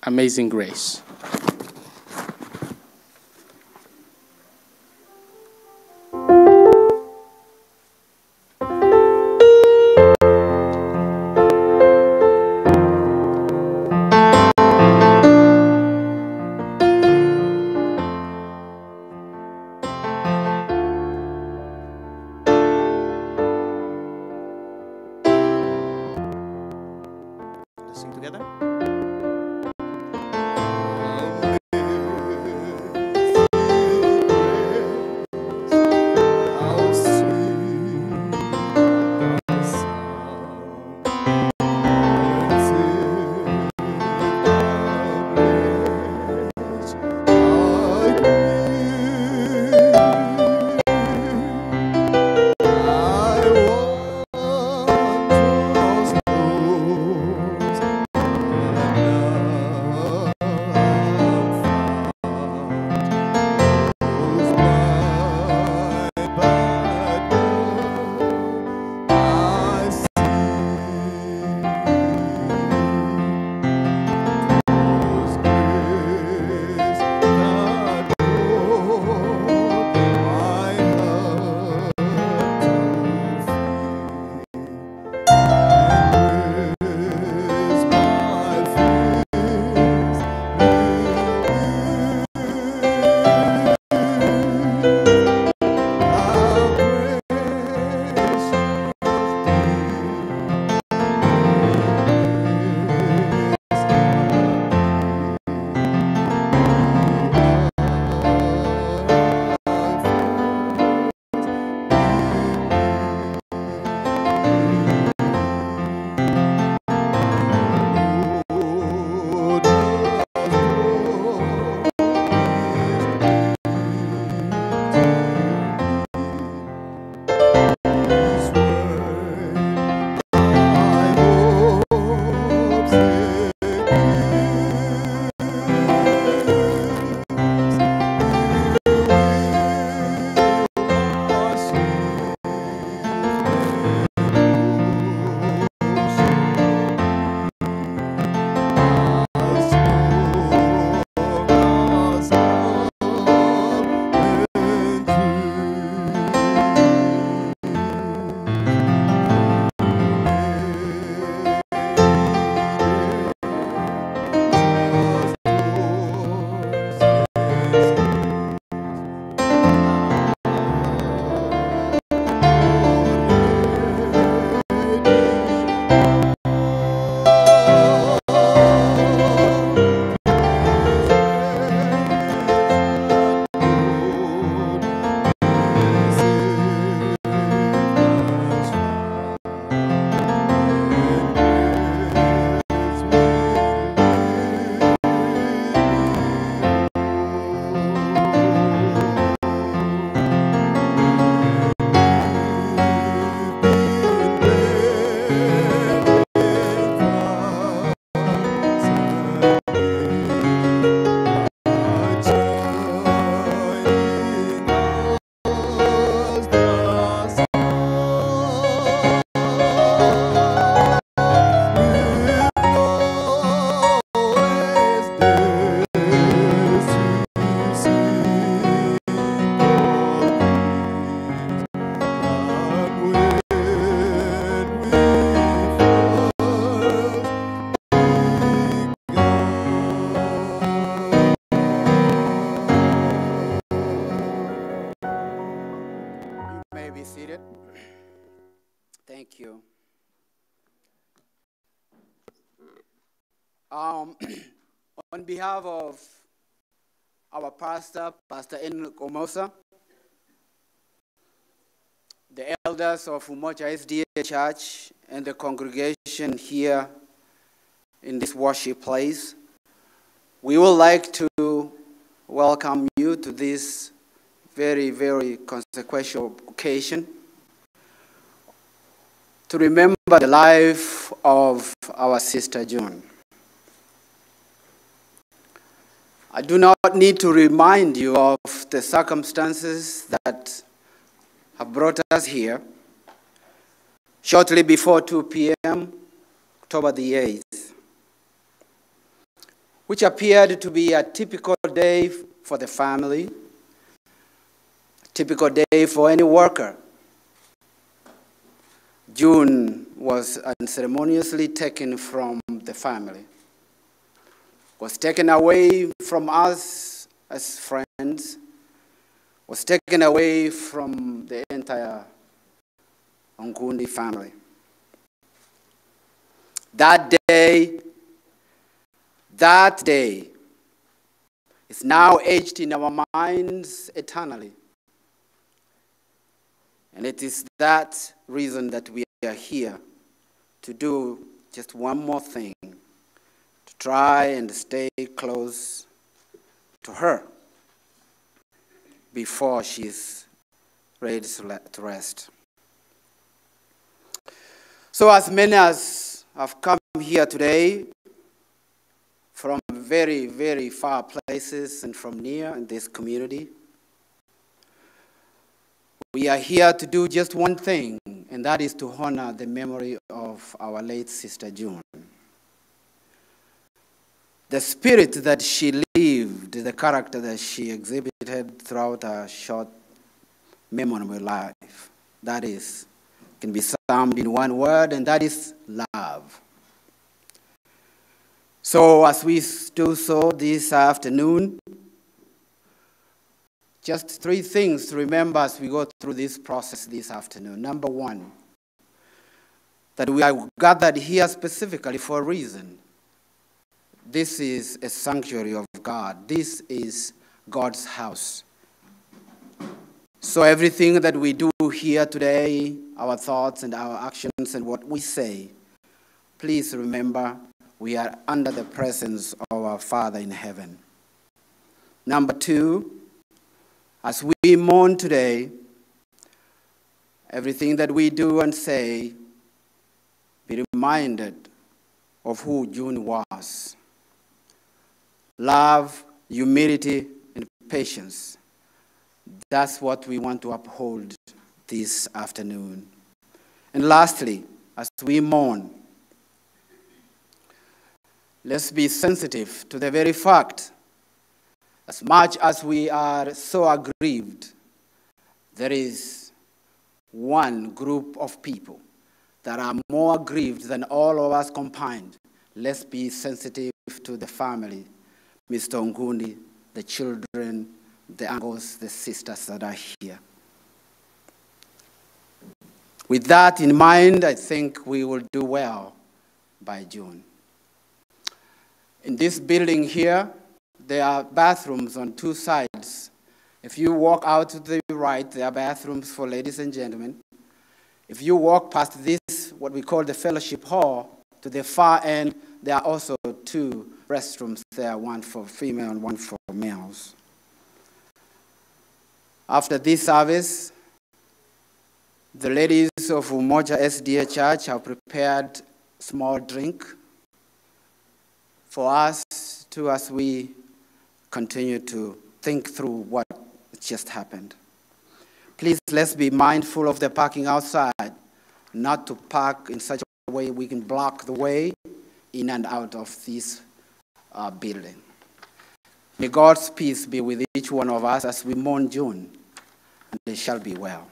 Amazing Grace. Let's sing together. Be seated. Thank you. On behalf of our pastor, Pastor Enoch Omosa, the elders of Umoja SDA Church, and the congregation here in this worship place, we would like to welcome you to this very, very consequential occasion to remember the life of our sister June. I do not need to remind you of the circumstances that have brought us here. Shortly before 2 p.m., October the 8th, which appeared to be a typical day for the family, a typical day for any worker. June was unceremoniously taken from the family, was taken away from us as friends, was taken away from the entire Onkundi family. That day is now etched in our minds eternally. And it is that reason that we are here to do just one more thing, to try and stay close to her before she's ready to rest. So as many as have come here today from very, very far places and from near in this community, we are here to do just one thing, and that is to honor the memory of our late sister June. The spirit that she lived, the character that she exhibited throughout her short, memorable life, that is, can be summed in one word, and that is love. So as we do so this afternoon, just three things to remember as we go through this process this afternoon. Number one, that we are gathered here specifically for a reason. This is a sanctuary of God. This is God's house. So everything that we do here today, our thoughts and our actions and what we say, please remember we are under the presence of our Father in heaven. Number two, as we mourn today, everything that we do and say, be reminded of who June was. Love, humility, and patience. That's what we want to uphold this afternoon. And lastly, as we mourn, let's be sensitive to the very fact, as much as we are so aggrieved, there is one group of people that are more aggrieved than all of us combined. Let's be sensitive to the family, Mr. Onkundi, the children, the uncles, the sisters that are here. With that in mind, I think we will do well by June. In this building here, there are bathrooms on two sides. If you walk out to the right, there are bathrooms for ladies and gentlemen. If you walk past this, what we call the fellowship hall, to the far end, there are also two restrooms there, one for female and one for males. After this service, the ladies of Umoja SDA Church have prepared small drink for us to, as we continue to think through what just happened. Please, let's be mindful of the parking outside, not to park in such a way we can block the way in and out of this building. May God's peace be with each one of us as we mourn June, and it shall be well.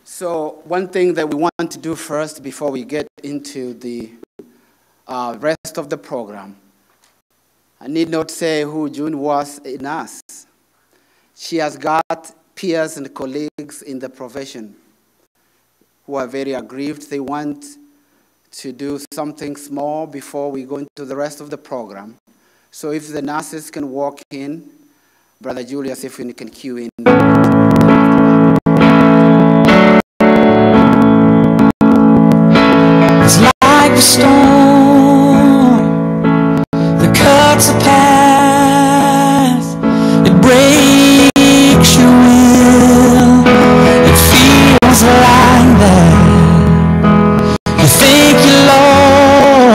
So one thing that we want to do first before we get into the rest of the program, I need not say who June was in us. She has got peers and colleagues in the profession who are very aggrieved. They want to do something small before we go into the rest of the program. So if the nurses can walk in, Brother Julius, if you can cue in. It's like a storm that cuts a path, it breaks your will, it feels like that. You think you're lost,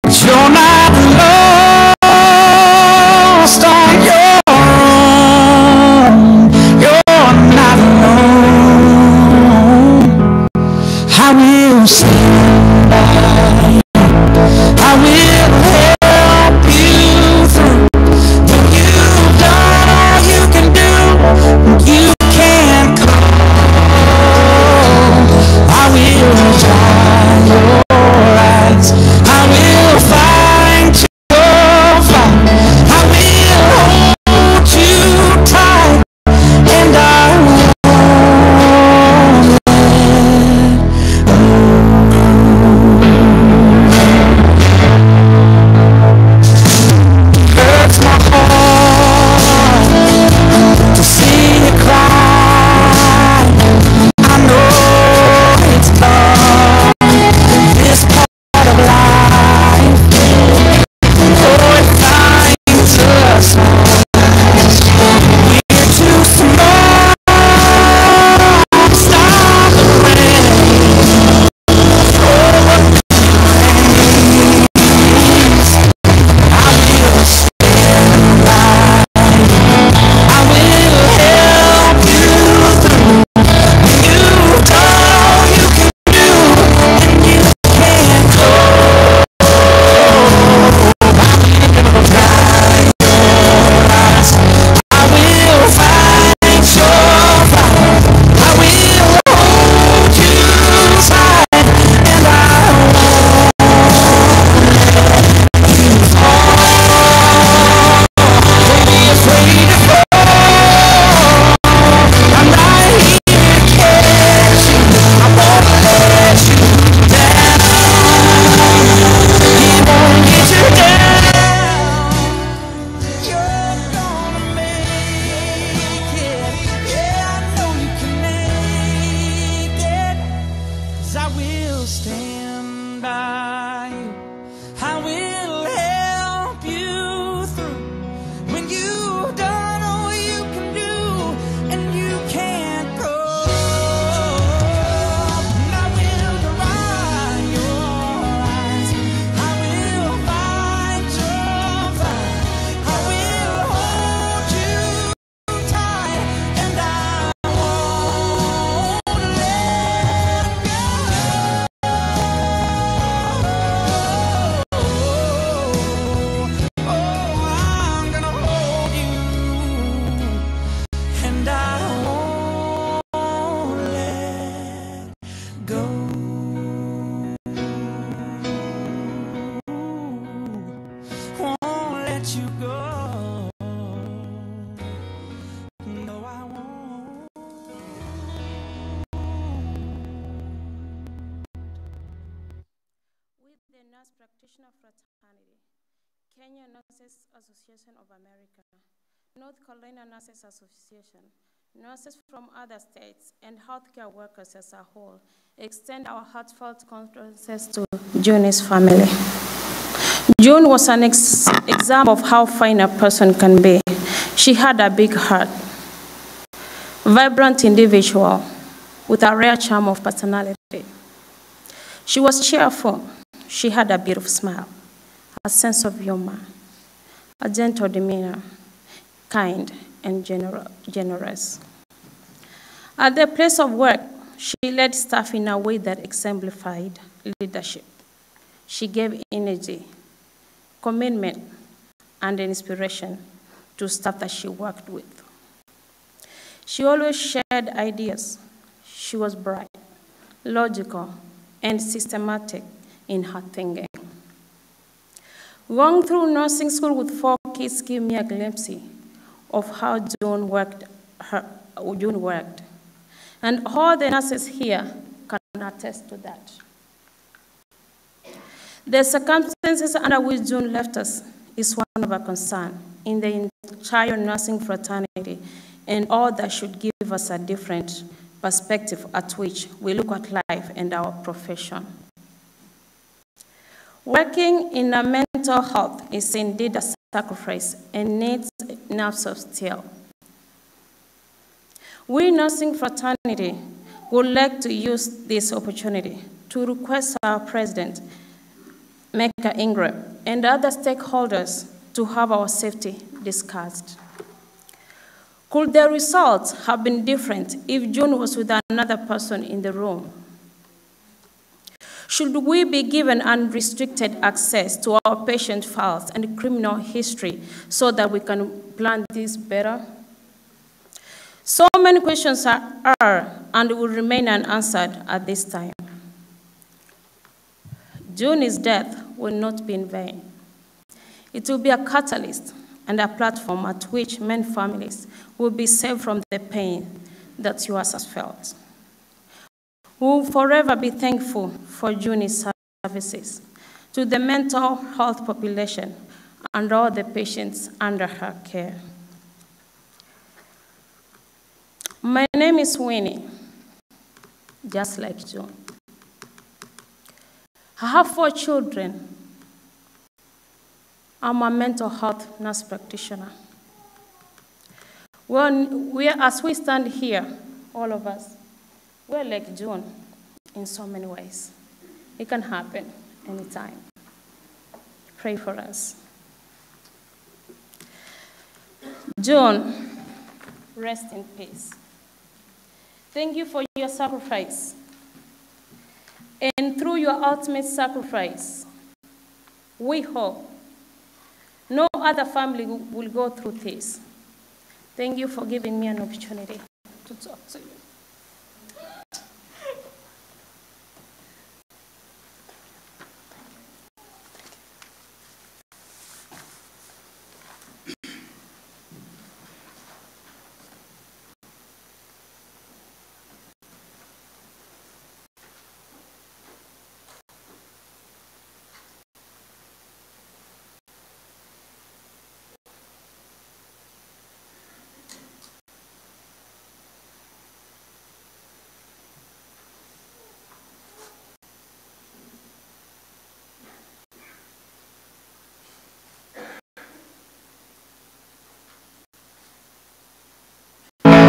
but you're not lost on your own. Nurse Practitioner Fraternity, Kenya Nurses Association of America, North Carolina Nurses Association, nurses from other states, and healthcare workers as a whole extend our heartfelt condolences to June's family. June was an example of how fine a person can be. She had a big heart, vibrant individual with a rare charm of personality. She was cheerful. She had a beautiful smile, a sense of humor, a gentle demeanor, kind and generous. At the place of work, she led staff in a way that exemplified leadership. She gave energy, commitment, and inspiration to staff that she worked with. She always shared ideas. She was bright, logical, and systematic in her thinking. Going through nursing school with 4 kids gave me a glimpse of how June worked. And all the nurses here can attest to that. The circumstances under which June left us is one of a concern in the entire nursing fraternity, and all that should give us a different perspective at which we look at life and our profession. Working in a mental health is indeed a sacrifice and needs nerves of steel. We nursing fraternity would like to use this opportunity to request our president, Mecca Ingram, and other stakeholders to have our safety discussed. Could the results have been different if June was with another person in the room? Should we be given unrestricted access to our patient files and criminal history so that we can plan this better? So many questions are and will remain unanswered at this time. Juni's death will not be in vain. It will be a catalyst and a platform at which many families will be saved from the pain that yours has felt. We will forever be thankful for Juni's services to the mental health population and all the patients under her care. My name is Winnie, just like June. I have 4 children. I'm a mental health nurse practitioner. As we stand here, all of us, we're like June in so many ways. It can happen anytime. Pray for us. June, rest in peace. Thank you for your sacrifice. And through your ultimate sacrifice, we hope no other family will go through this. Thank you for giving me an opportunity to talk to you.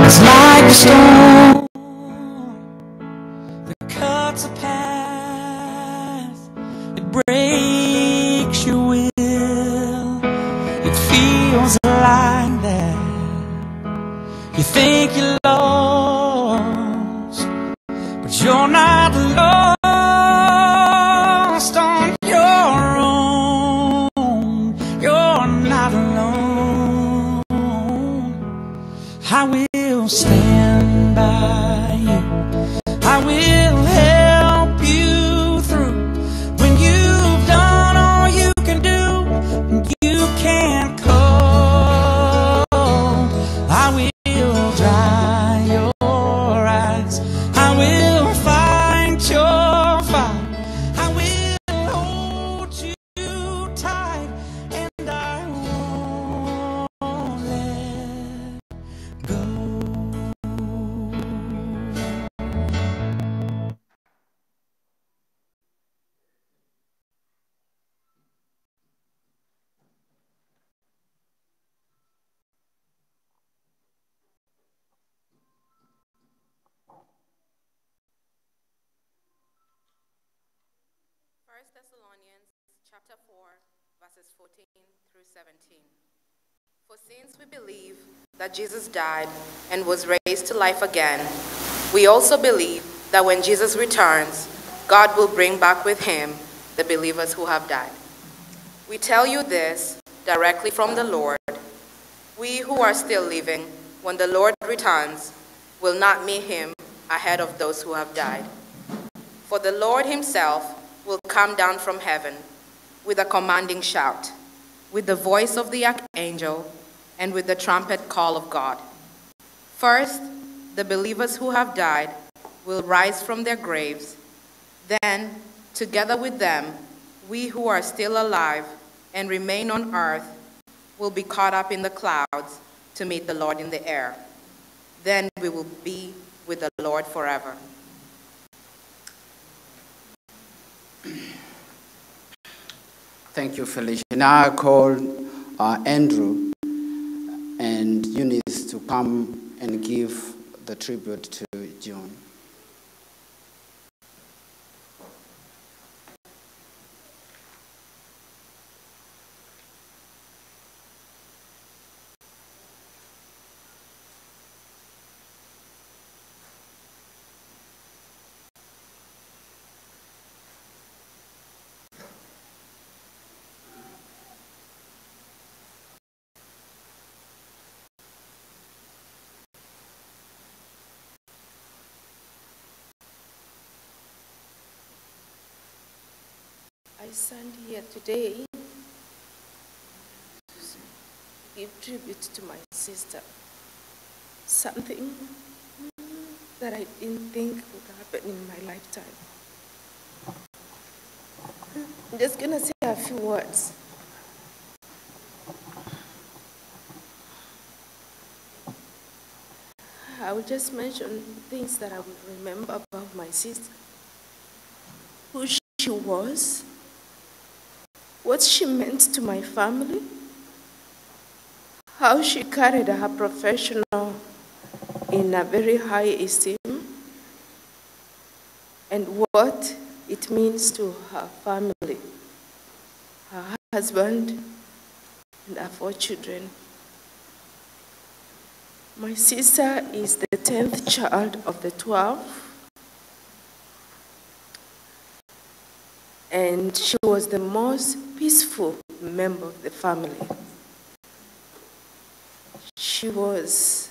It's like a storm that cuts a path, it breaks your will. It feels like that. You think you're lost, but you're not lost on your own. You're not alone. I will stand by you. I will help you through. When you've done all you can do and you can't call, I will dry your eyes. I will fight your fight. I will hold you tight, and I won't let go. First Thessalonians chapter 4, verses 14 through 17. For since we believe that Jesus died and was raised to life again, we also believe that when Jesus returns, God will bring back with him the believers who have died. We tell you this directly from the Lord. We who are still living, when the Lord returns, will not meet him ahead of those who have died. For the Lord himself will come down from heaven with a commanding shout, with the voice of the archangel, and with the trumpet call of God. First, the believers who have died will rise from their graves. Then, together with them, we who are still alive and remain on earth will be caught up in the clouds to meet the Lord in the air. Then we will be with the Lord forever. Thank you, Felicia. Now I call Andrew and Eunice to come and give the tribute to June. stand here today to give tribute to my sister. Something that I didn't think would happen in my lifetime. I'm just going to say a few words. I will just mention things that I will remember about my sister. Who she was, what she meant to my family, how she carried her professional in a very high esteem, and what it means to her family, her husband, and her 4 children. My sister is the 10th child of the 12, and she was the most peaceful member of the family. She was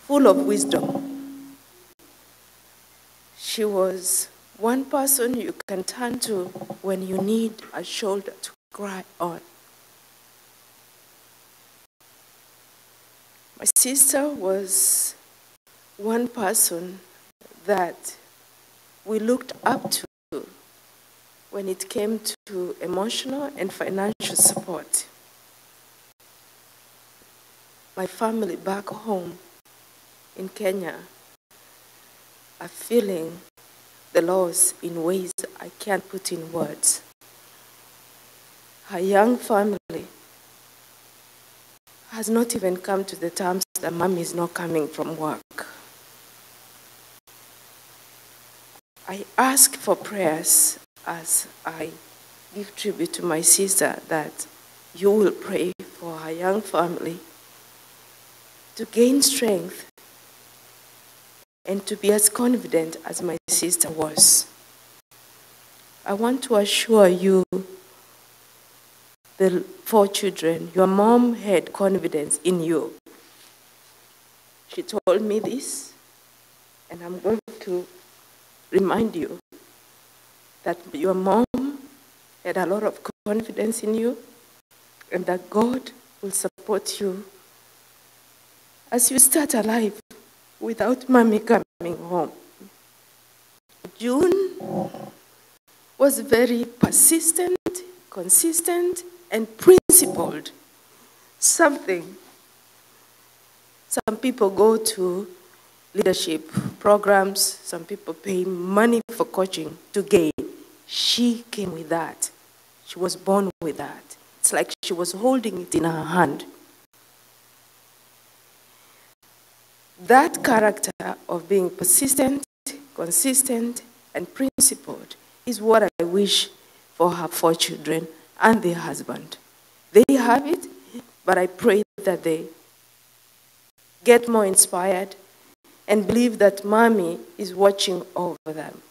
full of wisdom. She was one person you can turn to when you need a shoulder to cry on. My sister was one person that we looked up to when it came to emotional and financial support. My family back home in Kenya are feeling the loss in ways I can't put in words. Her young family has not even come to the terms that Mommy is not coming from work. I ask for prayers as I give tribute to my sister that you will pray for her young family to gain strength and to be as confident as my sister was. I want to assure you, the 4 children, your mom had confidence in you. She told me this, and I'm going to remind you that your mom had a lot of confidence in you, and that God will support you as you start a life without Mommy coming home. June was very persistent, consistent, and principled. Something some people go to leadership programs, some people pay money for coaching to gain. She came with that. She was born with that. It's like she was holding it in her hand. That character of being persistent, consistent, and principled is what I wish for her 4 children and their husband. They have it, but I pray that they get more inspired and believe that Mommy is watching over them.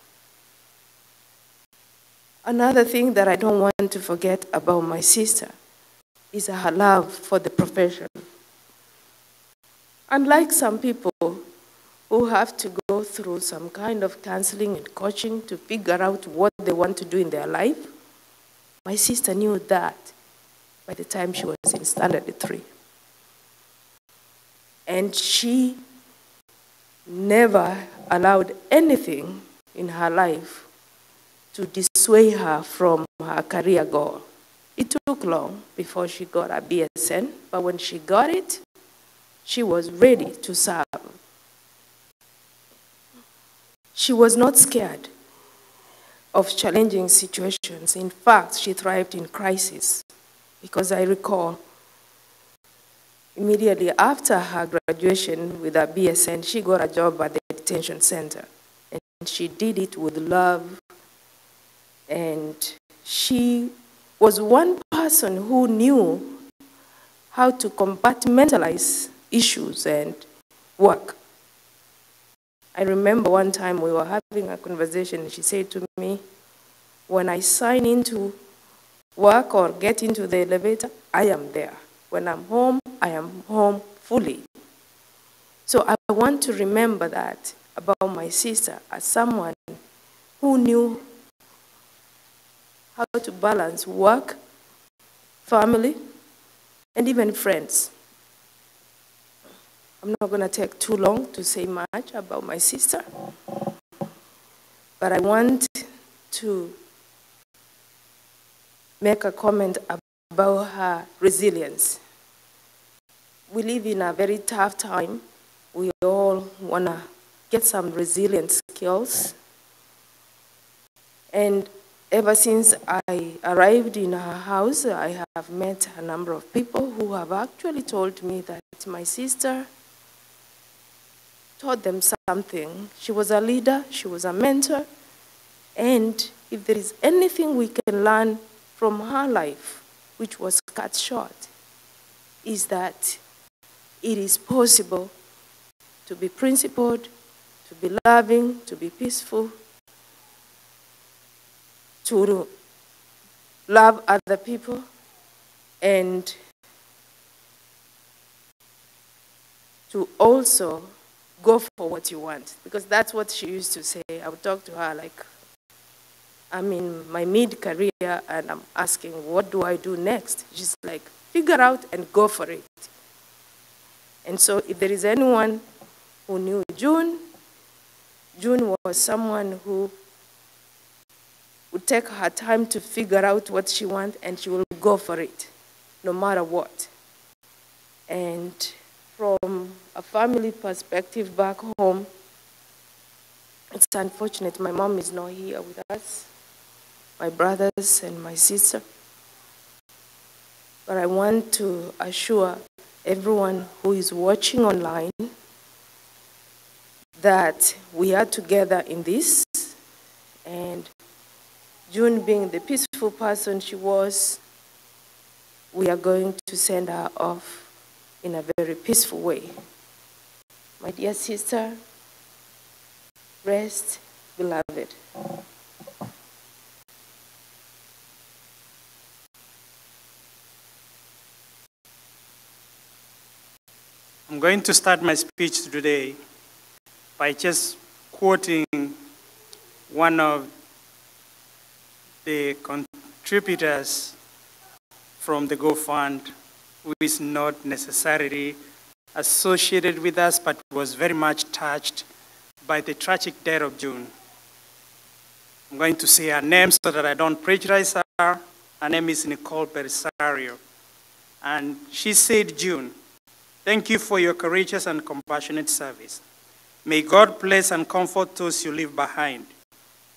Another thing that I don't want to forget about my sister is her love for the profession. Unlike some people who have to go through some kind of counseling and coaching to figure out what they want to do in their life, my sister knew that by the time she was in Standard 3. And she never allowed anything in her life to dissuade her from her career goal. It took long before she got a BSN, but when she got it, she was ready to serve. She was not scared of challenging situations. In fact, she thrived in crisis, because I recall immediately after her graduation with her BSN, she got a job at the detention center. And she did it with love. And she was one person who knew how to compartmentalize issues and work. I remember one time we were having a conversation, and she said to me, when I sign into work or get into the elevator, I am there. When I'm home, I am home fully. So I want to remember that about my sister as someone who knew how to balance work, family, and even friends. I'm not going to take too long to say much about my sister, but I want to make a comment about her resilience. We live in a very tough time. We all want to get some resilient skills. And ever since I arrived in her house, I have met a number of people who have actually told me that my sister taught them something. She was a leader, she was a mentor, and if there is anything we can learn from her life, which was cut short, is that it is possible to be principled, to be loving, to be peaceful, to love other people, and to also go for what you want. Because that's what she used to say. I would talk to her like, I'm in my mid-career and I'm asking, what do I do next? She's like, figure out and go for it. And so if there is anyone who knew June, June was someone who would take her time to figure out what she wants, and she will go for it, no matter what. And from a family perspective back home, it's unfortunate my mom is not here with us, my brothers and my sister. But I want to assure everyone who is watching online that we are together in this, and June being the peaceful person she was, we are going to send her off in a very peaceful way. My dear sister, rest, beloved. I'm going to start my speech today by just quoting one of the contributors from the GoFund, who is not necessarily associated with us, but was very much touched by the tragic death of June. I'm going to say her name so that I don't prejudice her. Her name is Nicole Belisario. And she said, June, thank you for your courageous and compassionate service. May God bless and comfort those you leave behind.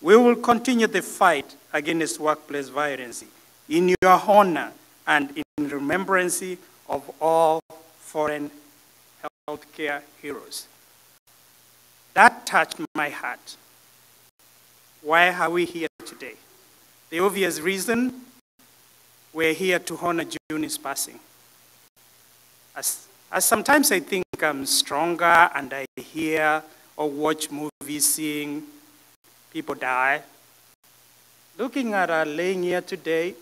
We will continue the fight against workplace violence in your honor and in remembrance of all foreign healthcare heroes. That touched my heart. Why are we here today? The obvious reason, we're here to honor June's passing. As sometimes I think I'm stronger and I hear or watch movies seeing people die, looking at her laying here today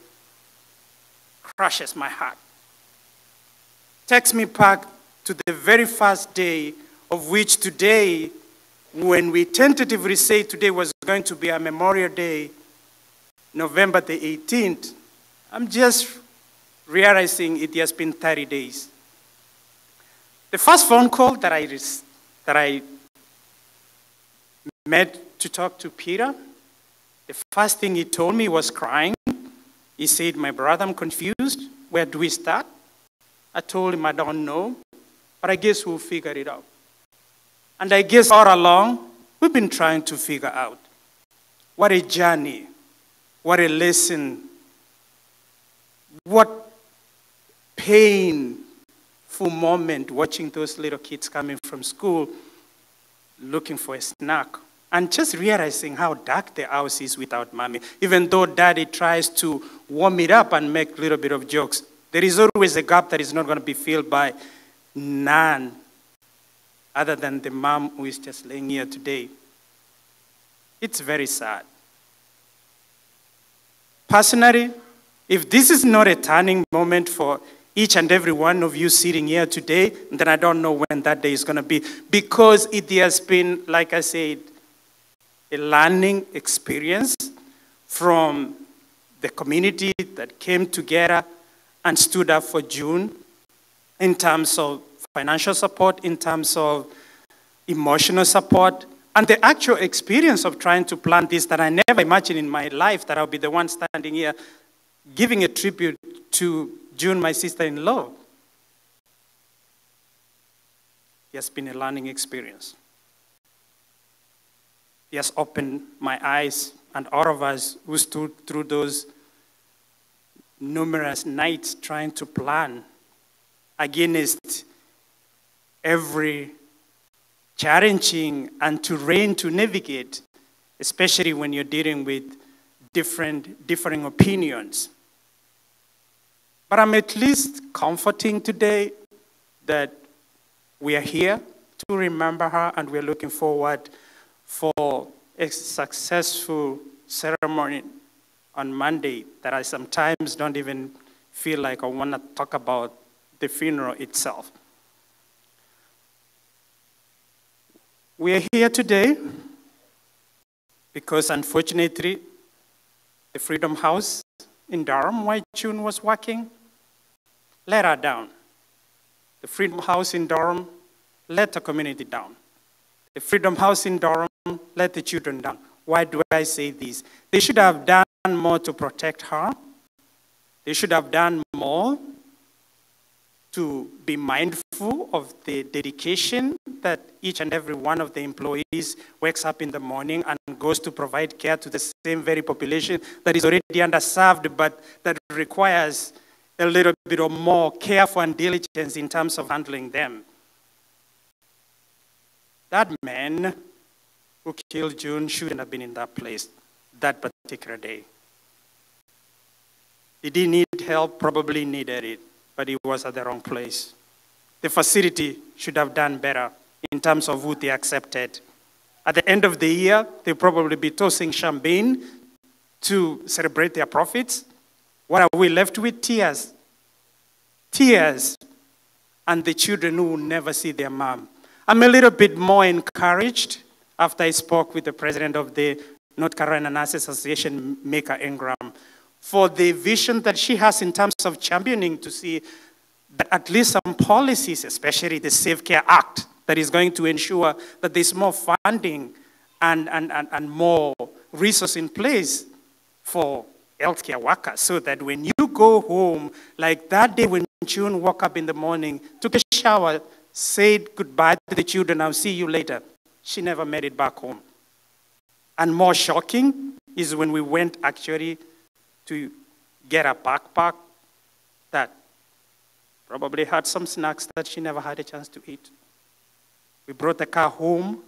crushes my heart. Takes me back to the very first day of which today, when we tentatively say today was going to be a Memorial Day, November the 18th, I'm just realizing it has been 30 days. The first phone call that I made to talk to Peter, the first thing he told me was crying. He said, my brother, I'm confused. Where do we start? I told him I don't know, but I guess we'll figure it out. And I guess all along, we've been trying to figure out what a journey, what a lesson, what painful moment watching those little kids coming from school looking for a snack and just realizing how dark the house is without mommy. Even though daddy tries to warm it up and make a little bit of jokes, there is always a gap that is not going to be filled by none other than the mom who is just laying here today. It's very sad. Personally, if this is not a turning moment for each and every one of you sitting here today, then I don't know when that day is going to be, because it has been, like I said, a learning experience from the community that came together and stood up for June in terms of financial support, in terms of emotional support, and the actual experience of trying to plan this that I never imagined in my life that I'll be the one standing here giving a tribute to June, my sister-in-law. It has been a learning experience. He has opened my eyes, and all of us who stood through those numerous nights trying to plan against every challenging and terrain to navigate, especially when you're dealing with differing opinions. But I'm at least comforting today that we are here to remember her, and we're looking forward for a successful ceremony on Monday that I sometimes don't even feel like I want to talk about the funeral itself. We are here today because, unfortunately, the Freedom House in Durham, where June was working, let her down. The Freedom House in Durham let the community down. The Freedom House in Durham let the children down. Why do I say this? They should have done more to protect her. They should have done more to be mindful of the dedication that each and every one of the employees wakes up in the morning and goes to provide care to the same very population that is already underserved, but that requires a little bit of more careful and diligence in terms of handling them. That man who killed June shouldn't have been in that place that particular day. Did he need help? Probably needed it, but he was at the wrong place. The facility should have done better in terms of who they accepted. At the end of the year, they'll probably be tossing champagne to celebrate their profits. What are we left with? Tears. Tears. And the children who will never see their mom. I'm a little bit more encouraged after I spoke with the president of the North Carolina Nurses Association, Mika Ingram, for the vision that she has in terms of championing to see that at least some policies, especially the Safe Care Act, that is going to ensure that there's more funding and more resources in place for healthcare workers, so that when you go home, like that day when June woke up in the morning, took a shower, said goodbye to the children, I'll see you later. She never made it back home. And more shocking is when we went actually to get a backpack that probably had some snacks that she never had a chance to eat. We brought the car home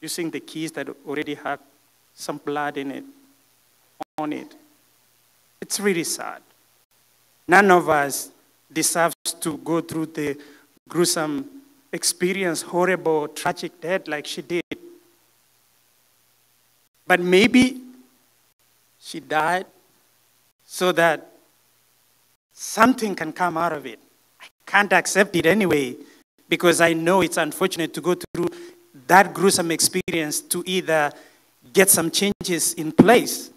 using the keys that already had some blood in it, on it. It's really sad. None of us deserves to go through the gruesome experience, horrible, tragic death like she did. But maybe she died so that something can come out of it. I can't accept it anyway, because I know it's unfortunate to go through that gruesome experience to either get some changes in place.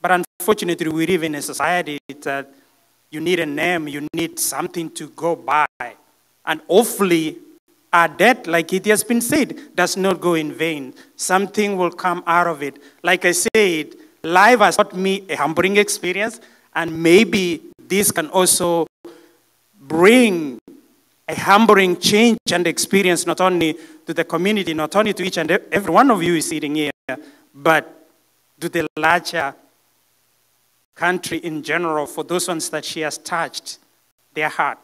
But unfortunately, we live in a society that you need a name, you need something to go by. And hopefully, our death, like it has been said, does not go in vain. Something will come out of it. Like I said, life has taught me a humbling experience, and maybe this can also bring a humbling change and experience not only to the community, not only to each and every one of you is sitting here, but to the larger country in general, for those ones that she has touched their heart.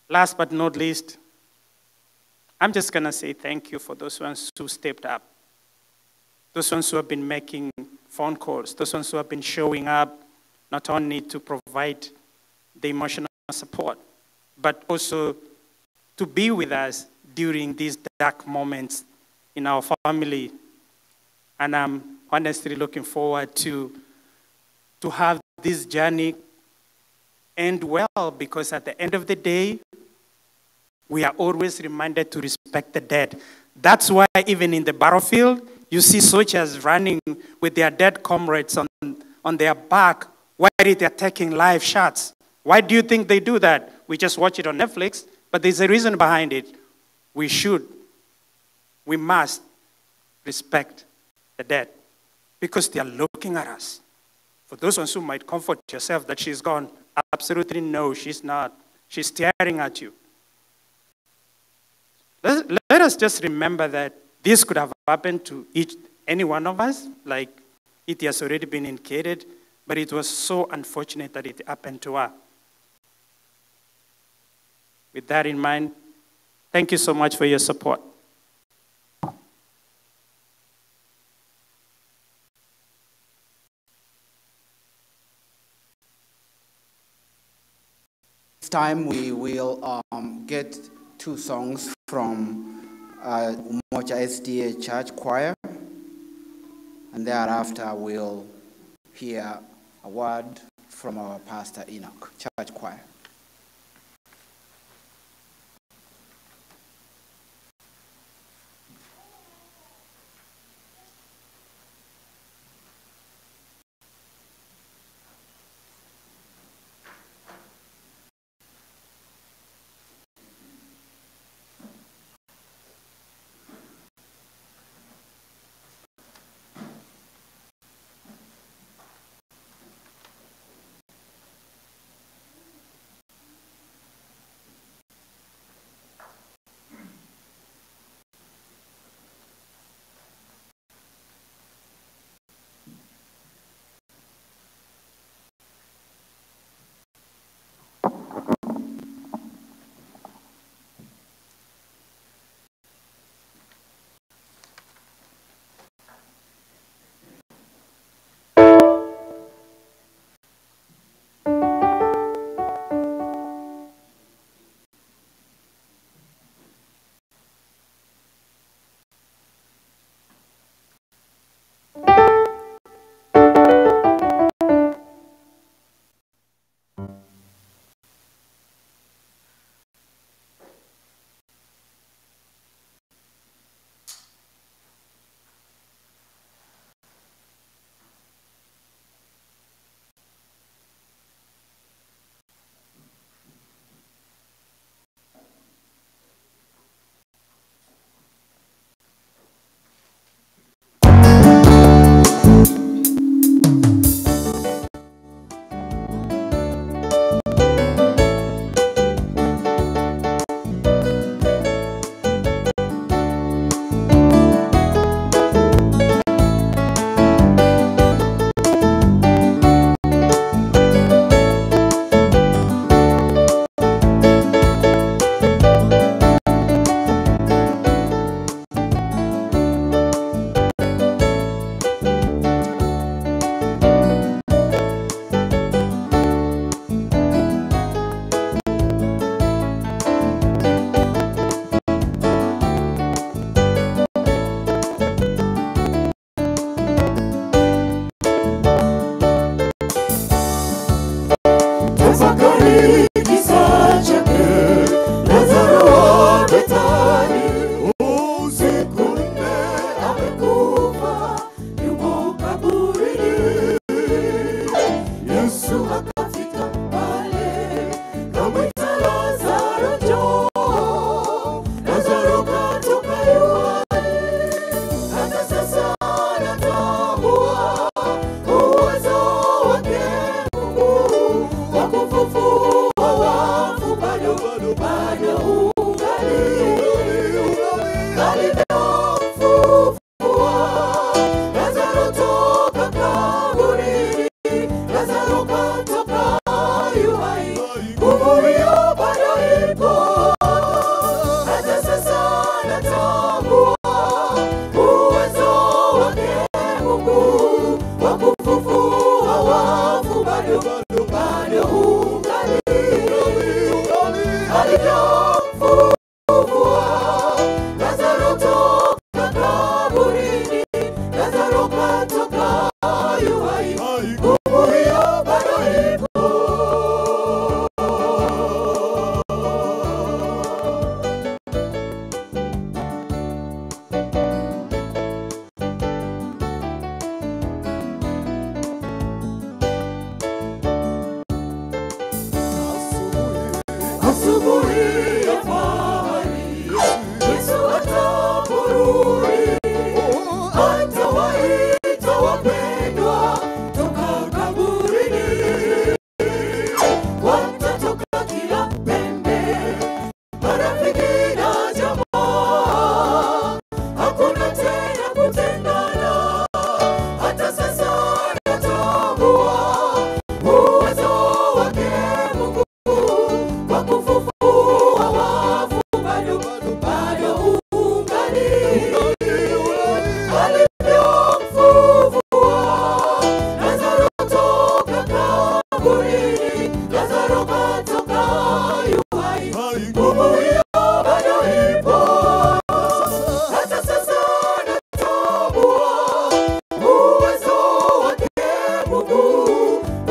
Last but not least, I'm just going to say thank you for those ones who stepped up, those ones who have been making phone calls, those ones who have been showing up not only to provide the emotional support, but also to be with us during these dark moments in our family. And I'm honestly looking forward to have this journey end well, because at the end of the day, we are always reminded to respect the dead. That's why even in the battlefield, you see soldiers running with their dead comrades on their back while they're taking live shots. Why do you think they do that? We just watch it on Netflix, but there's a reason behind it. We must respect the dead because they are looking at us. For those ones who might comfort yourself that she's gone, absolutely no, she's not. She's staring at you. Let us just remember that this could have happened to any one of us, like it has already been indicated, but it was so unfortunate that it happened to her. With that in mind, thank you so much for your support. This time we will get 2 songs from Umoja SDA Church Choir, and thereafter we'll hear a word from our Pastor Enoch, Church Choir.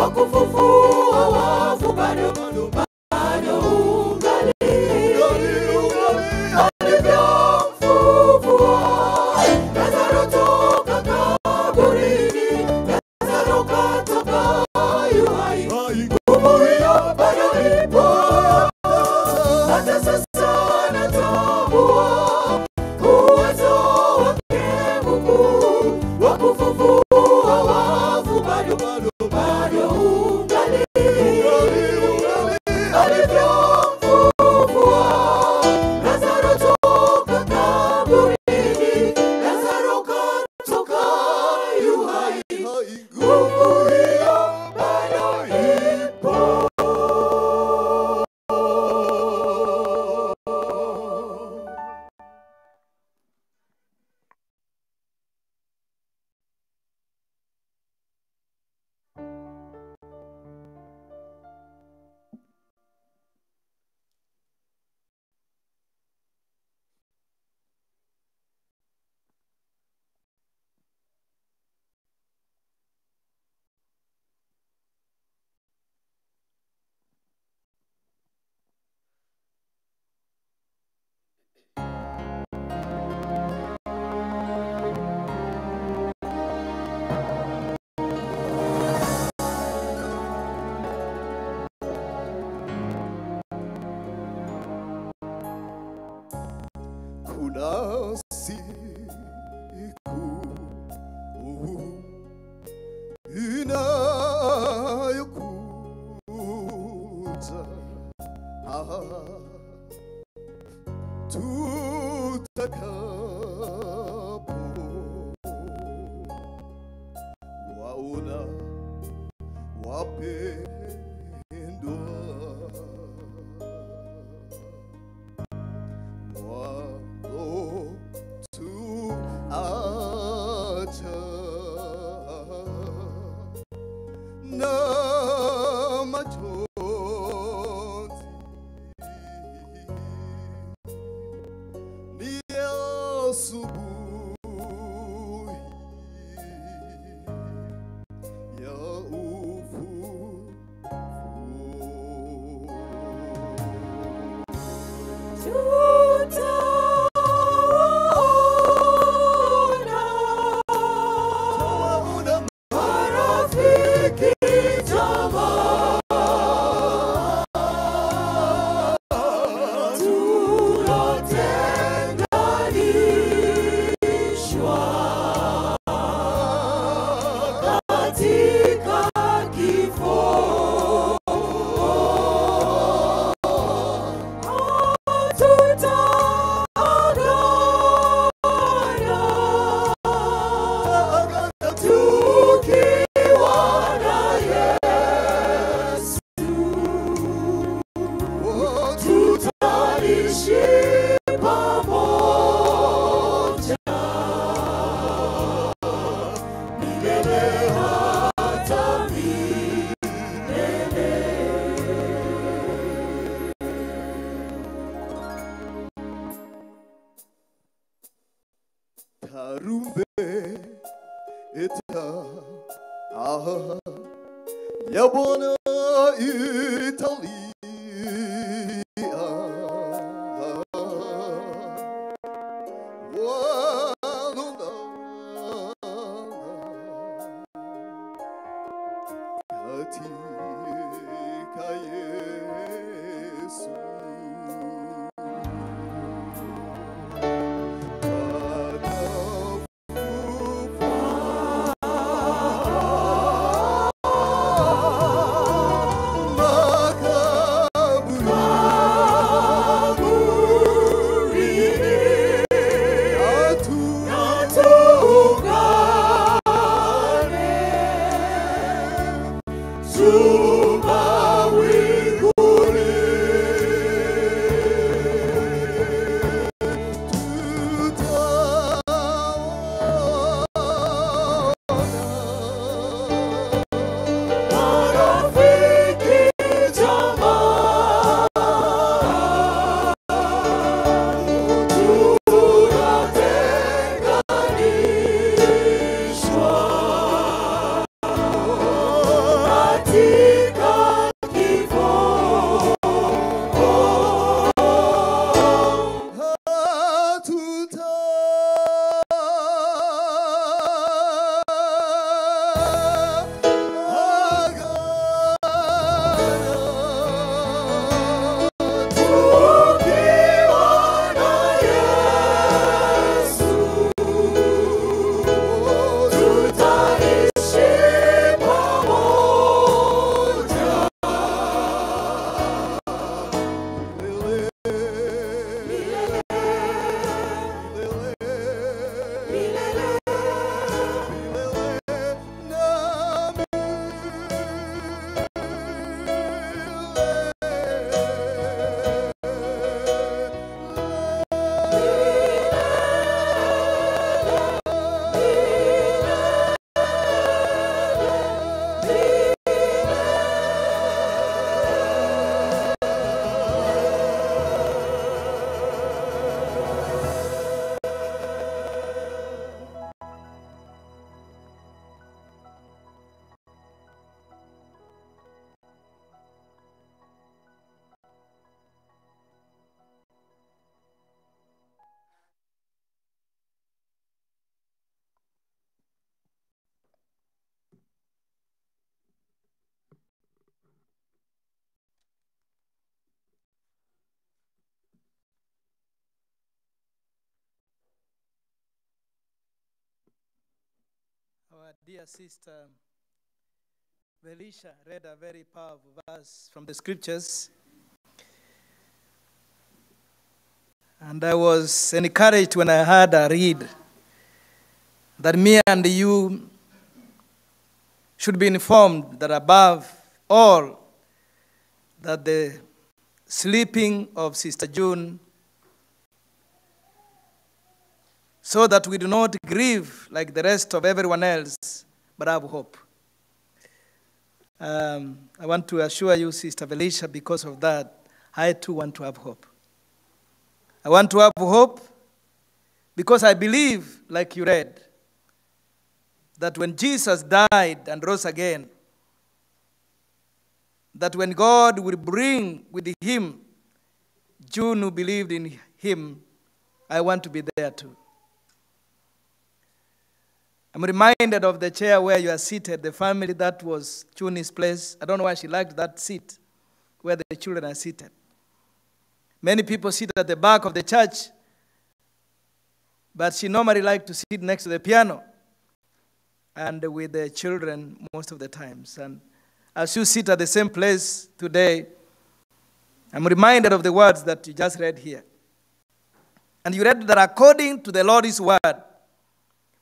wakufufua wafu bado ungali alivyomfufua Lazaro toka kaburini, Lazaro katoka yu hai. Nguvu hiyo bado ipo, hata sasa natambua uwezo wake Mungu wa kufufua wafu bado ungali alivyomfufua Lazaro toka kaburini, Lazaro katoka yu hai. Nguvu hiyo bado ipo. Kuna siku inayokuja, tutakapo waona wapendwa tuacha na machozi ni asubuhi ya ufufuo. Tarumbeta ya Bwana italia, katika Yesu. Katika dear sister Velisha read a very powerful verse from the scriptures. And I was encouraged when I heard her read that me and you should be informed that above all, that the sleeping of Sister June, so that we do not grieve like the rest of everyone else, but have hope. I want to assure you, Sister Velisha, because of that, I too want to have hope. I want to have hope because I believe, like you read, that when Jesus died and rose again, that when God will bring with him June who believed in him, I want to be there too. I'm reminded of the chair where you are seated, the family that was June's place. I don't know why she liked that seat where the children are seated. Many people sit at the back of the church, but she normally liked to sit next to the piano and with the children most of the times. And as you sit at the same place today, I'm reminded of the words that you just read here. And you read that according to the Lord's word,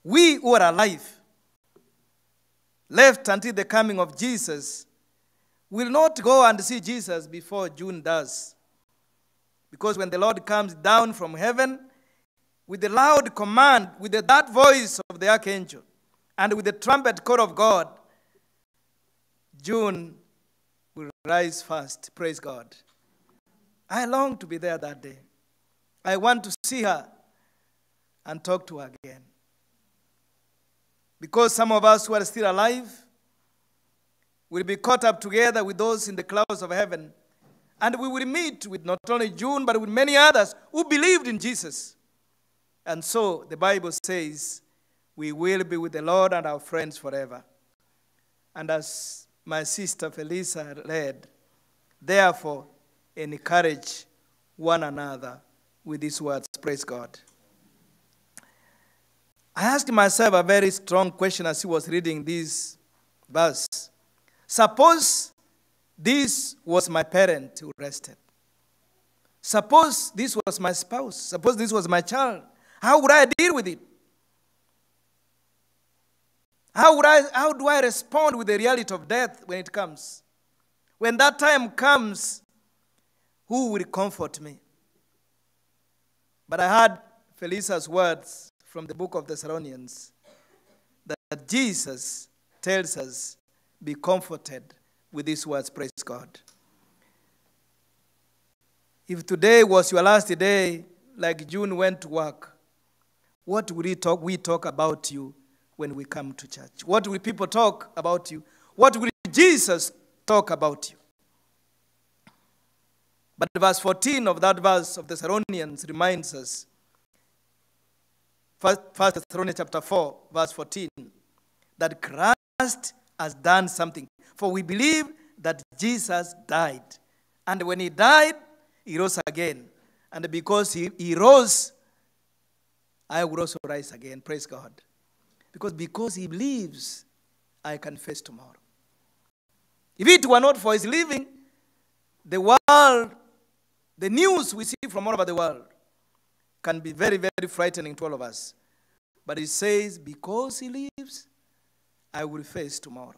we who are alive, left until the coming of Jesus, will not go and see Jesus before June does. Because when the Lord comes down from heaven with the loud command, with that voice of the archangel, and with the trumpet call of God, June will rise first. Praise God. I long to be there that day. I want to see her and talk to her again. Because some of us who are still alive will be caught up together with those in the clouds of heaven. And we will meet with not only June, but with many others who believed in Jesus. And so the Bible says, we will be with the Lord and our friends forever. And as my sister Felisa read, therefore, encourage one another with these words. Praise God. I asked myself a very strong question as he was reading this verse. Suppose this was my parent who rested. Suppose this was my spouse. Suppose this was my child. How would I deal with it? How do I respond with the reality of death when it comes? When that time comes, who will comfort me? But I heard Felisa's words from the book of Thessalonians that Jesus tells us, be comforted with these words, praise God. If today was your last day, like June went to work, what will we talk about you when we come to church? What will people talk about you? What will Jesus talk about you? But verse 14 of that verse of Thessalonians reminds us, 1 Thessalonians chapter 4, verse 14, that Christ has done something. For we believe that Jesus died. And when he died, he rose again. And because he rose, I will also rise again. Praise God. Because he lives, I can face tomorrow. If it were not for his living, the world, the news we see from all over the world, can be very, very frightening to all of us. But it says, because he lives, I will face tomorrow.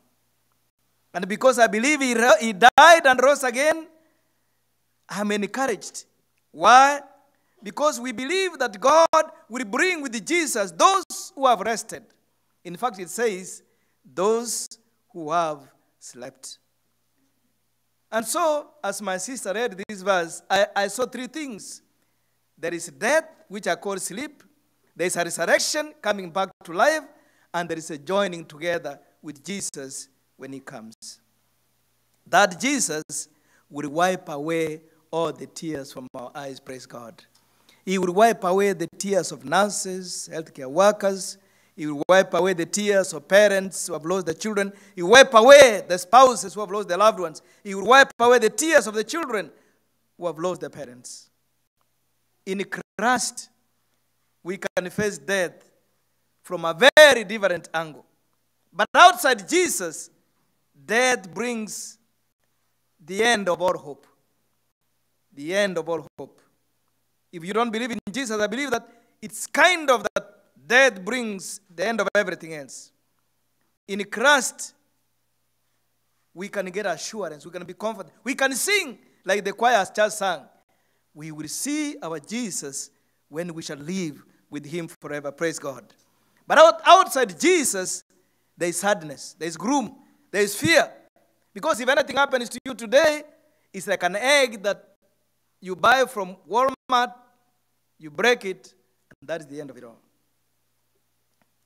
And because I believe he died and rose again, I'm encouraged. Why? Because we believe that God will bring with Jesus those who have rested. In fact, it says, those who have slept. And so, as my sister read this verse, I saw three things. There is death, which I call sleep. There is a resurrection, coming back to life. And there is a joining together with Jesus when he comes. That Jesus will wipe away all the tears from our eyes, praise God. He will wipe away the tears of nurses, healthcare workers. He will wipe away the tears of parents who have lost their children. He will wipe away the spouses who have lost their loved ones. He will wipe away the tears of the children who have lost their parents. In Christ, we can face death from a very different angle. But outside Jesus, death brings the end of all hope. The end of all hope. If you don't believe in Jesus, I believe that it's kind of that death brings the end of everything else. In Christ, we can get assurance. We can be confident. We can sing like the choir has just sang. We will see our Jesus when we shall live with him forever. Praise God. But outside Jesus, there is sadness, there is gloom, there is fear. Because if anything happens to you today, it's like an egg that you buy from Walmart, you break it, and that is the end of it all.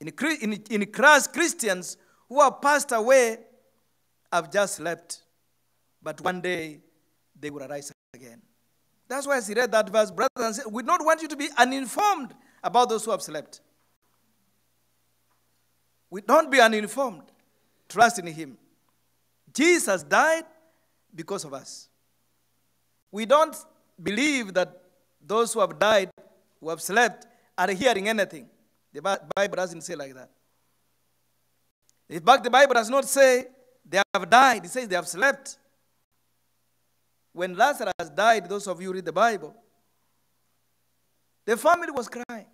In Christ, Christians who have passed away have just slept, but one day they will arise again. That's why as he read that verse, brothers and sisters, we don't want you to be uninformed about those who have slept. We don't be uninformed. Trust in him. Jesus died because of us. We don't believe that those who have died, who have slept, are hearing anything. The Bible doesn't say like that. In fact, the Bible does not say they have died. It says they have slept. When Lazarus died, those of you who read the Bible, the family was crying.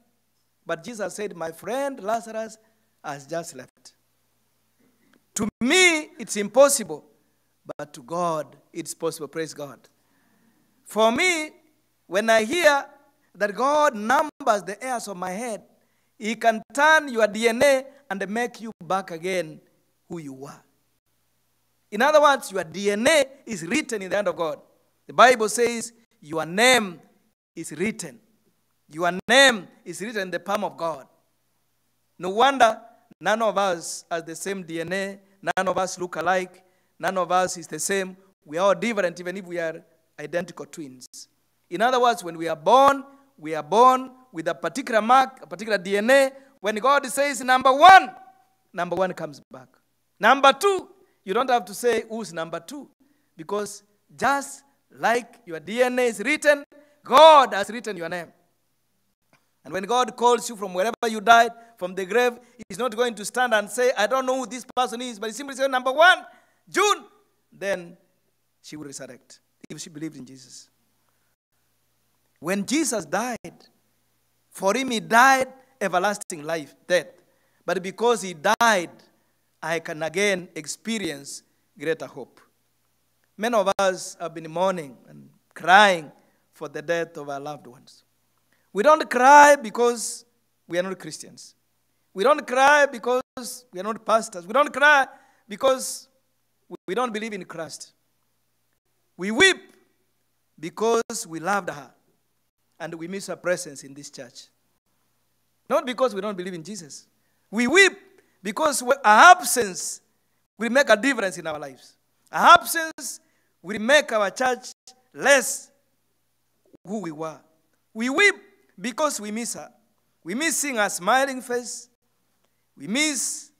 But Jesus said, my friend Lazarus has just slept. To me, it's impossible. But to God, it's possible. Praise God. For me, when I hear that God numbers the hairs of my head, he can turn your DNA and make you back again who you were. In other words, your DNA is written in the hand of God. The Bible says your name is written. Your name is written in the palm of God. No wonder none of us has the same DNA. None of us look alike. None of us is the same. We are all different, even if we are identical twins. In other words, when we are born with a particular mark, a particular DNA. When God says number one comes back. Number two, you don't have to say who's number two. Because just like your DNA is written, God has written your name. And when God calls you from wherever you died, from the grave, he's not going to stand and say, I don't know who this person is, but he simply says, number one, June. Then she will resurrect if she believed in Jesus. When Jesus died, for him he died everlasting life, death. But because he died, I can again experience greater hope. Many of us have been mourning and crying for the death of our loved ones. We don't cry because we are not Christians. We don't cry because we are not pastors. We don't cry because we don't believe in Christ. We weep because we loved her and we miss her presence in this church. Not because we don't believe in Jesus. We weep because our absence will make a difference in our lives. Our absence will make our church less who we were. We weep because we miss her. We miss seeing her smiling face. We miss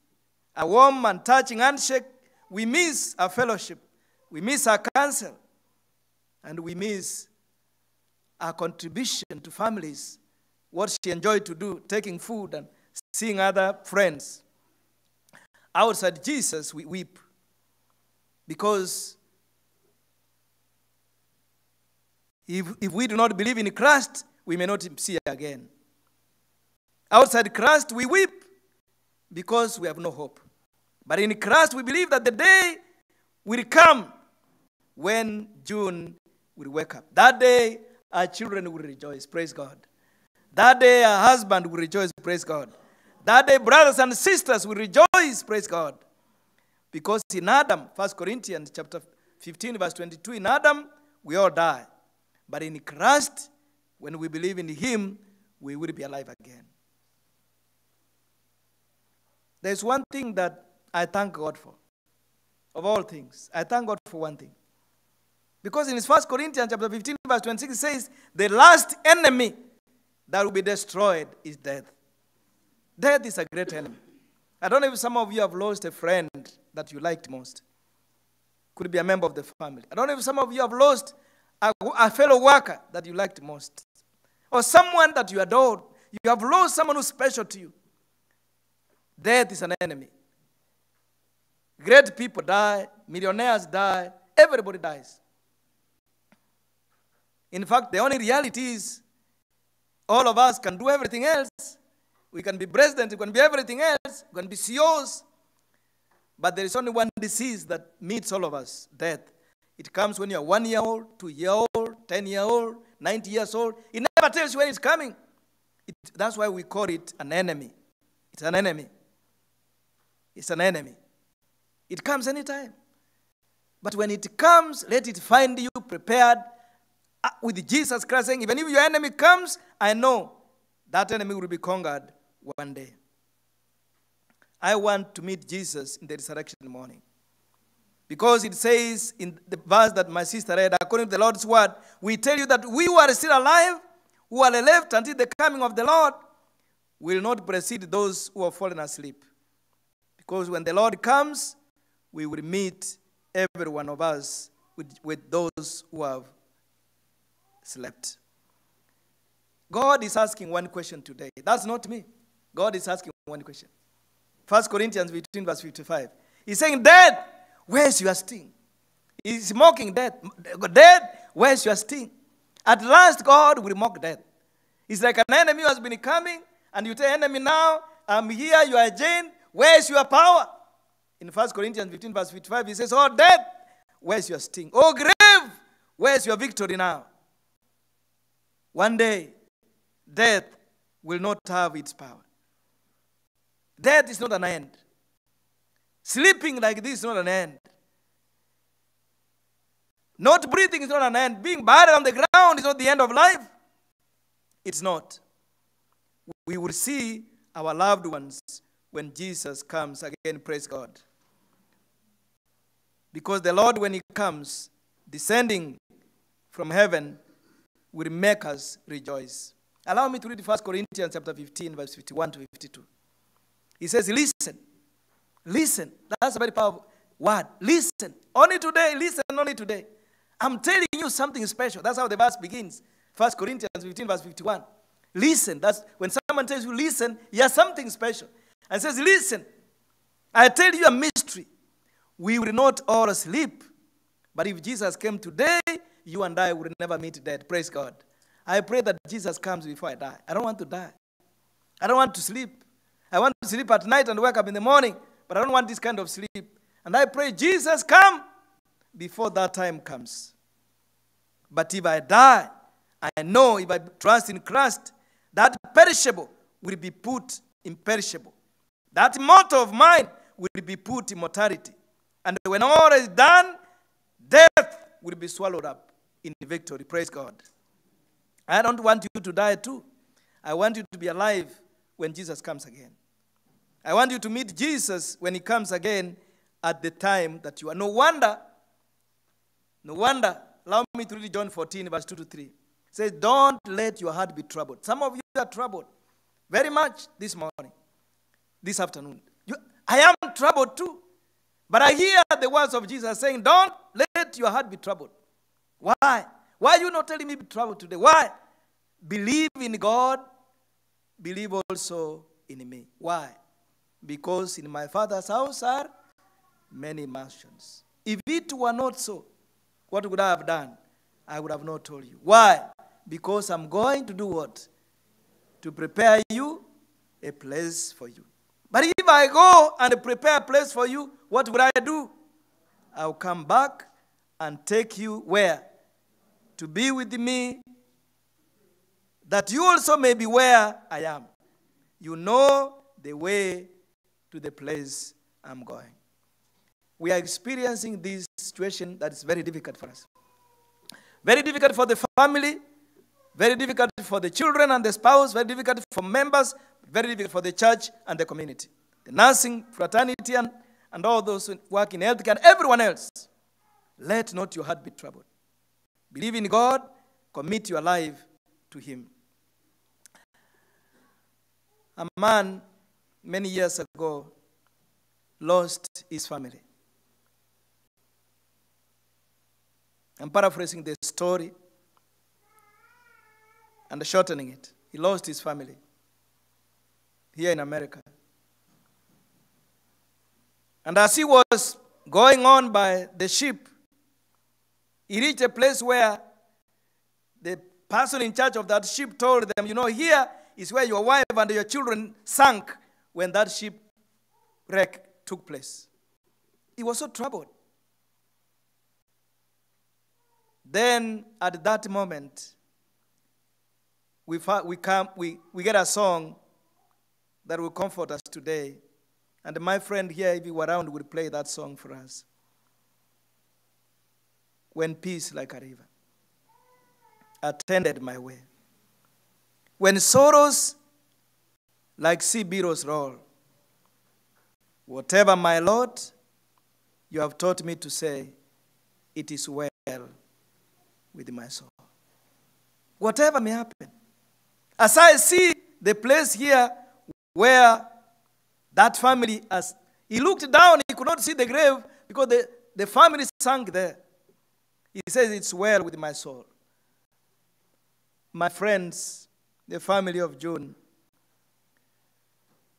a warm and touching handshake. We miss our fellowship. We miss our counsel. And we miss our contribution to families. What she enjoyed to do, taking food and seeing other friends. Outside Jesus, we weep. Because if we do not believe in Christ, we may not see her again. Outside Christ, we weep because we have no hope. But in Christ, we believe that the day will come when June will wake up. That day, our children will rejoice. Praise God. That day, our husband will rejoice. Praise God. That day, brothers and sisters will rejoice. Praise God. Because in Adam, 1 Corinthians chapter 15, verse 22, in Adam, we all die. But in Christ, when we believe in him, we will be alive again. There's one thing that I thank God for. Of all things, I thank God for one thing. Because in 1 Corinthians chapter 15, verse 26, it says, the last enemy that will be destroyed is death. Death is a great enemy. I don't know if some of you have lost a friend that you liked most. Could be a member of the family. I don't know if some of you have lost a fellow worker that you liked most. Or someone that you adored. You have lost someone who's special to you. Death is an enemy. Great people die, millionaires die, everybody dies. In fact, the only reality is all of us can do everything else. We can be president, we can be everything else, we can be CEOs. But there is only one disease that meets all of us, death. It comes when you're 1 year old, 2 year old, 10 year old, 90 years old. It never tells you when it's coming. That's why we call it an enemy. It's an enemy. It's an enemy. It comes anytime. But when it comes, let it find you prepared with Jesus Christ saying, even if your enemy comes, I know that enemy will be conquered one day. I want to meet Jesus in the resurrection morning. Because it says in the verse that my sister read, according to the Lord's word, we tell you that we who are still alive, who are left until the coming of the Lord, will not precede those who have fallen asleep. Because when the Lord comes, we will meet every one of us with those who have slept. God is asking one question today. That's not me. God is asking one question. 1 Corinthians 15, verse 55. He's saying, death, where's your sting? He's mocking death. Death, where's your sting? At last, God will mock death. It's like an enemy who has been coming, and you tell enemy now, I'm here, you are Jane, where's your power? In 1 Corinthians 15, verse 55, he says, oh, death, where's your sting? Oh, grave, where's your victory now? One day, death will not have its power. Death is not an end. Sleeping like this is not an end. Not breathing is not an end. Being buried on the ground is not the end of life. It's not. We will see our loved ones when Jesus comes again, praise God. Because the Lord, when he comes, descending from heaven, will make us rejoice. Allow me to read 1 Corinthians chapter 15, verse 51 to 52. He says, listen. Listen. That's a very powerful word. Listen. Only today. Listen only today. I'm telling you something special. That's how the verse begins. 1 Corinthians 15, verse 51. Listen. That's when someone tells you listen, he has something special. And says, listen. I tell you a mystery. We will not all sleep. But if Jesus came today, you and I will never meet death. Praise God. I pray that Jesus comes before I die. I don't want to die. I don't want to sleep. I want to sleep at night and wake up in the morning, but I don't want this kind of sleep. And I pray, Jesus, come before that time comes. But if I die, I know if I trust in Christ, that perishable will be put imperishable. That mortal of mine will be put in mortality. And when all is done, death will be swallowed up in victory. Praise God. I don't want you to die too. I want you to be alive when Jesus comes again. I want you to meet Jesus when he comes again at the time that you are. No wonder, allow me to read John 14, verse 2 to 3. It says, don't let your heart be troubled. Some of you are troubled very much this morning, this afternoon. I am troubled too. But I hear the words of Jesus saying, don't let your heart be troubled. Why? Why are you not telling me be troubled today? Why? Believe in God. Believe also in me. Why? Because in my Father's house are many mansions. If it were not so, what would I have done? I would have not told you. Why? Because I'm going to do what? To prepare you a place for you. But if I go and prepare a place for you, what would I do? I'll come back and take you where? To be with me, that you also may be where I am. You know the way to the place I'm going. We are experiencing this situation that is very difficult for us. Very difficult for the family, very difficult for the children and the spouse, very difficult for members, very difficult for the church and the community. The nursing, fraternity, and all those who work in healthcare, and everyone else. Let not your heart be troubled. Believe in God, commit your life to him. A man, many years ago, lost his family. I'm paraphrasing the story and shortening it. He lost his family here in America. And as he was going on by the ship, he reached a place where the person in charge of that ship told them, you know, here is where your wife and your children sank when that shipwreck took place. He was so troubled. Then at that moment, we get a song that will comfort us today. And my friend here, if he were around, would play that song for us. When peace like a river attended my way. When sorrows like sea billows roll. Whatever, my Lord, you have taught me to say, it is well with my soul. Whatever may happen. As I see the place here where that family, as he looked down, he could not see the grave because the family sank there. He says, it's well with my soul. My friends, the family of June,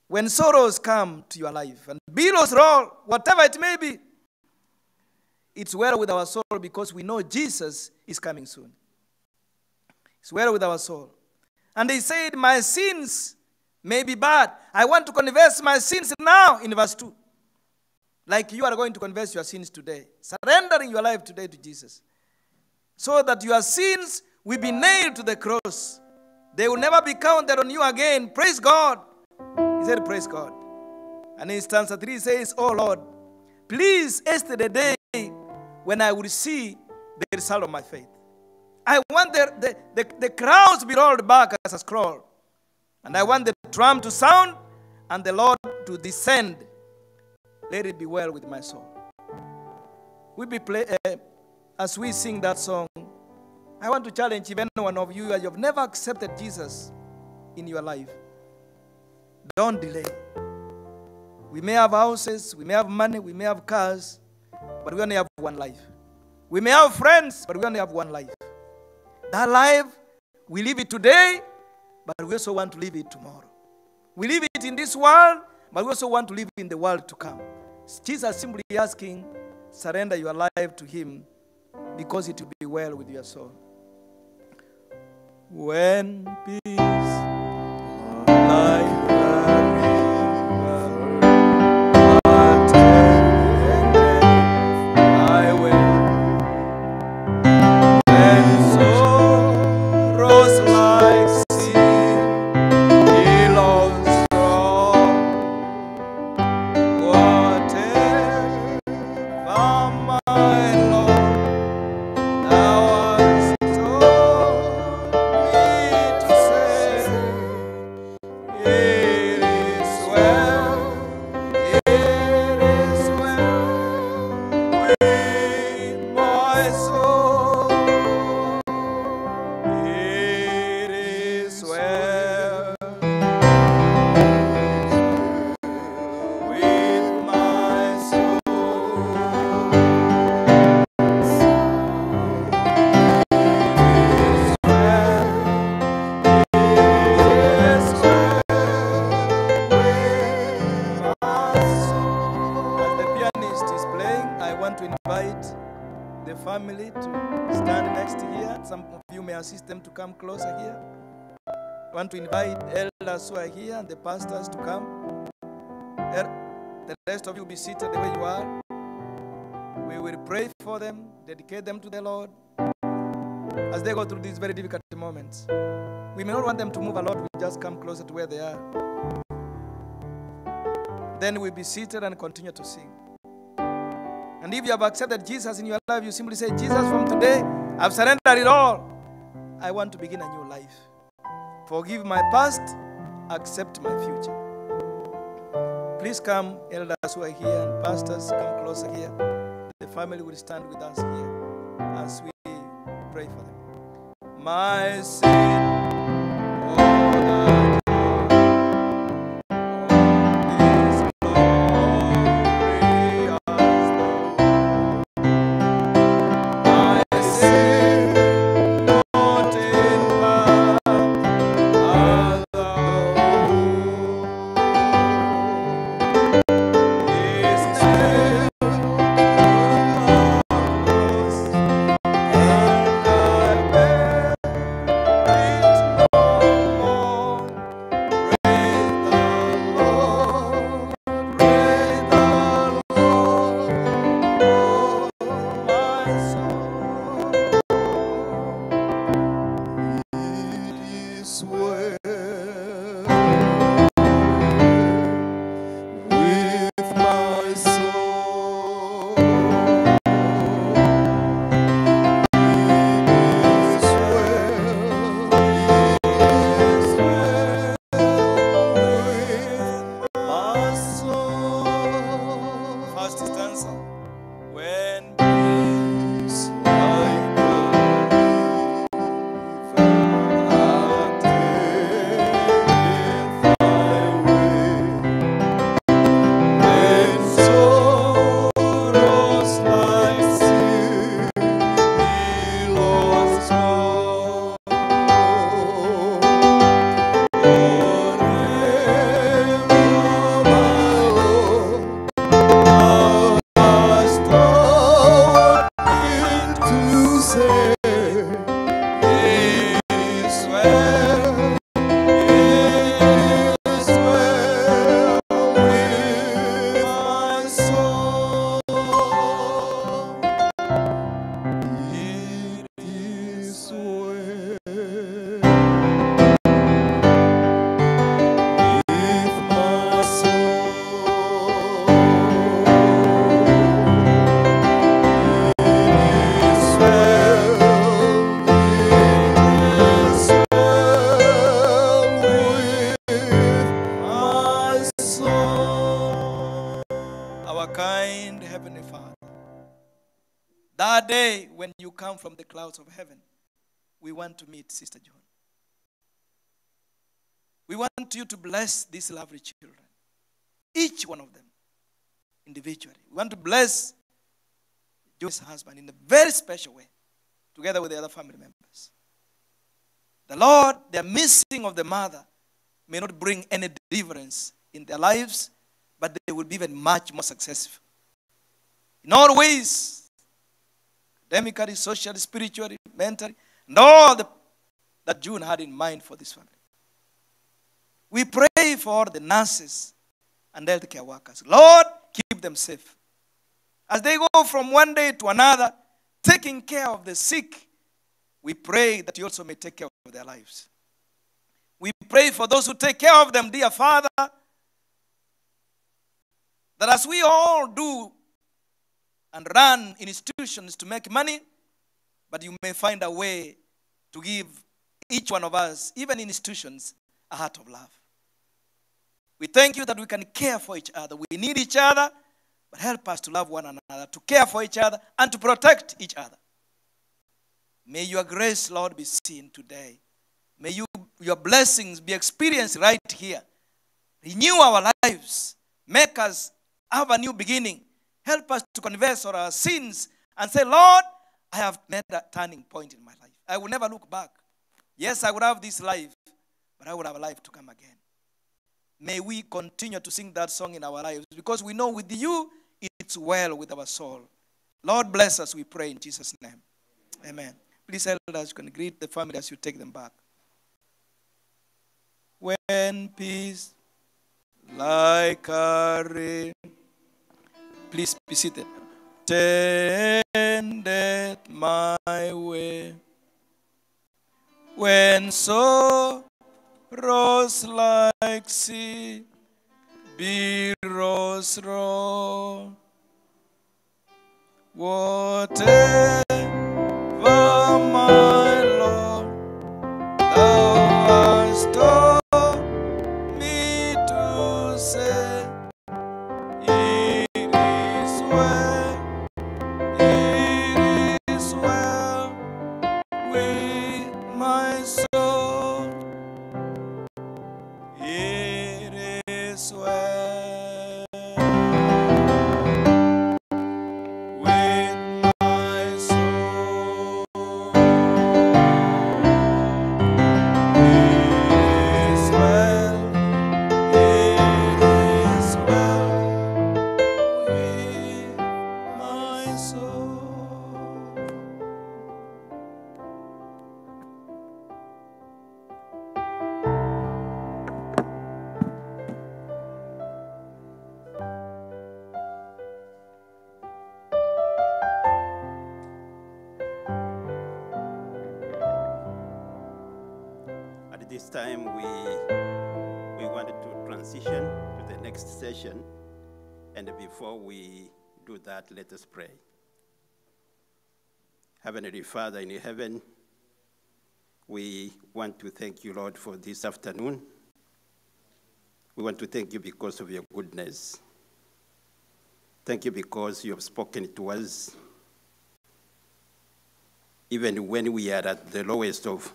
when sorrows come to your life and billows roll, whatever it may be, it's well with our soul because we know Jesus is coming soon. It's well with our soul. And he said, my sins may be bad. I want to confess my sins now in verse 2. Like you are going to confess your sins today. Surrendering your life today to Jesus. So that your sins will be nailed to the cross. They will never be counted on you again. Praise God. He said, praise God. And in stanza 3 says, oh Lord, please hasten the day when I will see the result of my faith. I want the crowds to be rolled back as a scroll. And I want the drum to sound and the Lord to descend. Let it be well with my soul. As we sing that song, I want to challenge even one of you, as you have never accepted Jesus in your life. Don't delay. We may have houses, we may have money, we may have cars, but we only have one life. We may have friends, but we only have one life. That life, we live it today, but we also want to live it tomorrow. We live it in this world, but we also want to live in the world to come. Jesus simply asking, surrender your life to him because it will be well with your soul. When peace like them to come closer here. I want to invite elders who are here and the pastors to come. The rest of you be seated the way you are. We will pray for them, dedicate them to the Lord as they go through these very difficult moments. We may not want them to move a lot, we just come closer to where they are. Then we'll be seated and continue to sing. And if you have accepted Jesus in your life, you simply say, Jesus, from today, I've surrendered it all. I want to begin a new life. Forgive my past, accept my future. Please come, elders who are here and pastors, come closer here. The family will stand with us here as we pray for them. My sin, is When peace like that day when you come from the clouds of heaven, we want to meet Sister John. We want you to bless these lovely children, each one of them individually. We want to bless John's husband in a very special way, together with the other family members. The Lord, their missing of the mother may not bring any deliverance in their lives, but they will be even much more successful. In all ways, academically, socially, spiritually, mentally, and all that June had in mind for this family. We pray for the nurses and healthcare workers. Lord, keep them safe. As they go from one day to another, taking care of the sick, we pray that you also may take care of their lives. We pray for those who take care of them, dear Father, that as we all do and run institutions to make money, but you may find a way to give each one of us, even in institutions, a heart of love. We thank you that we can care for each other. We need each other, but help us to love one another, to care for each other, and to protect each other. May your grace, Lord, be seen today. May your blessings be experienced right here. Renew our lives. Make us have a new beginning. Help us to confess our sins and say, Lord, I have made a turning point in my life. I will never look back. Yes, I will have this life, but I will have a life to come again. May we continue to sing that song in our lives, because we know with you, it's well with our soul. Lord, bless us, we pray in Jesus' name. Amen. Please, elders, you can greet the family as you take them back. When peace like a rain, please be seated, tended my way, when sorrows like sea billows roll, whatever my Lord thou hast taught me to say, it is well with my soul. It is well with my soul. It is well with my soul. At this time, we wanted to transition to the next session. And before we do that, let us pray. Heavenly Father in heaven, we want to thank you, Lord, for this afternoon. We want to thank you because of your goodness. Thank you because you have spoken to us even when we are at the lowest of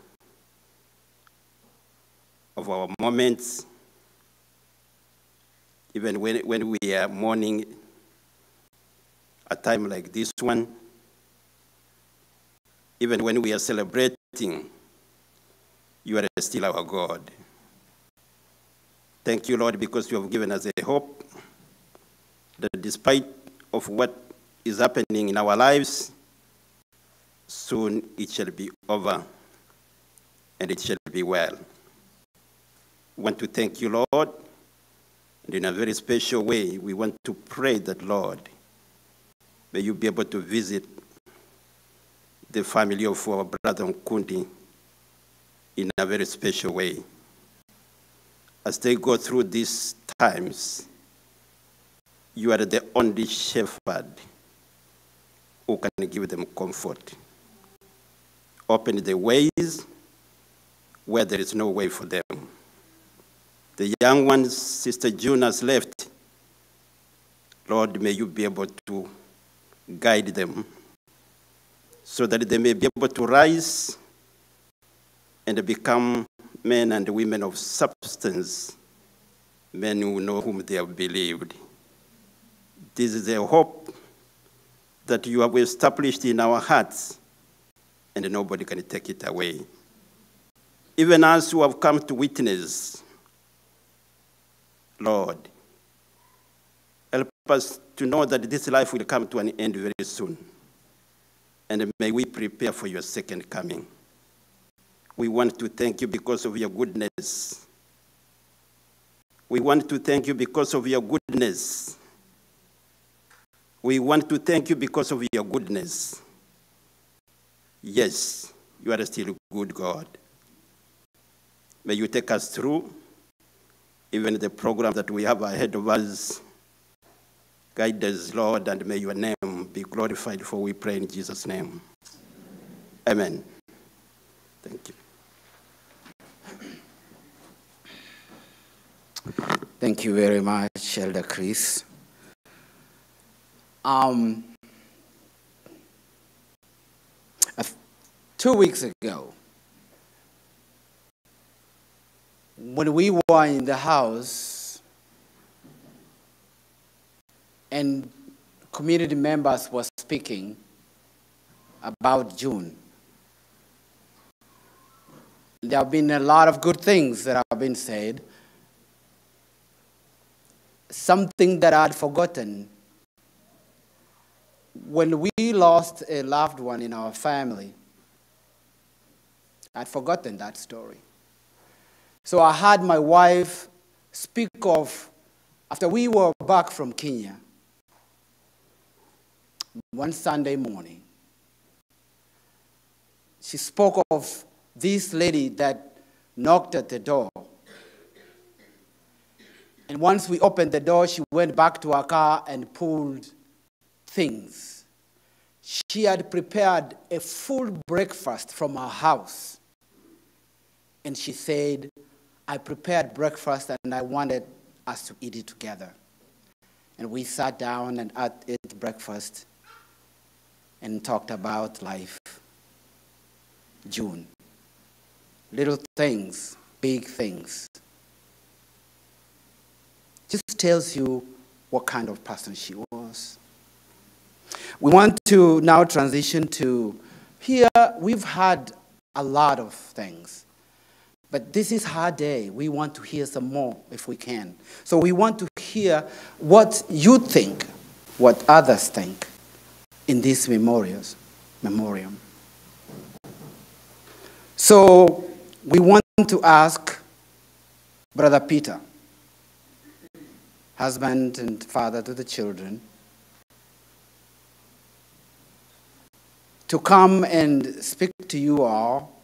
our moments, even when we are mourning a time like this one, even when we are celebrating, you are still our God. Thank you, Lord, because you have given us a hope that despite of what is happening in our lives, soon it shall be over and it shall be well. We want to thank you, Lord, and in a very special way, we want to pray that, Lord, may you be able to visit the family of our brother Nkundi in a very special way. As they go through these times, you are the only shepherd who can give them comfort. Open the ways where there is no way for them. The young ones, Sister June has left. Lord, may you be able to guide them so that they may be able to rise and become men and women of substance, men who know whom they have believed. This is a hope that you have established in our hearts, and nobody can take it away. Even us who have come to witness, Lord, help us to know that this life will come to an end very soon. And may we prepare for your second coming. We want to thank you because of your goodness. We want to thank you because of your goodness. We want to thank you because of your goodness. Yes, you are still good, God. May you take us through even the program that we have ahead of us. Guide us, Lord, and may your name be glorified, for we pray in Jesus' name. Amen. Thank you. Thank you very much, Elder Chris. 2 weeks ago, when we were in the house and community members were speaking about June, there have been a lot of good things that have been said. Something that I'd forgotten. When we lost a loved one in our family, I'd forgotten that story. So I had my wife speak of, after we were back from Kenya, one Sunday morning, she spoke of this lady that knocked at the door. And once we opened the door, she went back to her car and pulled things. She had prepared a full breakfast from her house. And she said, I prepared breakfast and I wanted us to eat it together. And we sat down and ate breakfast and talked about life. June. Little things, big things. Just tells you what kind of person she was. We want to now transition to, here we've had a lot of things. But this is her day. We want to hear some more if we can. So we want to hear what you think, what others think in this memoriam. So we want to ask Brother Peter, husband and father to the children, to come and speak to you all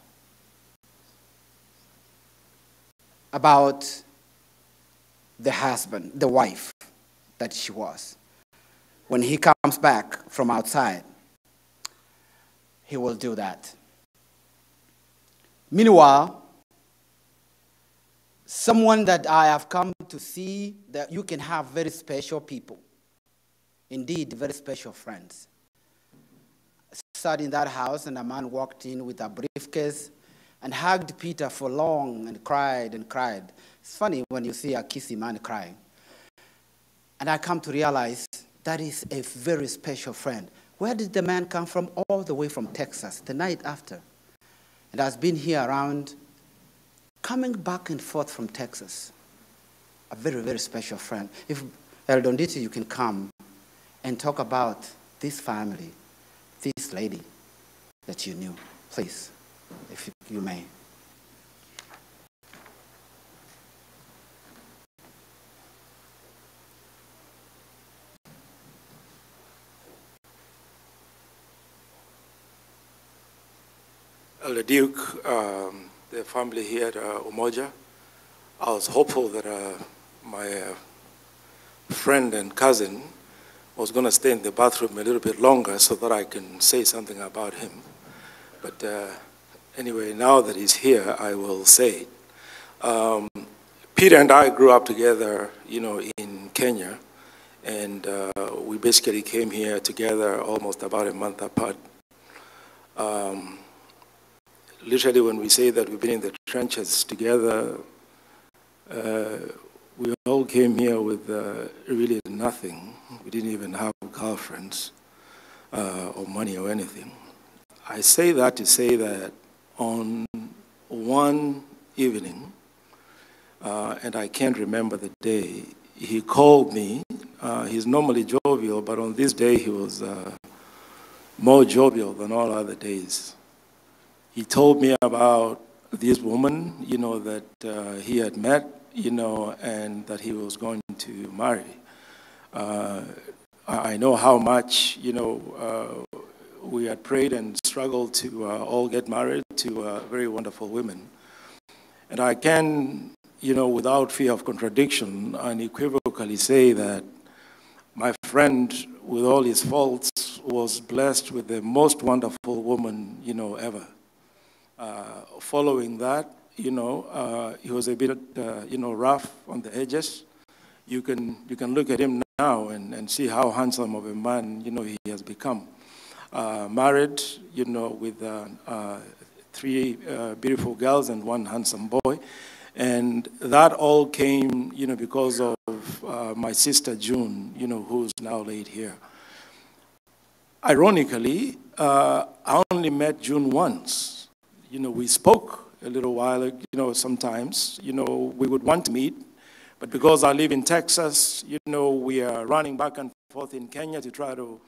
about the husband, the wife that she was. When he comes back from outside, he will do that. Meanwhile, someone that I have come to see that you can have very special people indeed very special friends. Sat in that house, and a man walked in with a briefcase and hugged Peter for long and cried and cried. It's funny when you see a kissy man crying. And I come to realize that is a very special friend. Where did the man come from? All the way from Texas, the night after. And has been here around, coming back and forth from Texas. A very, very special friend. If Elder Nditi, you can come and talk about this family, this lady that you knew, please, if you may. Elder Duke, the family here at Umoja, I was hopeful that my friend and cousin was going to stay in the bathroom a little bit longer so that I can say something about him. But anyway, now that he's here, I will say it. Peter and I grew up together, in Kenya, and we basically came here together almost about a month apart. Literally, when we say that we've been in the trenches together, we all came here with really nothing. We didn't even have girlfriends or money or anything. I say that to say that on one evening, and I can't remember the day, he called me. He's normally jovial, but on this day he was more jovial than all other days. He told me about this woman, that he had met, and that he was going to marry. I know how much, we had prayed and struggled to all get married to very wonderful women. And I can, without fear of contradiction, unequivocally say that my friend, with all his faults, was blessed with the most wonderful woman, ever. Following that, he was a bit, rough on the edges. You can look at him now and see how handsome of a man, he has become. Married, with 3 beautiful girls and 1 handsome boy. And that all came, because of my sister June, who's now laid here. Ironically, I only met June once. We spoke a little while, sometimes, we would want to meet, but because I live in Texas, we are running back and forth in Kenya to try to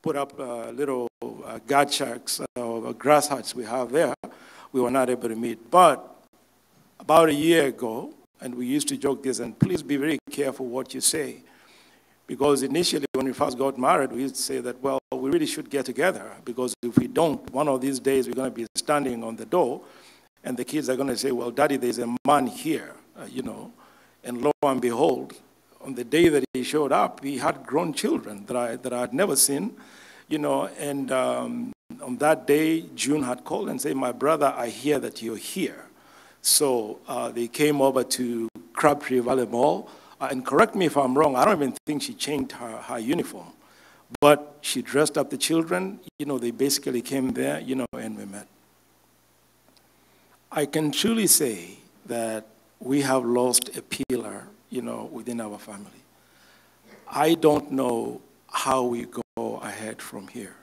put up little guard shacks or grass huts we have there, we were not able to meet. But about a year ago, and we used to joke this, and please be very careful what you say, because initially when we first got married, we used to say that, well, we really should get together, because if we don't, one of these days we're going to be standing on the door, and the kids are going to say, well, Daddy, there's a man here, and lo and behold, on the day that he showed up, he had grown children that I had never seen, and on that day, June had called and said, my brother, I hear that you're here. So they came over to Crabtree Valley Mall, and correct me if I'm wrong, I don't even think she changed her uniform, but she dressed up the children, they basically came there, and we met. I can truly say that we have lost a pillar, within our family. I don't know how we go ahead from here.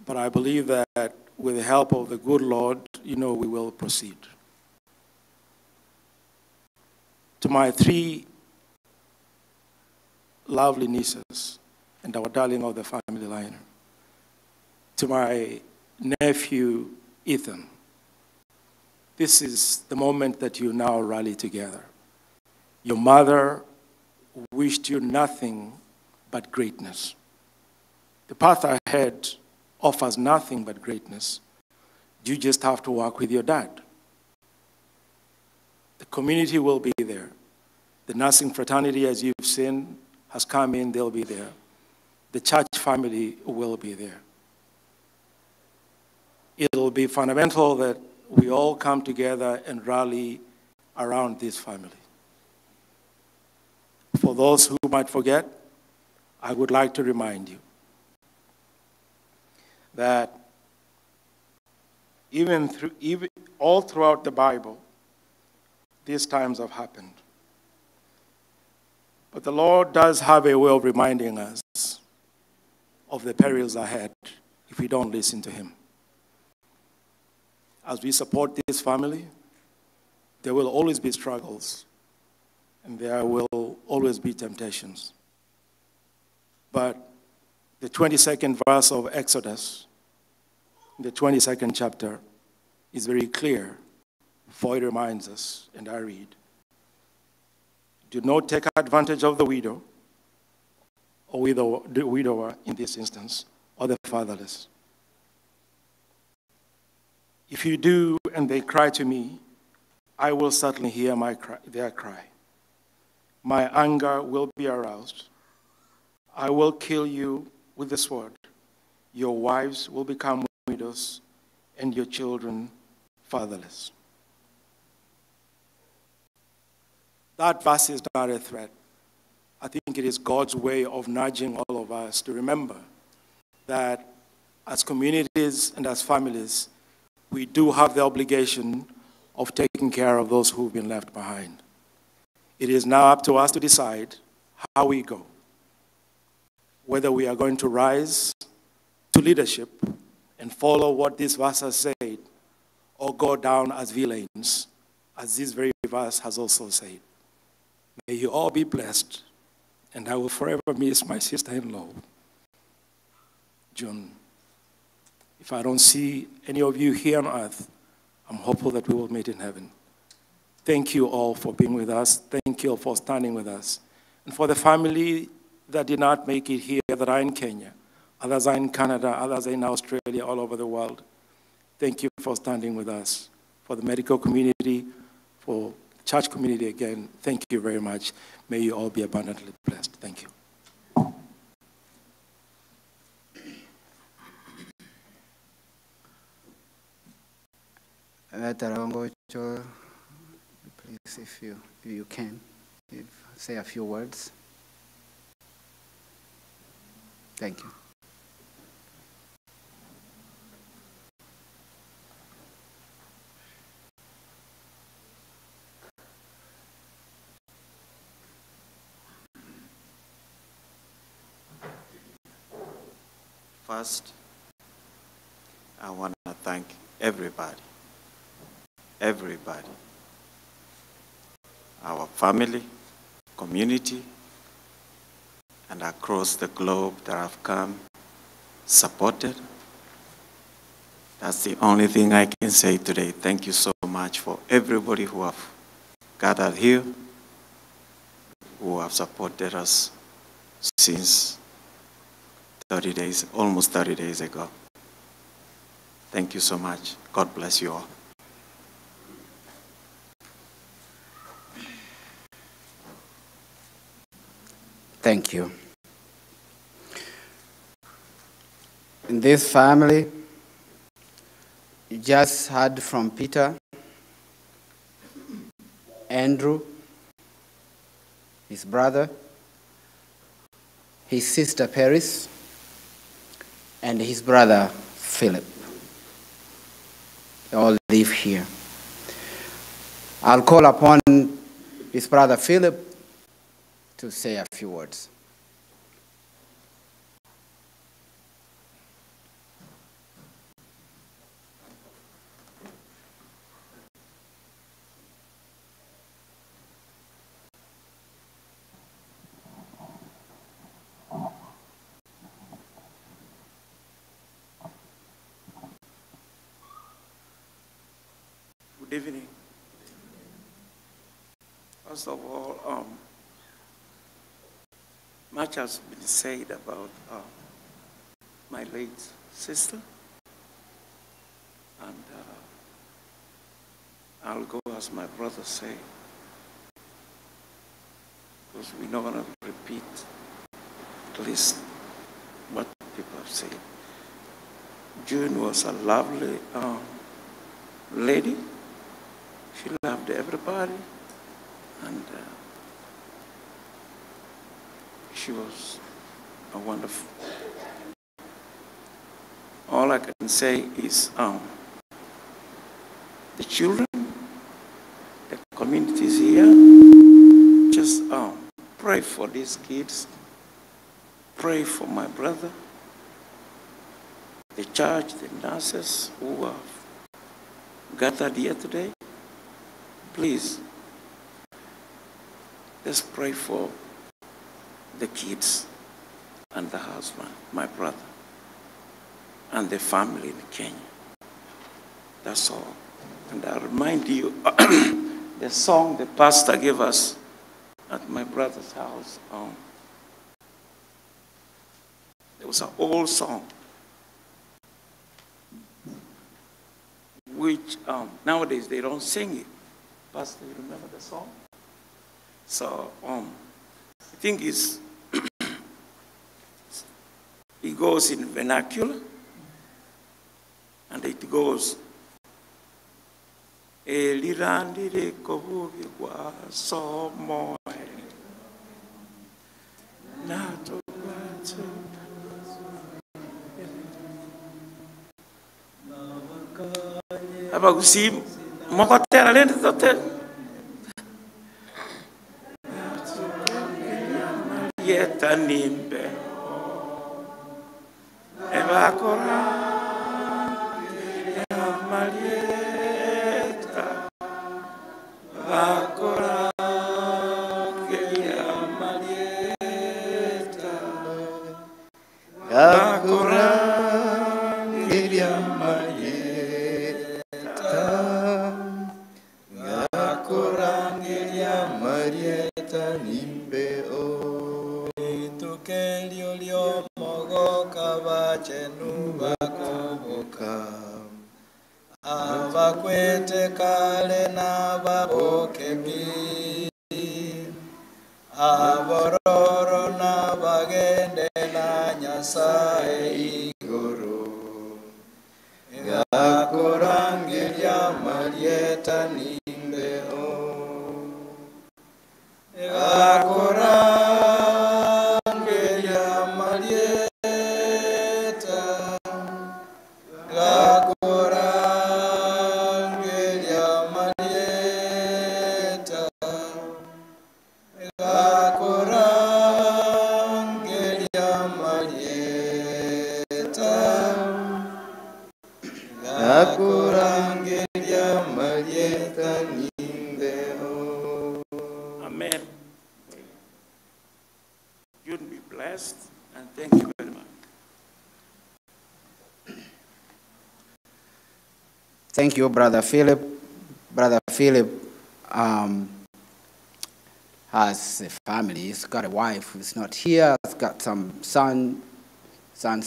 But I believe that with the help of the good Lord, we will proceed. To my 3 lovely nieces and our darling of the family line, to my nephew, Ethan, this is the moment that you now rally together. Your mother wished you nothing but greatness. The path ahead offers nothing but greatness. You just have to work with your dad. The community will be there. The nursing fraternity, as you've seen, has come in, they'll be there. The church family will be there. It'll be fundamental that we all come together and rally around this family. For those who might forget, I would like to remind you that even all throughout the Bible, these times have happened. But the Lord does have a way of reminding us of the perils ahead if we don't listen to him. As we support this family, there will always be struggles, and there will always be temptations. But the 22nd verse of Exodus, the 22nd chapter, is very clear, for it reminds us, and I read, do not take advantage of the widow, or the widower in this instance, or the fatherless. If you do and they cry to me, I will certainly hear their cry. My anger will be aroused. I will kill you with the sword. Your wives will become widows, and your children fatherless. That verse is not a threat. I think it is God's way of nudging all of us to remember that as communities and as families, we do have the obligation of taking care of those who've been left behind. It is now up to us to decide how we go, whether we are going to rise to leadership and follow what this verse has said, or go down as villains, as this very verse has also said. May you all be blessed, and I will forever miss my sister-in-law, June. If I don't see any of you here on earth, I'm hopeful that we will meet in heaven. Thank you all for being with us. Thank you all for standing with us. And for the family that did not make it here, that are in Kenya, others are in Canada, others are in Australia, all over the world, thank you for standing with us. For the medical community, for the church community again, thank you very much. May you all be abundantly blessed. Thank you. Please, if you can, say a few words. Thank you. First, I want to thank everybody, our family, community, and across the globe that have come, supported. That's the only thing I can say today. Thank you so much for everybody who have gathered here, who have supported us since 30 days, almost 30 days ago. Thank you so much. God bless you all. Thank you. In this family, you just heard from Peter, Andrew, his brother, his sister Paris, and his brother Philip. They all live here. I'll call upon his brother Philip to say a few words. Good evening. First of all, much has been said about my late sister, and I'll go as my brother said, because we're not going to repeat at least what people have said. June was a lovely lady. She loved everybody, and she was are wonderful. All I can say is the children, the communities here, just pray for these kids. Pray for my brother, the church, the nurses who have gathered here today. Please, let's pray for the kids and the husband, my brother, and the family in Kenya. That's all. And I remind you, the song the pastor gave us at my brother's house. It was an old song, which nowadays they don't sing it. Pastor, you remember the song? So I think it goes in vernacular, and it goes, Elirandire kobugi kwa somo nato kwacho abagusi mokotera lende tote yeta nimbe evakora Marieta vakora kelia Marieta vakora kelia Marieta Vakora kelia Marieta nimbe o Tukelio lio mogo kabachenu bakoboka. Abakwete kale na babokebi. Abororo na bagende na nyasaye igoro. Gakorangelia Marieta nimbe o. Gakorangelia Marieta. Gakorangelia Marieta. Gakorangelia Marieta. Gakorangelia Marieta nimbe o. Amen. You'd be blessed, and thank you very much. Thank you, Brother Philip. Brother Philip has a family. He's got a wife who's not here. He's got some sons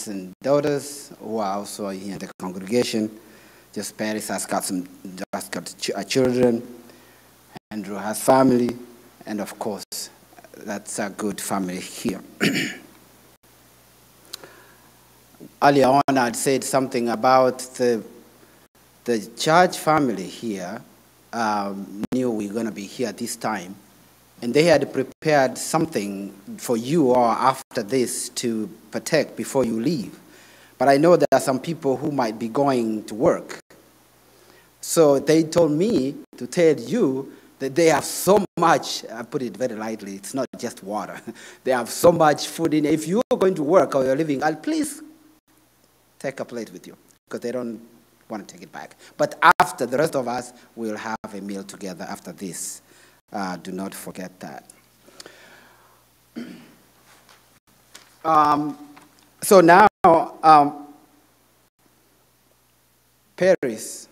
and daughters who are also here in the congregation. Just Paris has got children. Andrew has family, and of course, that's a good family here. Earlier on, I'd said something about the church family here knew we were going to be here this time, and they had prepared something for you all after this to partake before you leave. But I know there are some people who might be going to work. So they told me to tell you that they have so much, I put it very lightly, it's not just water. They have so much food in it. If you're going to work or you're leaving, please take a plate with you, because they don't want to take it back. But after, the rest of us will have a meal together after this. Do not forget that. So now, Paris,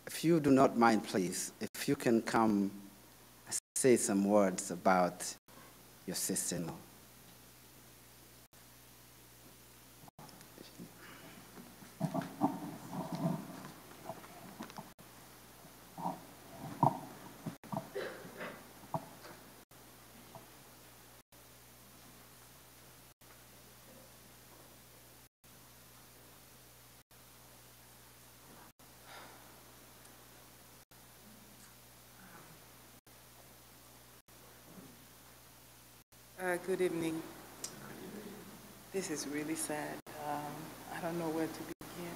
if you do not mind, please, if you can come say some words about your sister-in-law. Good evening. This is really sad. I don't know where to begin.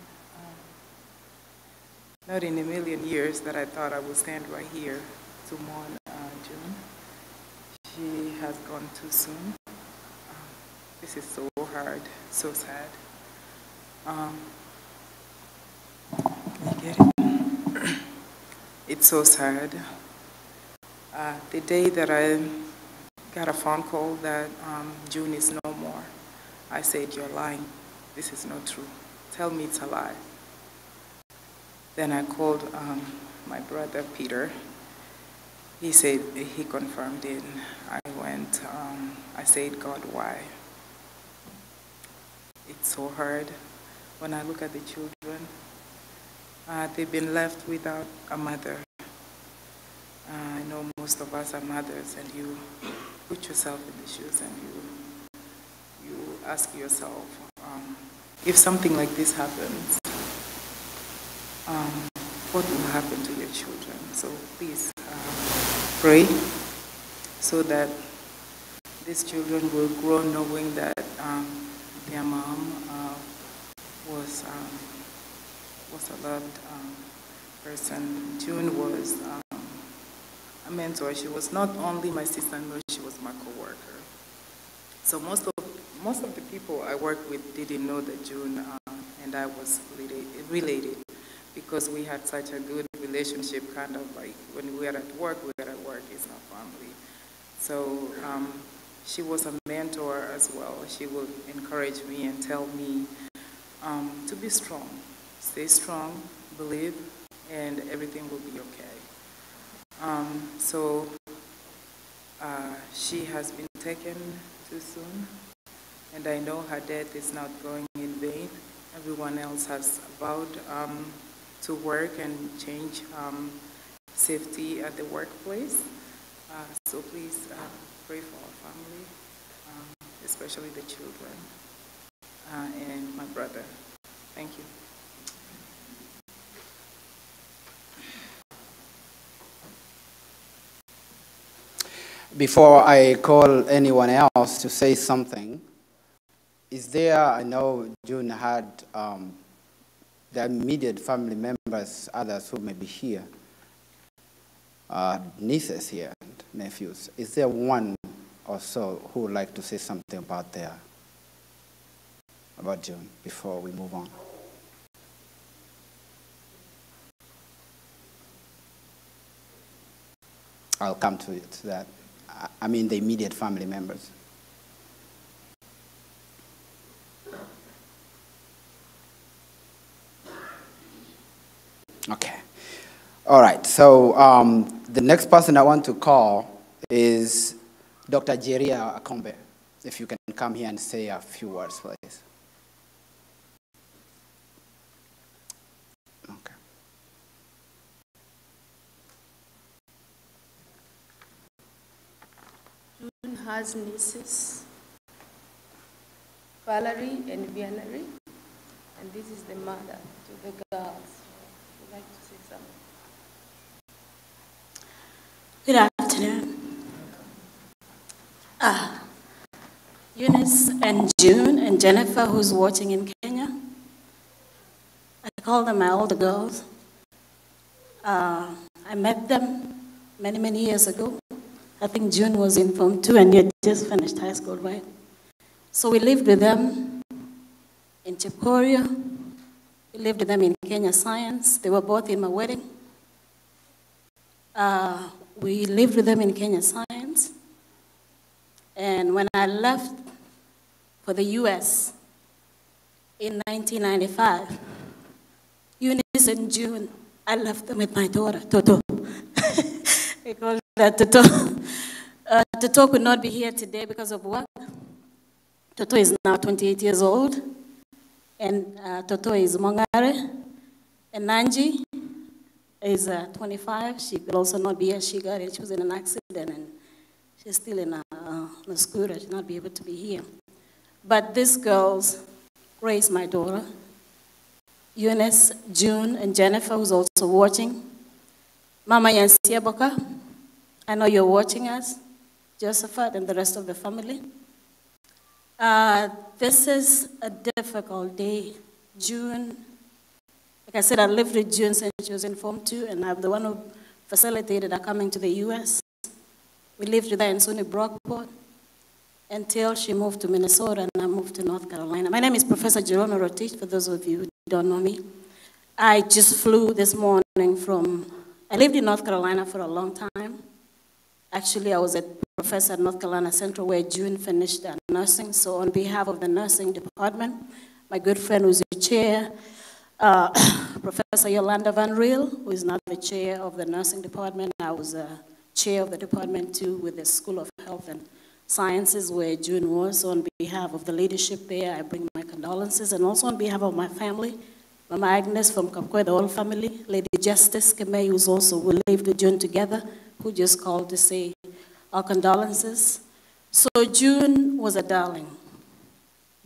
Not in a million years that I thought I would stand right here to mourn June. She has gone too soon. This is so hard, so sad. You get it? It's so sad. The day that I got a phone call that June is no more, I said, "You're lying. This is not true. Tell me it's a lie." Then I called my brother, Peter. He said he confirmed it. I went, I said, "God, why?" It's so hard. When I look at the children, they've been left without a mother. I know most of us are mothers, and you put yourself in the shoes and you ask yourself, if something like this happens, what will happen to your children? So please pray so that these children will grow knowing that their mom was a loved person. June was a mentor. She was not only my sister-in-law, she was my co-worker. So most of the people I worked with didn't know that June and I was related, because we had such a good relationship, kind of like when we were at work, it's our family. So she was a mentor as well. She would encourage me and tell me to be strong, stay strong, believe, and everything will be okay. So she has been taken too soon, and I know her death is not going in vain. Everyone else has vowed to work and change safety at the workplace. So please pray for our family, especially the children and my brother. Thank you. Before I call anyone else to say something, is there, I know June had the immediate family members, others who may be here, nieces here and nephews. Is there one or so who would like to say something about June before we move on? I'll come to that. I mean the immediate family members. Okay. All right. So the next person I want to call is Dr. Jeria Akombe. If you can come here and say a few words, please. Okay. June has nieces, Valerie and Vianary, and this is the mother to the girls. Would like to say something? Good afternoon. Eunice and June and Jennifer, who's watching in Kenya. I call them my older girls. I met them many, many years ago. I think June was in Form 2 and you had just finished high school, right? So we lived with them in Chepkoria. We lived with them in Kenya Science. They were both in my wedding. We lived with them in Kenya Science. And when I left for the US in 1995, Eunice and June, I left them with my daughter, Toto. We call that Toto. Toto could not be here today because of work. Toto is now 28 years old. And Toto is Mongare. And Nanji is 25. She could also not be here. She was in an accident and she's still in a scooter. She'll not be able to be here. But these girls raised my daughter. Eunice, June, and Jennifer, who's also watching. Mama Yansia Boka, I know you're watching us. Josephat and the rest of the family. This is a difficult day. June, like I said, I lived with June since she was in Form 2, and I'm the one who facilitated her coming to the U.S. We lived with her in SUNY Brockport until she moved to Minnesota, and I moved to North Carolina. My name is Professor Gerono Rotich, for those of you who don't know me. I just flew this morning from, I lived in North Carolina for a long time. Actually, I was a professor at North Carolina Central where June finished nursing. So on behalf of the nursing department, my good friend who's the chair, Professor Yolanda Van Riel, who is now the chair of the nursing department. I was a chair of the department too with the School of Health and Sciences where June was. So on behalf of the leadership there, I bring my condolences. And also on behalf of my family, Mama Agnes from Kapkwe, the whole family, Lady Justice Kemei, who's also, we lived with June together, who just called to say our condolences. So June was a darling.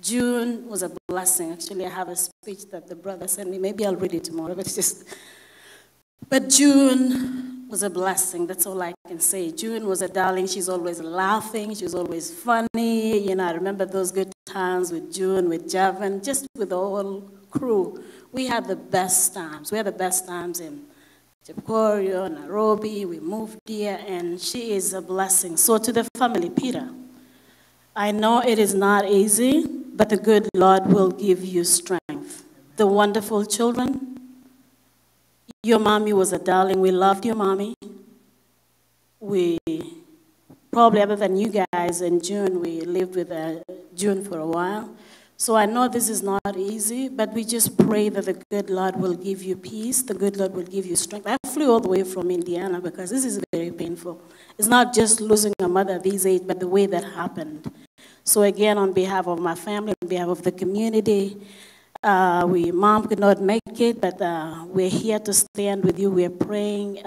June was a blessing. Actually, I have a speech that the brother sent me. Maybe I'll read it tomorrow, but June was a blessing. That's all I can say. June was a darling. She's always laughing. She's always funny. You know, I remember those good times with June, with Javin, just with the whole crew. We had the best times. We had the best times in Chepkorio, Nairobi. We moved here, and she is a blessing. So to the family, Peter, I know it is not easy, but the good Lord will give you strength. The wonderful children, your mommy was a darling. We loved your mommy. We, probably other than you guys in June, we lived with June for a while. So I know this is not easy, but we just pray that the good Lord will give you peace, the good Lord will give you strength. I flew all the way from Indiana because this is very painful. It's not just losing a mother at this age, but the way that happened. So again, on behalf of my family, on behalf of the community, Mom could not make it, but we're here to stand with you. We're praying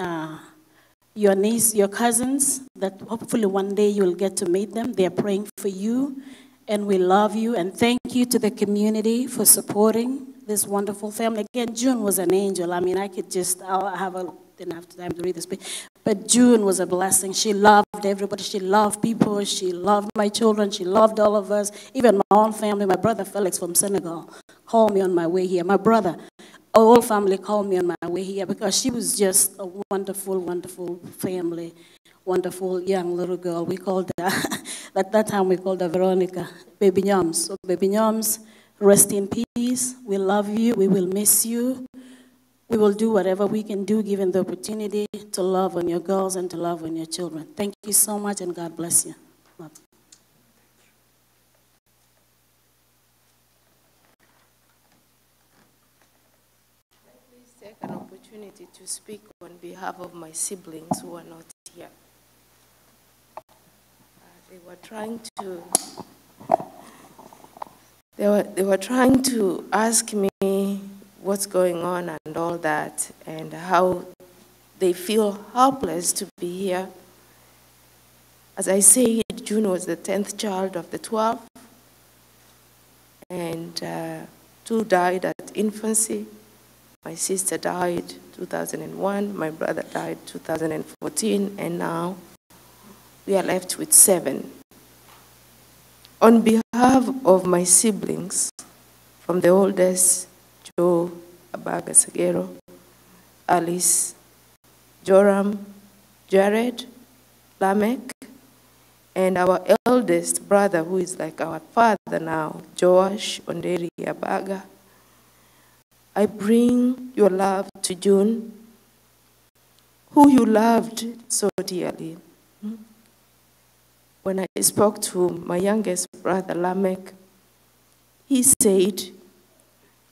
your niece, your cousins, that hopefully one day you'll get to meet them. They're praying for you. And we love you, and thank you to the community for supporting this wonderful family. Again, June was an angel. I mean, I could just, didn't have time to read this, but June was a blessing. She loved everybody. She loved people. She loved my children. She loved all of us, even my own family. My brother Felix from Senegal called me on my way here. My brother, our whole family called me on my way here because she was just a wonderful, wonderful family. Wonderful young little girl. We called her, at that time we called her Veronica, Baby Nyoms. So Baby Nyoms, rest in peace. We love you. We will miss you. We will do whatever we can do given the opportunity to love on your girls and to love on your children. Thank you so much, and God bless you. Love. Please take an opportunity to speak on behalf of my siblings who are not here. They were trying to ask me what's going on and all that, and how they feel helpless to be here. As I say, June was the 10th child of the 12, and 2 died at infancy. My sister died 2001, my brother died 2014, and now we are left with 7. On behalf of my siblings, from the oldest, Joe Abaga Sagero, Alice, Joram, Jared, Lamek, and our eldest brother, who is like our father now, Joash Onderi Abaga, I bring your love to June, who you loved so dearly. When I spoke to my youngest brother, Lamek, he said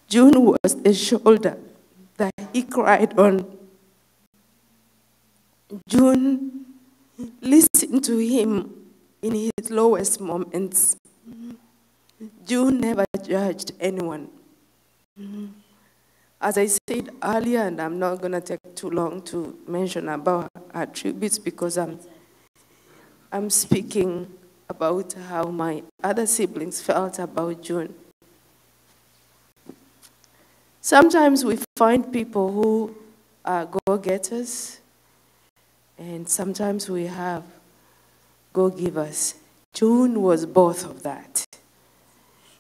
June was the shoulder that he cried on. June listened to him in his lowest moments. June never judged anyone. As I said earlier, and I'm not going to take too long to mention about her tributes because I'm speaking about how my other siblings felt about June. Sometimes we find people who are go-getters, and sometimes we have go-givers. June was both of that.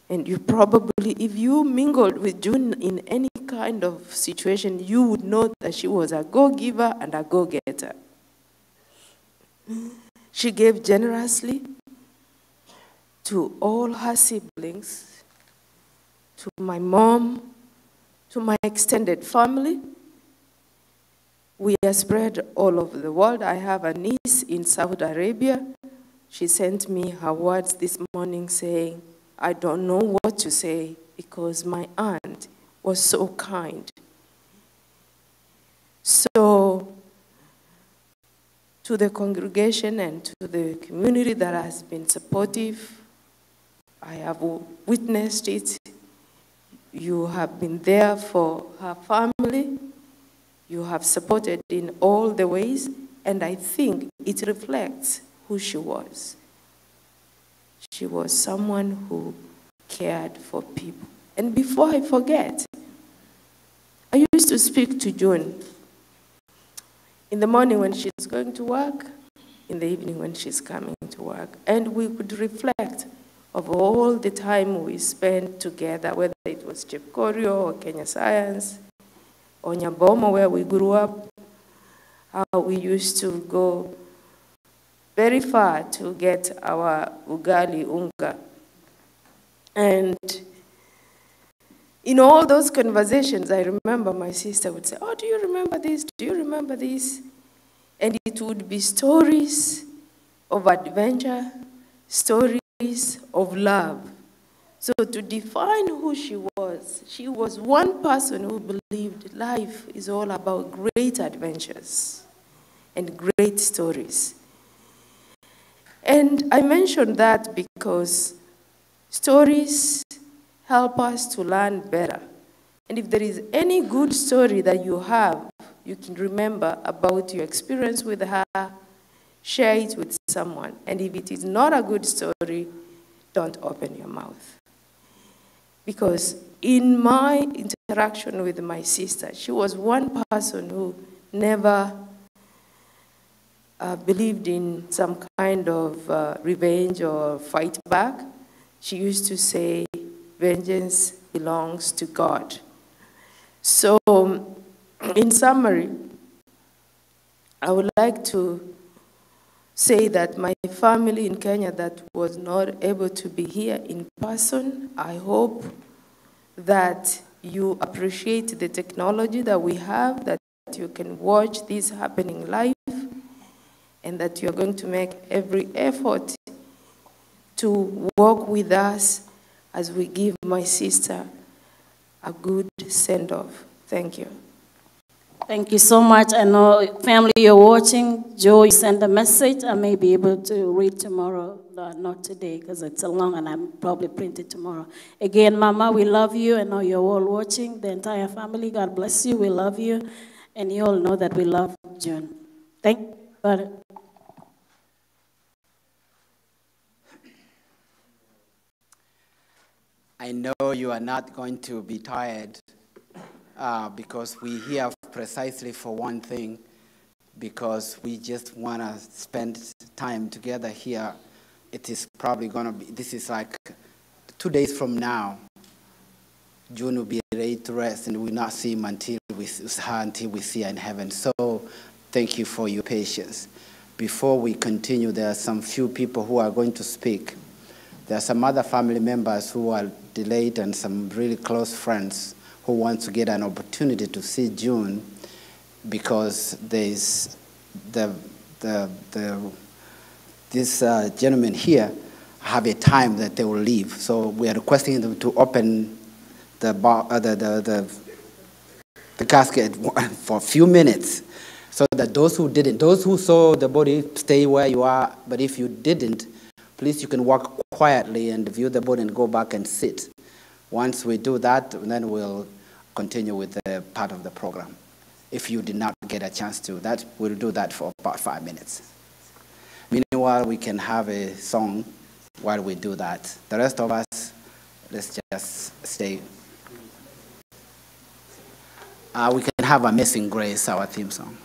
And you probably, if you mingled with June in any kind of situation, you would know that she was a go-giver and a go-getter. She gave generously to all her siblings, to my mom, to my extended family. We are spread all over the world. I have a niece in Saudi Arabia. She sent me her words this morning saying, I don't know what to say because my aunt was so kind. So, to the congregation and to the community that has been supportive, I have witnessed it. You have been there for her family. You have supported in all the ways, and I think it reflects who she was. She was someone who cared for people. And before I forget, I used to speak to June in the morning when she's going to work, in the evening when she's coming to work. And we would reflect of all the time we spent together, whether it was Chepkorio or Kenya Science, or Nyabomo, where we grew up, how we used to go very far to get our ugali unga. And in all those conversations, I remember my sister would say, oh, do you remember this? Do you remember this? And it would be stories of adventure, stories of love. So to define who she was one person who believed life is all about great adventures and great stories. And I mentioned that because stories help us to learn better. And if there is any good story that you have, you can remember about your experience with her, share it with someone. And if it is not a good story, don't open your mouth. Because in my interaction with my sister, she was one person who never believed in some kind of revenge or fight back. She used to say, vengeance belongs to God. So, in summary, I would like to say that my family in Kenya that was not able to be here in person, I hope that you appreciate the technology that we have, that you can watch this happening live, and that you're going to make every effort to walk with us as we give my sister a good send-off. Thank you. Thank you so much. I know, family, you're watching. Joe, you sent a message. I may be able to read tomorrow, not today, because it's long and I'm probably printed tomorrow. Again, Mama, we love you. I know you're all watching. The entire family, God bless you. We love you. And you all know that we love June. Thank you. God. I know you are not going to be tired because we here precisely for one thing, because we just want to spend time together here. It is probably going to be, this is like 2 days from now, June will be ready to rest and we'll not see him until we see her in heaven. So thank you for your patience. Before we continue, there are some few people who are going to speak. There are some other family members who are delayed and some really close friends who want to get an opportunity to see June, because there's this gentleman here have a time that they will leave. So we are requesting them to open the casket for a few minutes, so that those who saw the body, stay where you are. But if you didn't, please, you can walk quietly and view the body and go back and sit. Once we do that, then we'll continue with the part of the program. If you did not get a chance to that, we'll do that for about 5 minutes. Meanwhile, we can have a song while we do that. The rest of us, let's just stay. We can have Amazing Grace, our theme song.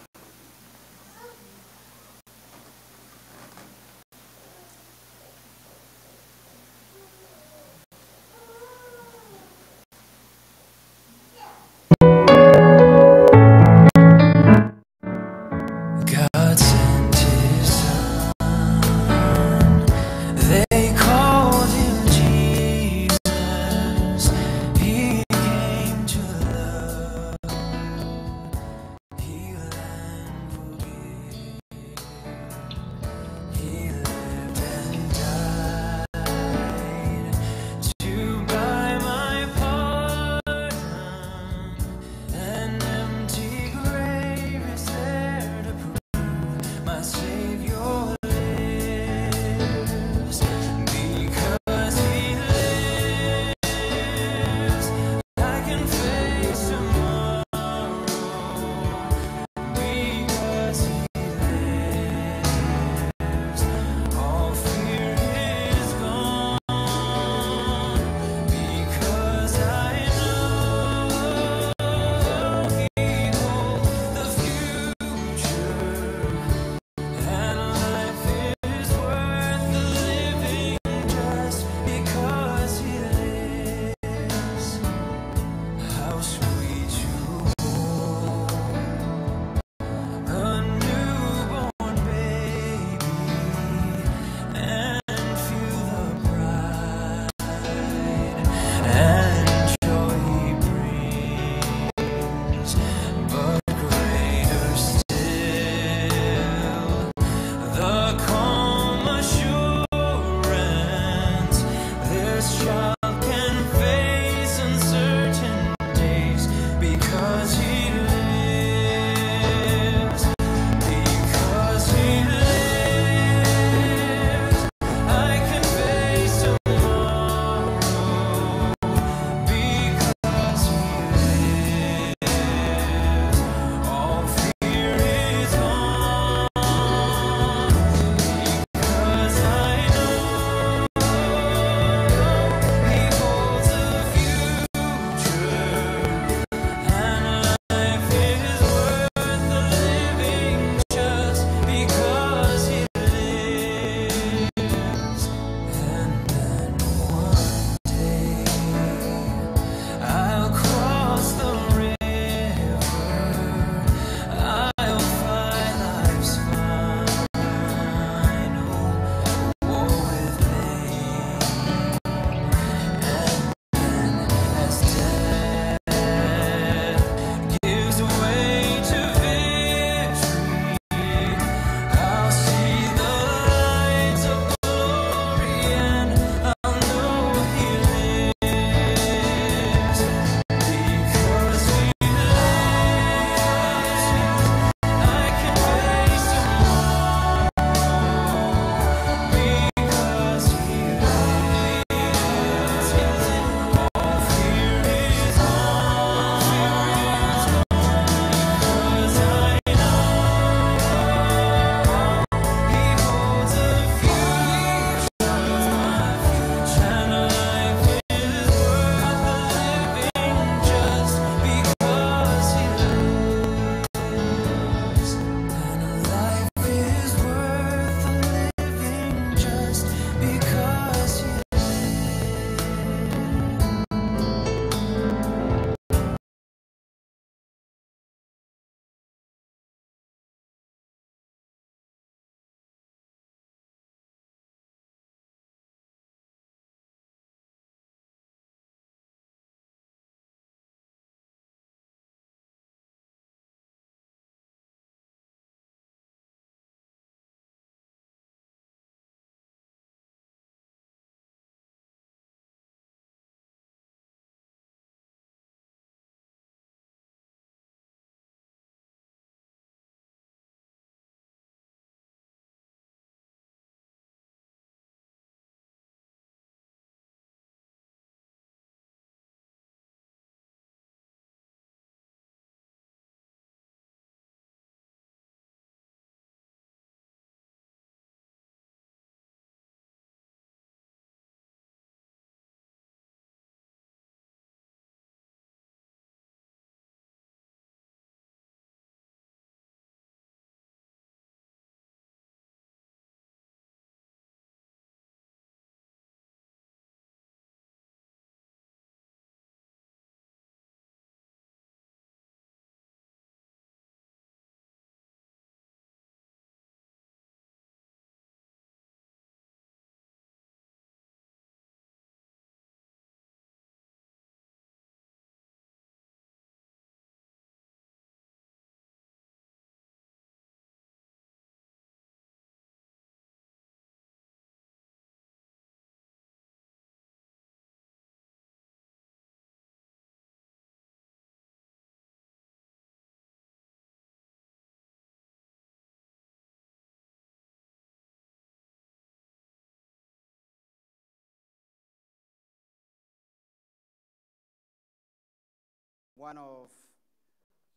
one of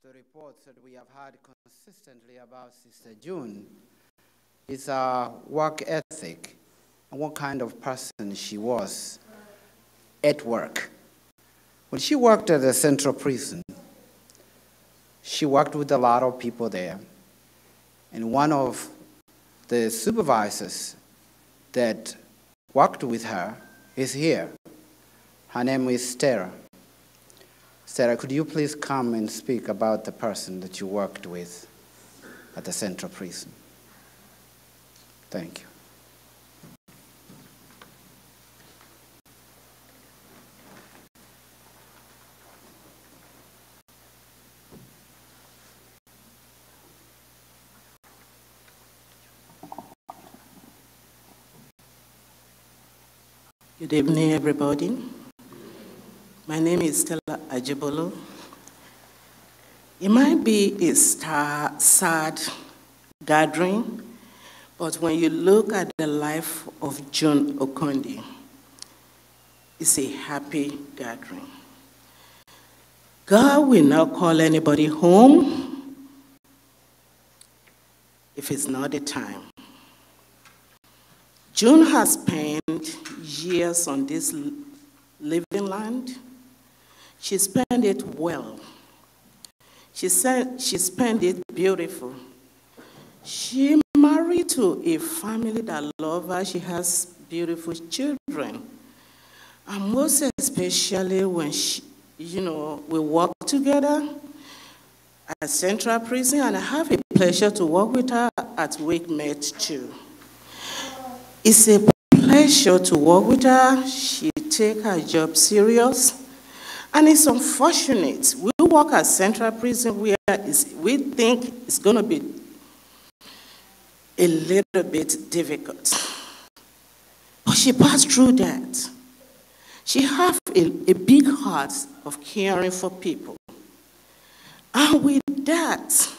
the reports that we have had consistently about Sister June is her work ethic and what kind of person she was at work. When she worked at the Central Prison, she worked with a lot of people there. And one of the supervisors that worked with her is here. Her name is Sarah. Sarah, could you please come and speak about the person that you worked with at the Central Prison? Thank you. Good evening, everybody. My name is Stella Ajibolo. It might be a sad gathering, but when you look at the life of June Okondi, it's a happy gathering. God will not call anybody home if it's not the time. June has spent years on this living land. She spent it well. She spent it beautiful. She married to a family that loves her. She has beautiful children. And most especially when we work together at Central Prison, and I have a pleasure to work with her at WakeMed too. It's a pleasure to work with her. She takes her job serious. And it's unfortunate. We work at Central Prison where we think it's going to be a little bit difficult. But she passed through that. She has a big heart of caring for people. And with that,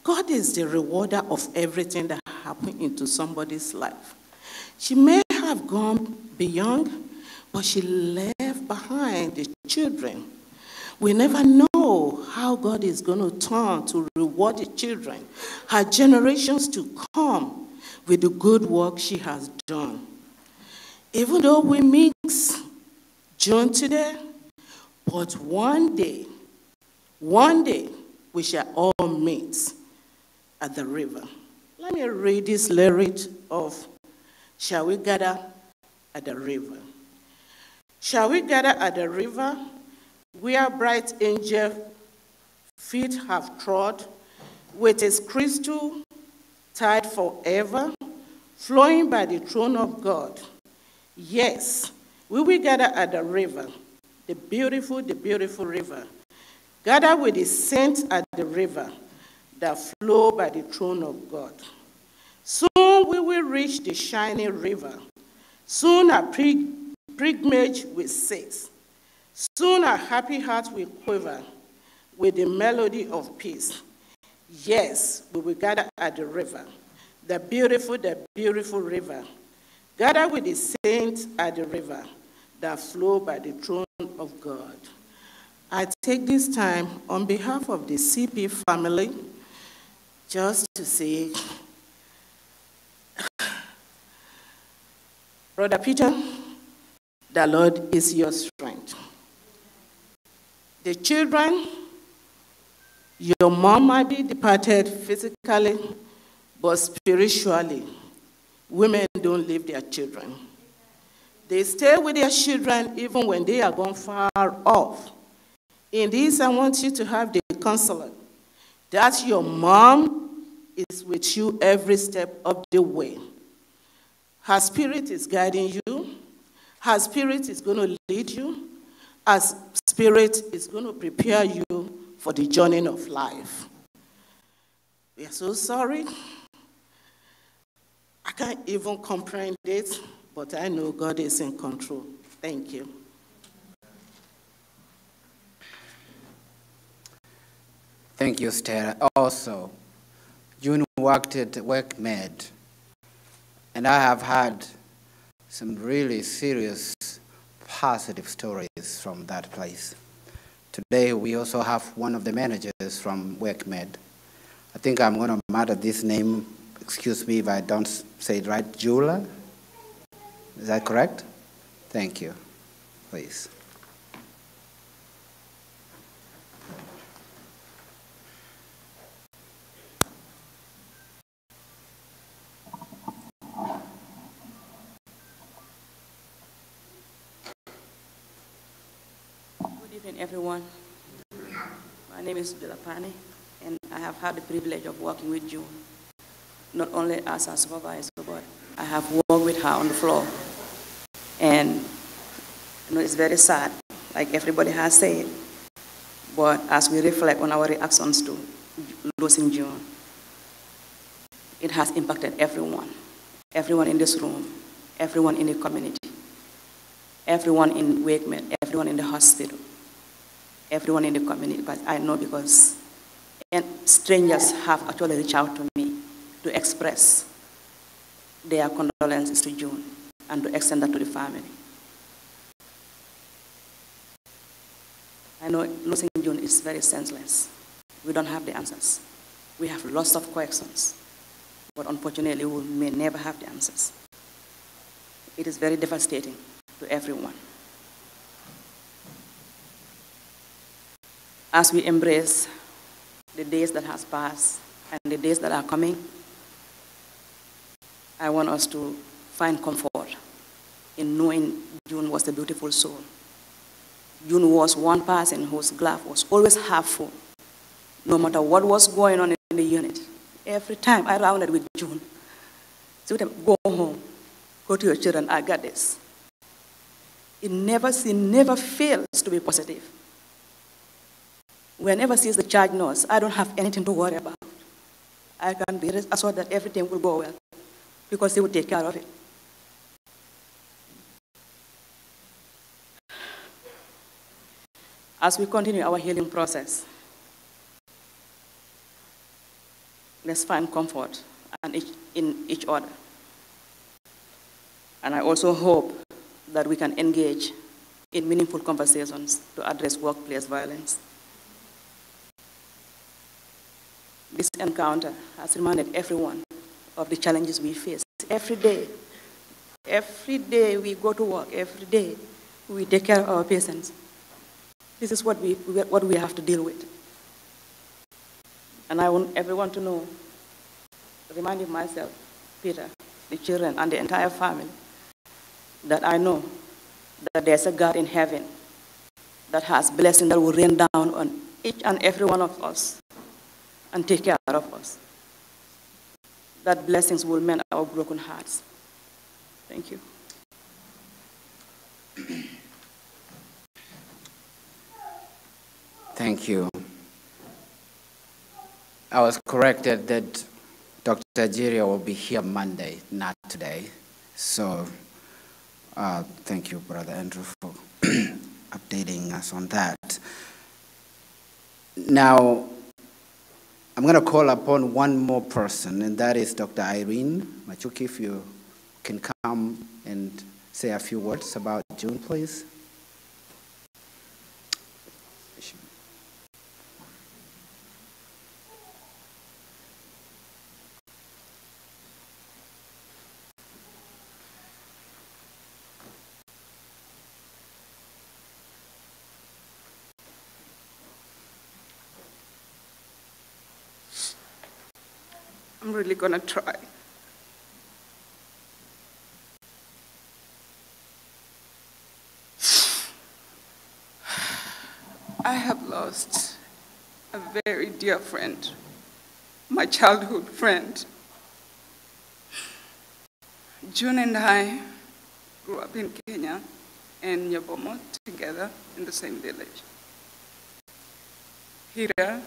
God is the rewarder of everything that happens into somebody's life. She may have gone beyond, but she left behind the children. We never know how God is going to turn to reward the children, her generations to come, with the good work she has done. Even though we mix June today, but one day, we shall all meet at the river. Let me read this lyric of Shall We Gather at the River? Shall we gather at the river, where bright angel feet have trod, with its crystal tide forever, flowing by the throne of God? Yes, we will gather at the river, the beautiful river. Gather with the saints at the river that flow by the throne of God. Soon we will reach the shining river. Soon our pilgrimage will cease. Soon our happy heart will quiver with the melody of peace. Yes, we will gather at the river, the beautiful river. Gather with the saints at the river that flow by the throne of God. I take this time on behalf of the CP family just to say, Brother Peter, the Lord is your strength. The children, your mom might be departed physically, but spiritually, women don't leave their children. They stay with their children even when they are gone far off. In this, I want you to have the counselor that your mom is with you every step of the way. Her spirit is guiding you. Her spirit is going to lead you. Her spirit is going to prepare you for the journey of life. We are so sorry. I can't even comprehend it, but I know God is in control. Thank you. Thank you, Stella. Also, June worked at WakeMed, and I have had some really serious positive stories from that place. Today, we also have one of the managers from WorkMed. I think I'm going to murder this name. Excuse me if I don't say it right. Jula? Is that correct? Thank you. Please. Good evening, everyone. My name is Jula Pani, and I have had the privilege of working with June, not only as a supervisor, but I have worked with her on the floor. And you know, it's very sad, like everybody has said, but as we reflect on our reactions to losing June, it has impacted everyone in this room, everyone in the community, everyone in WorkMed, everyone in the hospital, everyone in the community. But I know because strangers have actually reached out to me to express their condolences to June and to extend that to the family. I know losing June is very senseless. We don't have the answers. We have lots of questions, but unfortunately we may never have the answers. It is very devastating to everyone. As we embrace the days that has passed and the days that are coming, I want us to find comfort in knowing June was a beautiful soul. June was one person whose glass was always half full, no matter what was going on in the unit. Every time I rounded with June, she would go home, go to your children, I got this. She never fails to be positive. Whenever she is the charge nurse, I don't have anything to worry about. I can be assured that everything will go well because she will take care of it. As we continue our healing process, let's find comfort in each other. And I also hope that we can engage in meaningful conversations to address workplace violence. This encounter has reminded everyone of the challenges we face every day. Every day we go to work, every day we take care of our patients. This is what we have to deal with. And I want everyone to know, reminding myself, Peter, the children, and the entire family, that I know that there's a God in heaven that has blessing that will rain down on each and every one of us and take care of us. That blessings will mend our broken hearts. Thank you. Thank you. I was corrected that Dr. Jiria will be here Monday, not today. So thank you, Brother Andrew, for updating us on that. Now, I'm going to call upon one more person, and that is Dr. Irene Machuki. If you can come and say a few words about June, please. I'm really gonna try. I have lost a very dear friend, my childhood friend. June and I grew up in Kenya and Nyabomo together in the same village. Here, the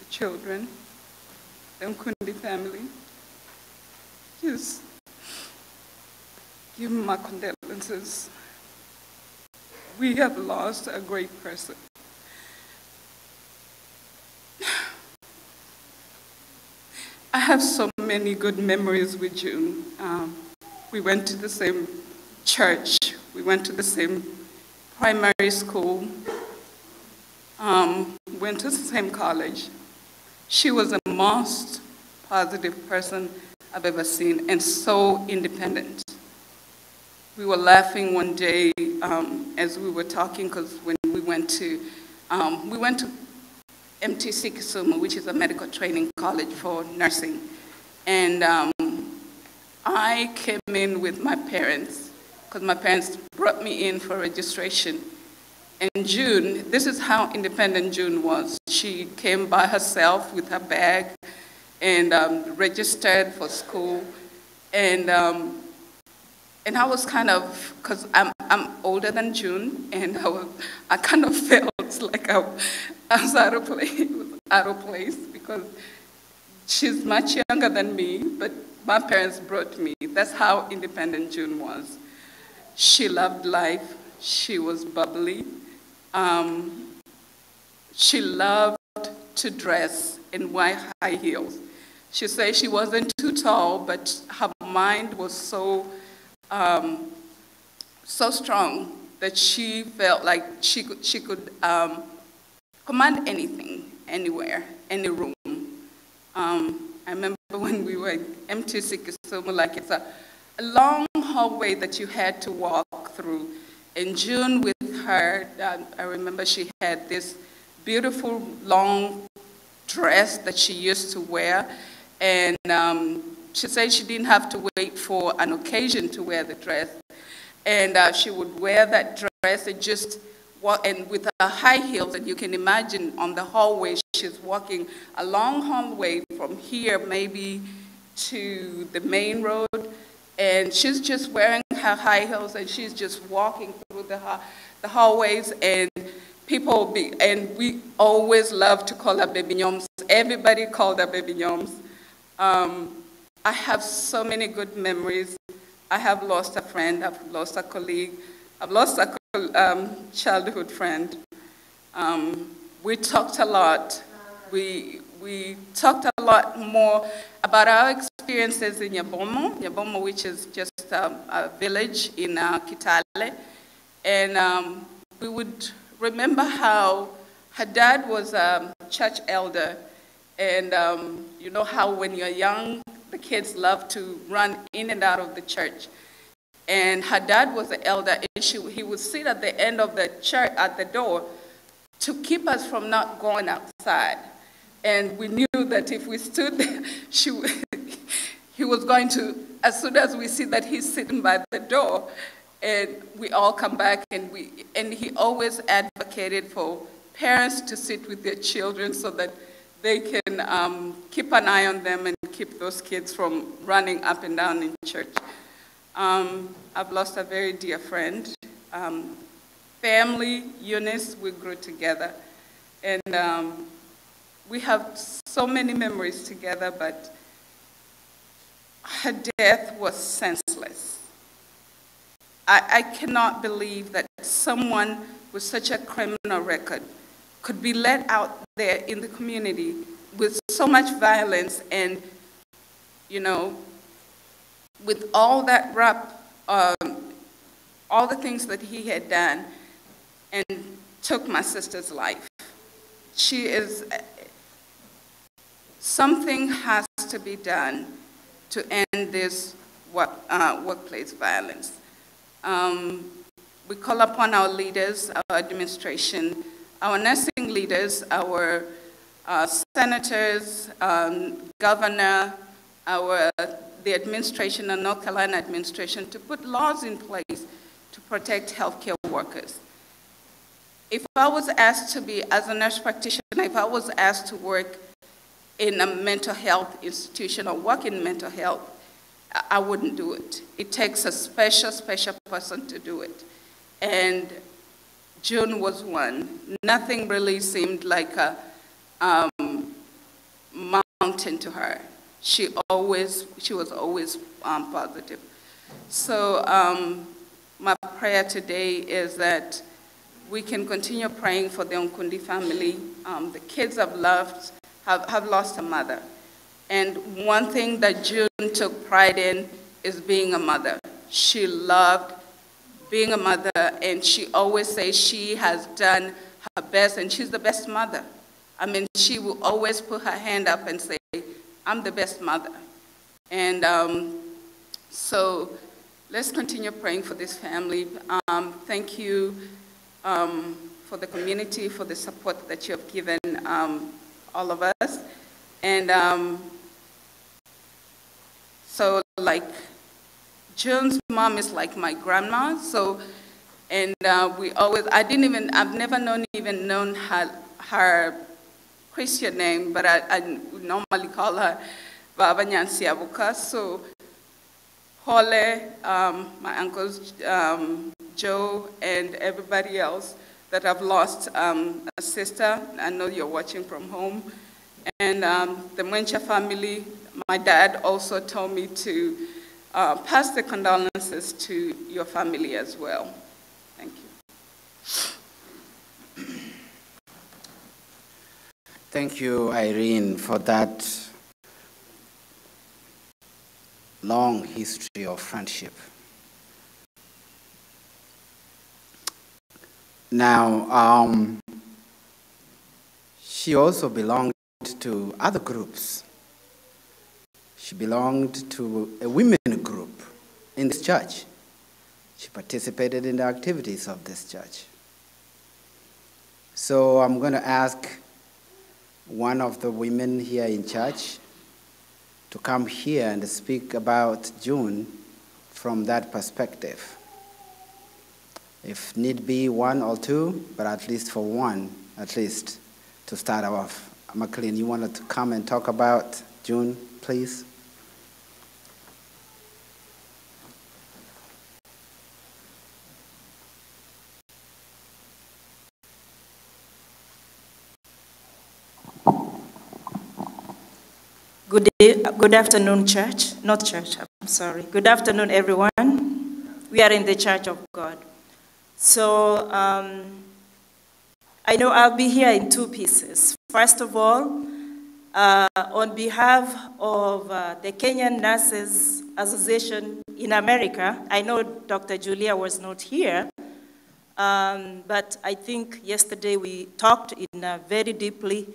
children, the Nkundi family, just give my condolences. We have lost a great person. I have so many good memories with June. We went to the same church. We went to the same primary school, went to the same college. She was the most positive person I've ever seen and so independent. We were laughing one day as we were talking because when we went to MTC Kisumu, which is a medical training college for nursing. And I came in with my parents because my parents brought me in for registration. And June, this is how independent June was. She came by herself with her bag and registered for school. And I was kind of, because I'm older than June, and I kind of felt like I was out of place because she's much younger than me, but my parents brought me. That's how independent June was. She loved life. She was bubbly. She loved to dress and wear high heels. She said she wasn't too tall, but her mind was so strong that she felt like she could command anything, anywhere, any room. I remember when we were in MTC Kisumu, like it's a long hallway that you had to walk through. In June with her, I remember she had this beautiful long dress that she used to wear, and she said she didn't have to wait for an occasion to wear the dress. And she would wear that dress and just walk, and with her high heels, and you can imagine on the hallway, she's walking a long hallway from here maybe to the main road, and she's just wearing her high heels and she's just walking through the hallways, and and we always love to call her Baby Nyoms. Everybody called her Baby Nyoms. I have so many good memories. I have lost a friend, I've lost a colleague, I've lost a childhood friend. We talked a lot. We talked a lot more about our experiences in Nyabomo, which is just a village in Kitale. And we would remember how her dad was a church elder. And you know how when you're young, the kids love to run in and out of the church. And her dad was an elder, and he would sit at the end of the church, at the door, to keep us from not going outside. And we knew that if we stood there, he was going to, as soon as we see that he's sitting by the door, and we all come back, and he always advocated for parents to sit with their children so that they can keep an eye on them and keep those kids from running up and down in church. I've lost a very dear friend. Family, Eunice, we grew together. And we have so many memories together, but her death was senseless. I cannot believe that someone with such a criminal record could be let out there in the community with so much violence and, you know, with all that all the things that he had done, and took my sister's life. Something has to be done to end this workplace violence. We call upon our leaders, our administration, our nursing leaders, our senators, governor, the administration, the North Carolina administration, to put laws in place to protect healthcare workers. If I was asked to be, as a nurse practitioner, if I was asked to work in a mental health institution or work in mental health, I wouldn't do it. It takes a special person to do it. And June was one. Nothing really seemed like a mountain to her. She was always positive. So my prayer today is that we can continue praying for the Nkundi family. The kids have lost a mother. And one thing that June took pride in is being a mother. She loved being a mother, and she always says she has done her best, and she's the best mother. I mean, she will always put her hand up and say, I'm the best mother. And so let's continue praying for this family. Thank you for the community, for the support that you have given all of us. And so like, June's mom is like my grandma, so, and I've never known her Christian name, but I would normally call her Baba Nyansi Abuka. So Hole, my uncles Joe, and everybody else that have lost a sister. I know you're watching from home. And the Mwencha family, my dad also told me to pass the condolences to your family as well. Thank you. Thank you, Irene, for that long history of friendship. Now, she also belonged to other groups. She belonged to a women group in this church. She participated in the activities of this church. So I'm going to ask one of the women here in church to come here and speak about June from that perspective. If need be, one or two, but at least for one, at least to start off. McLean, you wanted to come and talk about June, please? Good afternoon, church. Not church, I'm sorry. Good afternoon, everyone. We are in the Church of God. So I know I'll be here in two pieces. First of all, on behalf of the Kenyan Nurses Association in America, I know Dr. Julia was not here, but I think yesterday we talked very deeply.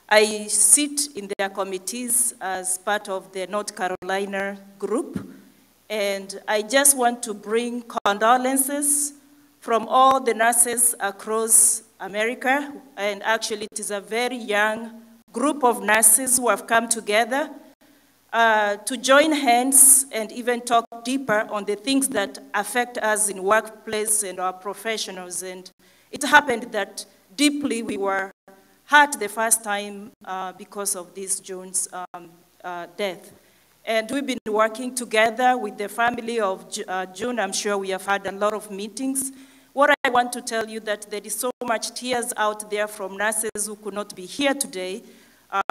I sit in their committees as part of the North Carolina group, and I just want to bring condolences from all the nurses across America, and actually it is a very young group of nurses who have come together to join hands and even talk deeper on the things that affect us in workplace and our professionals. And it happened that deeply we were hurt the first time because of this June's death. And we've been working together with the family of June. I'm sure we have had a lot of meetings. What I want to tell you that there is so much tears out there from nurses who could not be here today,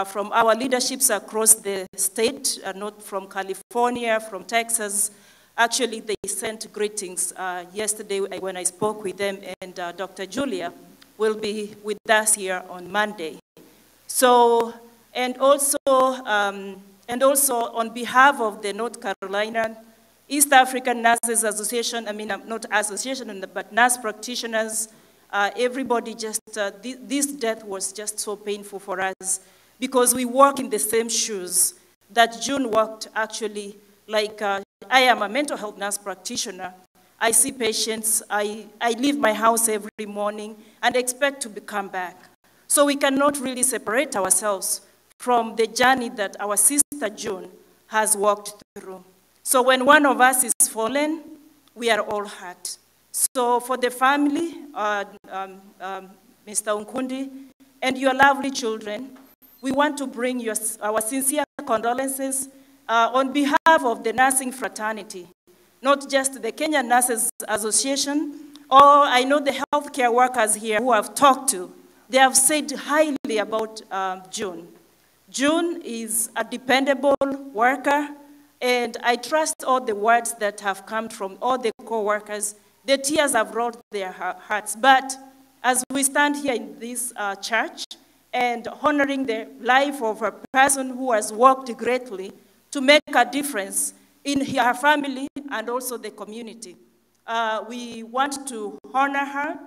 from our leaderships across the state, not from California, from Texas. Actually, they sent greetings yesterday when I spoke with them, and Dr. Julia will be with us here on Monday. So, and also on behalf of the North Carolina East African Nurses Association, I mean, not association, but nurse practitioners, everybody just, this death was just so painful for us because we walk in the same shoes that June walked actually. Like, I am a mental health nurse practitioner. I see patients, I leave my house every morning and expect to come back. So we cannot really separate ourselves from the journey that our sister June has walked through. So when one of us is fallen, we are all hurt. So for the family, Mr. Unkundi, and your lovely children, we want to bring our sincere condolences on behalf of the nursing fraternity. Not just the Kenyan Nurses Association, or I know the healthcare workers here who I've talked to, they have said highly about June. June is a dependable worker, and I trust all the words that have come from all the co-workers. The tears have rolled their hearts, but as we stand here in this church and honoring the life of a person who has worked greatly to make a difference in her family and also the community. we want to honor her,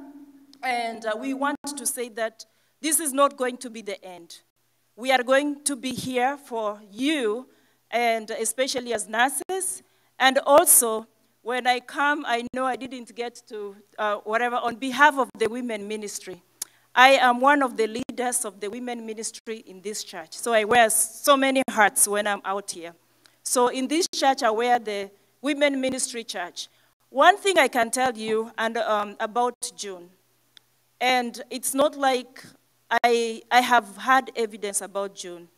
and we want to say that this is not going to be the end. We are going to be here for you, and especially as nurses. And also, when I come, I know I didn't get to whatever, on behalf of the women ministry. I am one of the leaders of the women ministry in this church. So I wear so many hats when I'm out here. So in this church, I wear the women ministry church. One thing I can tell you about June, and it's not like I have had evidence about June.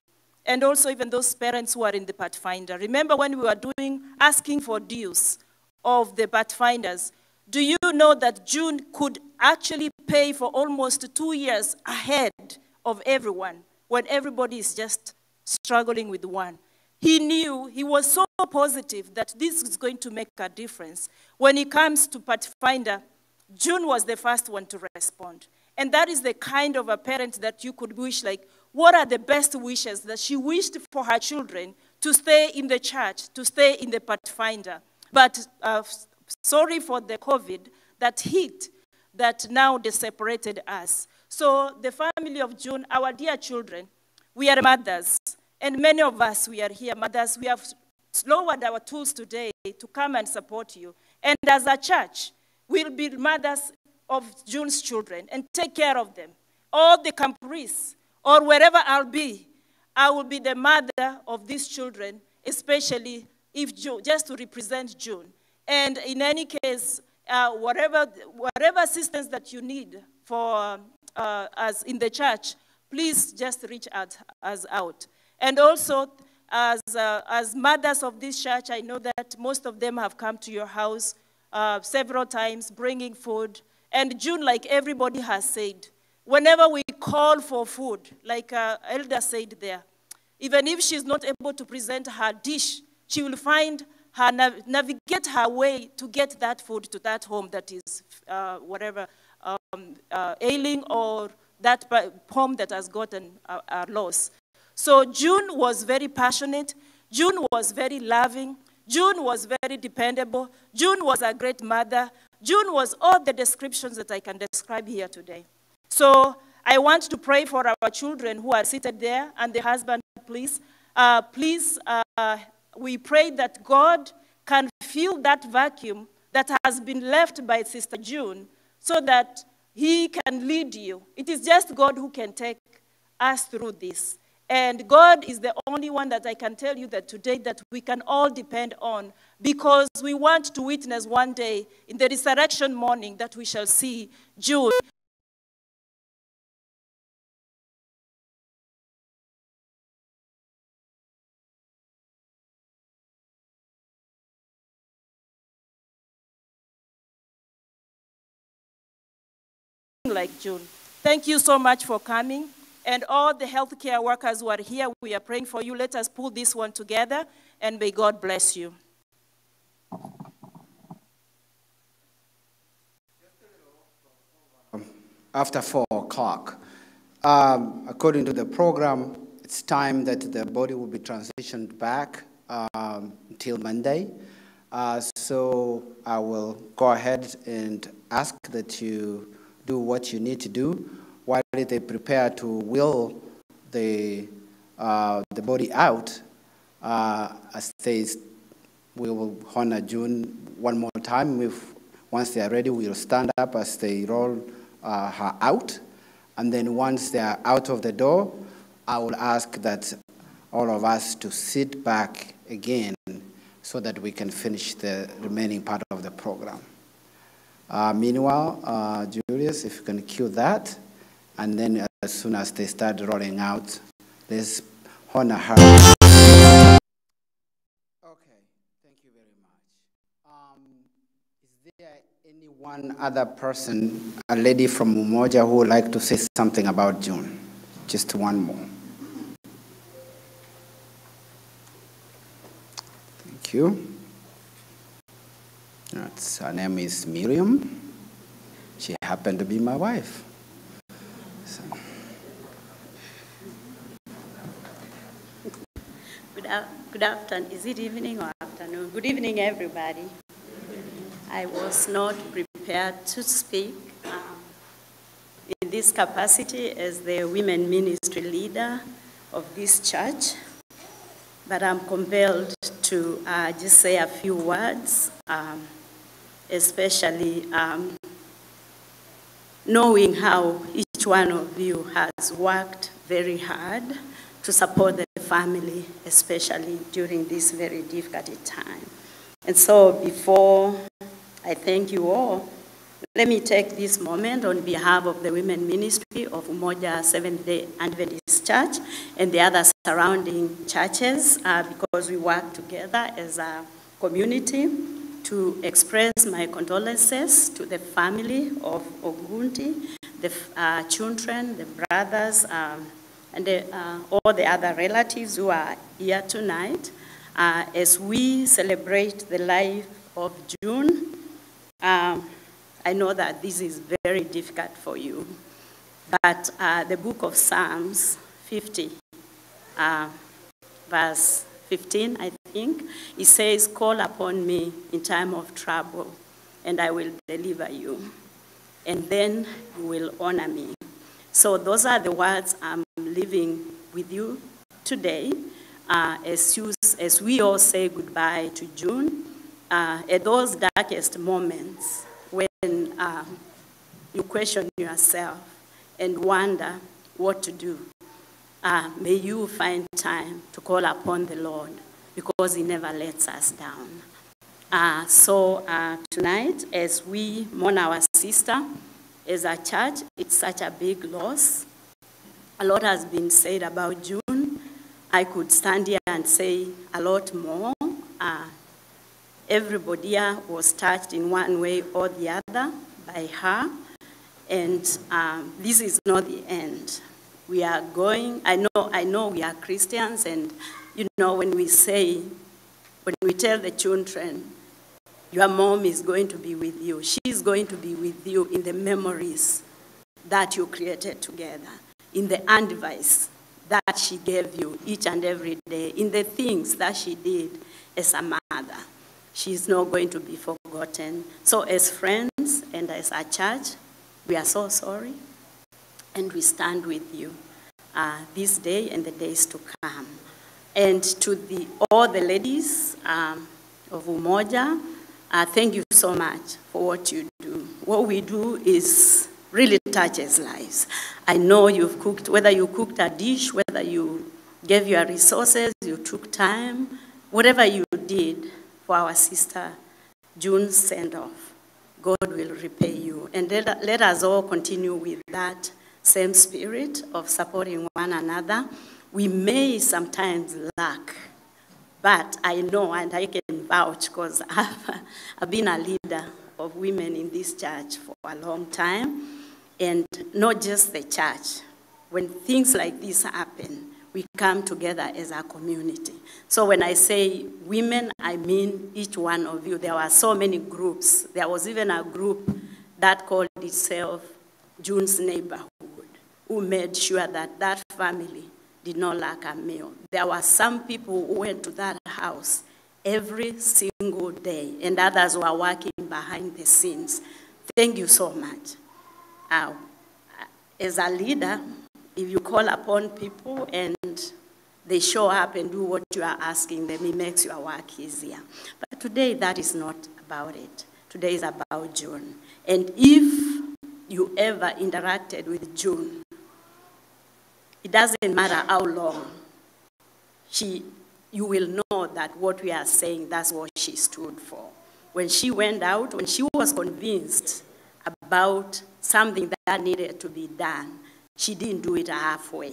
And also even those parents who are in the Pathfinder. Remember when we were asking for dues of the Pathfinders, do you know that June could actually pay for almost 2 years ahead of everyone when everybody is just struggling with one? He knew, he was so positive that this is going to make a difference. When it comes to Pathfinder, June was the first one to respond. And that is the kind of a parent that you could wish, like, what are the best wishes that she wished for her children to stay in the church, to stay in the Pathfinder. But sorry for the COVID that hit, that now they separated us. So the family of June, our dear children, we are mothers. And many of us, we are here mothers. We have lowered our tools today to come and support you. And as a church, we'll be mothers of June's children and take care of them. All the Campris, or wherever I'll be, I will be the mother of these children, especially if June, just to represent June. And in any case, whatever assistance that you need for us in the church, please just reach us out. And also, as mothers of this church, I know that most of them have come to your house several times, bringing food. And June, like everybody has said, whenever we call for food, like Elder said there, even if she's not able to present her dish, she will find her, navigate her way to get that food to that home that is ailing, or that home that has gotten a loss. So June was very passionate. June was very loving. June was very dependable. June was a great mother. June was all the descriptions that I can describe here today. So I want to pray for our children who are seated there, and the husband, please. We pray that God can fill that vacuum that has been left by Sister June, so that he can lead you. It is just God who can take us through this. And God is the only one that I can tell you that today that we can all depend on, because we want to witness one day in the resurrection morning that we shall see June. Like June. Thank you so much for coming. And all the healthcare workers who are here, we are praying for you. Let us pull this one together, and may God bless you. After 4 o'clock, according to the program, it's time that the body will be transitioned back until Monday. So I will go ahead and ask that you do what you need to do while they prepare to wheel the body out. As they, we will honor June one more time. Once they are ready, we will stand up as they roll her out. And then once they are out of the door, I will ask that all of us to sit back again so that we can finish the remaining part of the program. Meanwhile, Julius, if you can cue that, and then as soon as they start rolling out, let's honor her. Okay, thank you very much. Is there any one other person, a lady from Umoja, who would like to say something about June? Just one more. Thank you. Her name is Miriam. She happened to be my wife. So. Good afternoon. Is it evening or afternoon? Good evening, everybody. I was not prepared to speak in this capacity as the women ministry leader of this church, but I'm compelled to just say a few words, especially knowing how each one of you has worked very hard to support the family, especially during this very difficult time. And so before I thank you all, let me take this moment on behalf of the women ministry of Umoja Seventh-day Adventist Church and the other surrounding churches, because we work together as a community, to express my condolences to the family of Ogunti, the children, the brothers, and all the other relatives who are here tonight, as we celebrate the life of June. I know that this is very difficult for you, but the book of Psalms 50, verse 15, I think, it says, "Call upon me in time of trouble, and I will deliver you, and then you will honor me." So those are the words I'm leaving with you today, as we all say goodbye to June, at those darkest moments when you question yourself and wonder what to do. May you find time to call upon the Lord, because he never lets us down. So tonight, as we mourn our sister, as a church, it's such a big loss. A lot has been said about June. I could stand here and say a lot more. Everybody here was touched in one way or the other by her. And this is not the end. We are going, I know we are Christians, and you know, when we tell the children, your mom is going to be with you, she's going to be with you in the memories that you created together, in the advice that she gave you each and every day, in the things that she did as a mother. She's not going to be forgotten. So as friends and as a church, we are so sorry, and we stand with you this day and the days to come. And to all the ladies of Umoja, thank you so much for what you do. What we do is really touches lives. I know you've cooked, whether you cooked a dish, whether you gave your resources, you took time, whatever you did for our sister June's send-off, God will repay you. And let us all continue with that same spirit of supporting one another. We may sometimes lack, but I know, and I can vouch, because I've been a leader of women in this church for a long time, and not just the church. When things like this happen, we come together as a community. So when I say women, I mean each one of you. There were so many groups. There was even a group that called itself June's Neighborhood, who made sure that that family did not lack a meal. There were some people who went to that house every single day, and others were working behind the scenes. Thank you so much. As a leader, if you call upon people and they show up and do what you are asking them, it makes your work easier. But today, that is not about it. Today is about June. And if you ever interacted with June, it doesn't matter how long, you will know that what we are saying, that's what she stood for. When she went out, when she was convinced about something that needed to be done, she didn't do it halfway.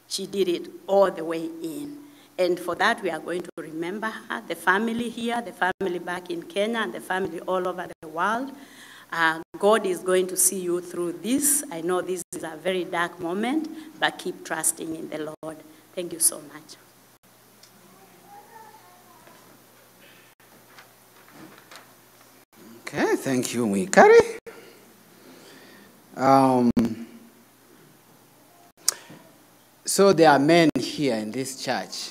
She did it all the way in. And for that, we are going to remember her, the family here, the family back in Kenya, and the family all over the world. God is going to see you through this. I know this is a very dark moment, but keep trusting in the Lord. Thank you so much. Okay, thank you, Mwikari. So there are men here in this church.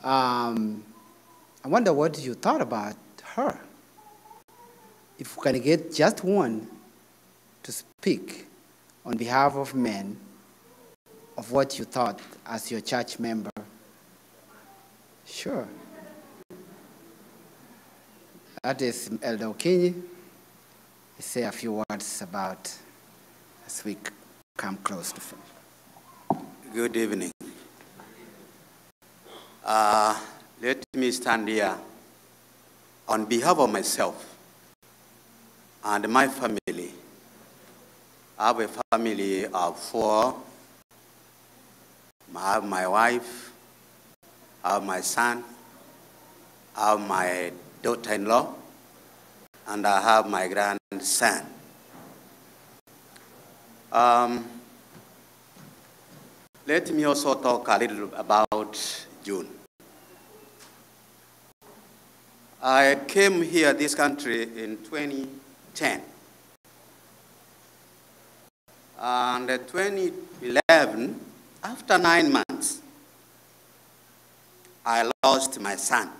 I wonder what you thought about her. if we can get just one to speak on behalf of men of what you thought as your church member. Sure. That is Elder Okinyi. Say a few words about as we come close to finish. Good evening. Let me stand here on behalf of myself and my family. I have a family of 4. I have my wife, I have my son, I have my daughter-in-law, and I have my grandson. Let me also talk a little about June. I came here, this country, in 2010. And in 2011, after 9 months, I lost my son,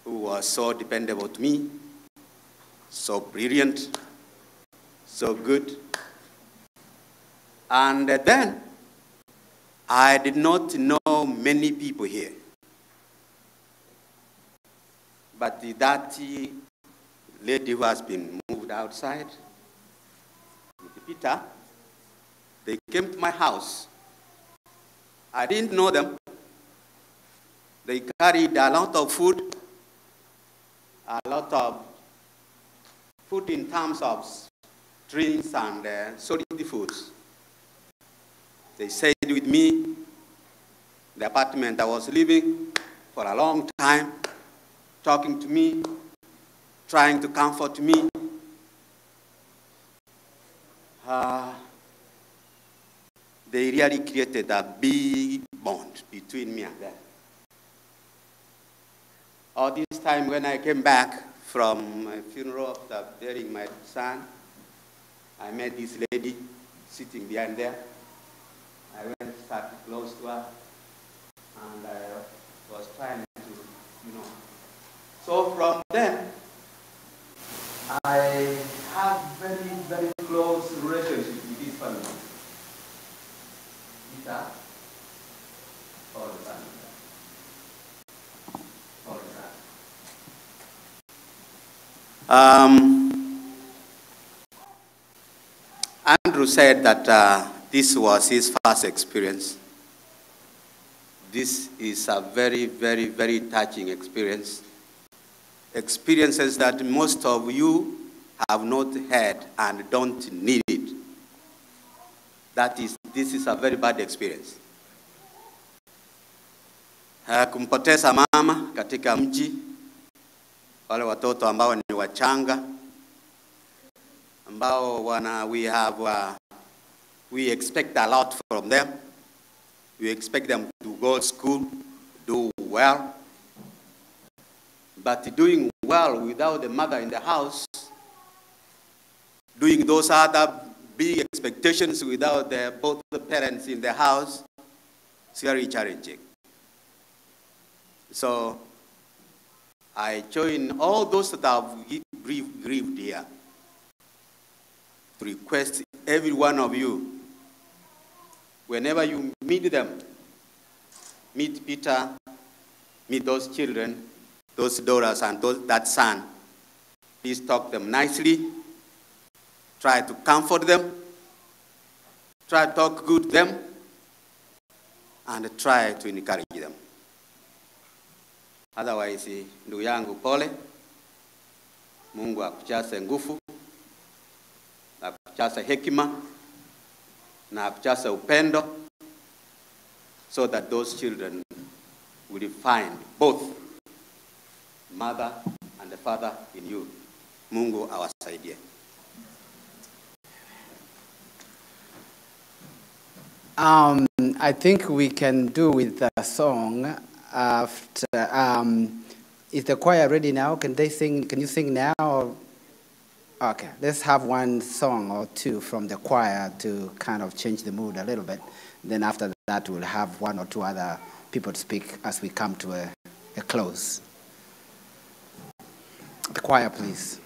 who was so dependable to me, so brilliant, so good. And then I did not know many people here. But that lady who has been moved outside, with Peter, they came to my house. I didn't know them. They carried a lot of food in terms of drinks and solid foods. They stayed with me in the apartment I was living for a long time, talking to me, trying to comfort me. They really created a big bond between me and them. All this time when I came back from my funeral after burying my son, I met this lady sitting behind there. I went, sat close to her, and I was trying to, So from then, I have very, very close relationship with this family. Peter, all the time. All the time. Andrew said that this was his first experience. This is a very, very, very touching experience. Experiences that most of you have not had and don't need it. This is a very bad experience. Kumpoteza mama katika mji, wale watoto ambao ni wachanga, ambao we expect a lot from them. We expect them to go to school, do well. But doing well without the mother in the house, doing those other big expectations without both the parents in the house, it's very challenging. So I join all those that have grieved here to request every one of you, whenever you meet them, meet Peter, meet those children, those daughters and that son, please talk to them nicely, try to comfort them, try to talk good to them, and try to encourage them. Otherwise, ndugu yangu pole, Mungu akujaze nguvu, akujaze hekima, na akujaze upendo, so that those children will find both mother and the father in you. Mungu awasaidie. I think we can do with the song after. Is the choir ready now? Can they sing? Can you sing now? Or? Okay, let's have one song or two from the choir to kind of change the mood a little bit. Then after that, we'll have one or two other people to speak as we come to a close. The choir. Choir, please.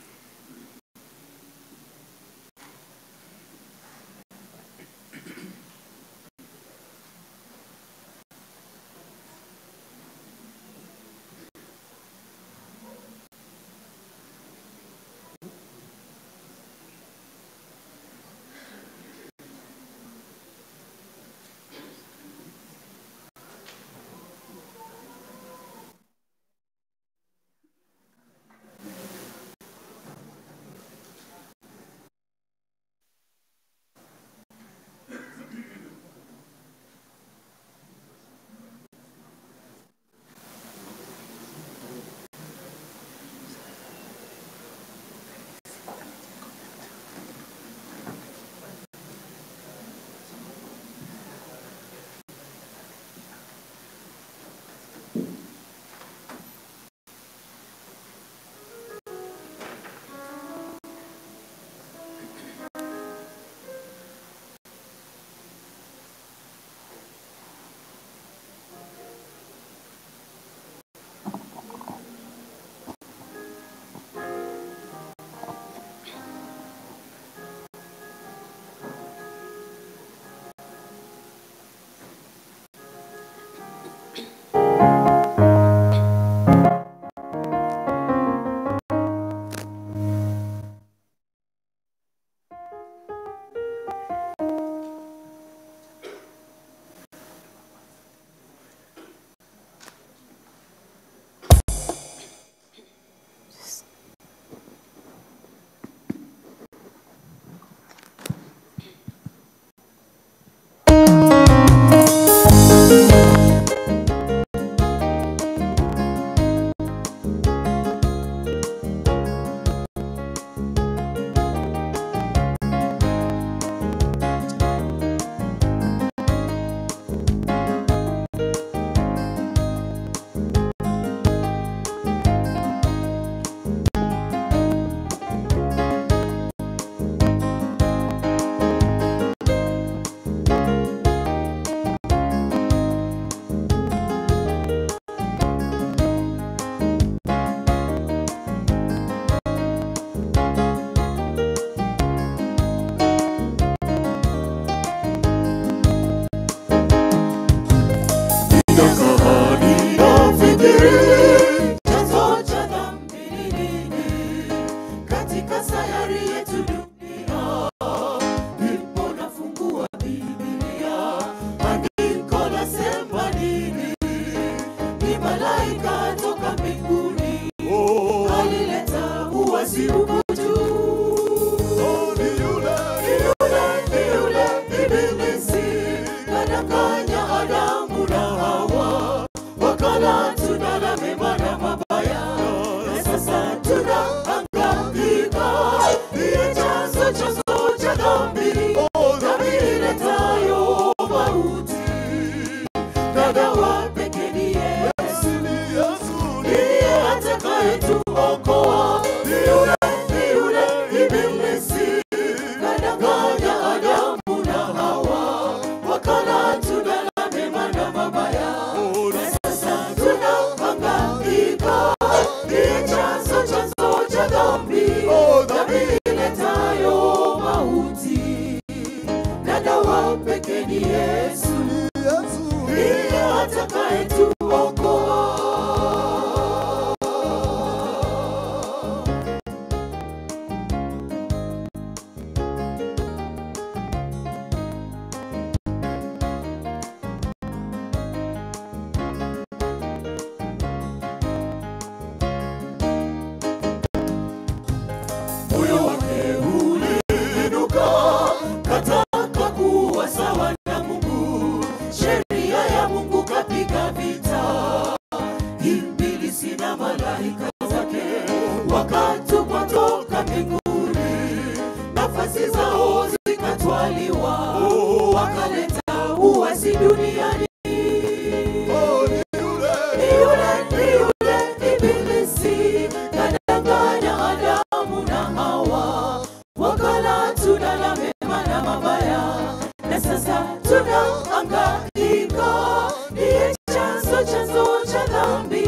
Chanzo cha dhambi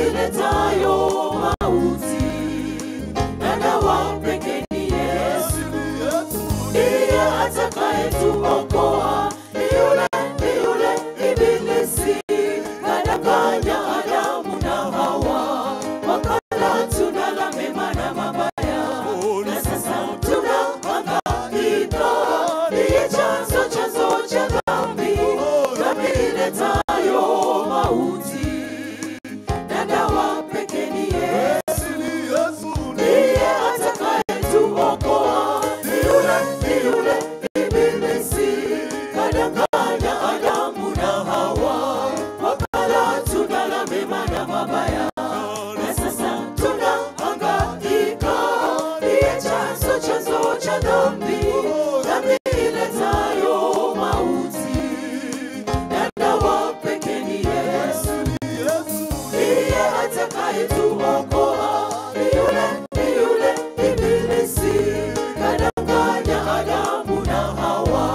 iletayo mauti. atakayetuokoa ni yule ibilisi kadanganya Adamu na Hawa, wakala tunda la mema na mabaya, na sasa tunahangaika. Ndiye chanzo cha dhambi, dhambi iletayo mauti, na dawa pekee ni Yesu. Ndiye atakayetuokoa ni yule ibilisi kadanganya Adamu na Hawa, wakala tunda la mema na mabaya, na sasa tunahangaika. Ndiye chanzo cha dhambi, dhambi iletayo mauti, na dawa pekee ni Yesu. Ndiye atakayetuokoa ni yule ibilisi kadanganya Adamu na Hawa,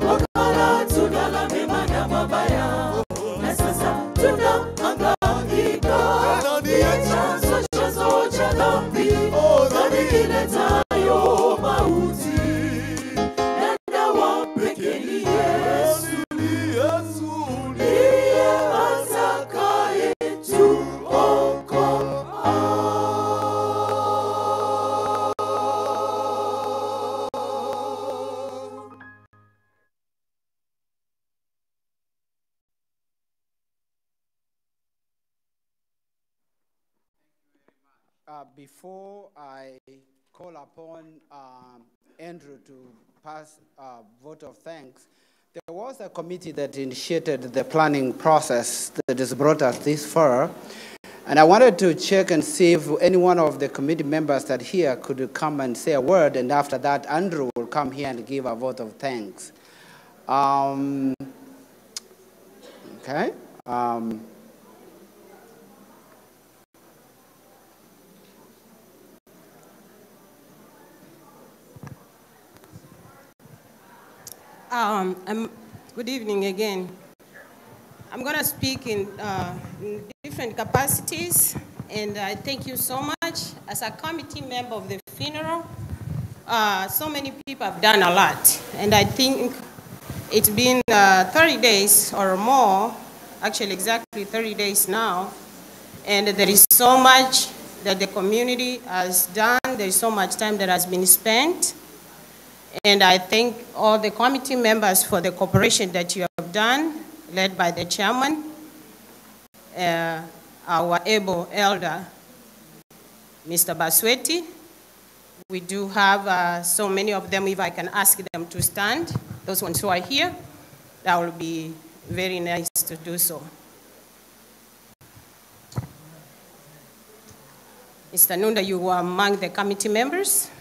wakala tunda la mema na mabaya, na sasa tunahangaika. Ndiye chanzo cha dhambi, dhambi iletayo mauti, na dawa pekee ni Yesu. Ndiye Before I call upon Andrew to pass a vote of thanks, there was a committee that initiated the planning process that has brought us this far. And I wanted to check and see if any one of the committee members that here could come and say a word, and after that, Andrew will come here and give a vote of thanks. Okay. Good evening again. I'm going to speak in different capacities, and I thank you so much. As a committee member of the funeral, so many people have done a lot, and I think it's been 30 days or more, actually exactly 30 days now, and there is so much that the community has done. There is so much time that has been spent. And I thank all the committee members for the cooperation that you have done, led by the chairman, our able elder, Mr. Basweti. We do have so many of them. If I can ask them to stand, those ones who are here, that will be very nice to do so. Mr. Nunda, you were among the committee members.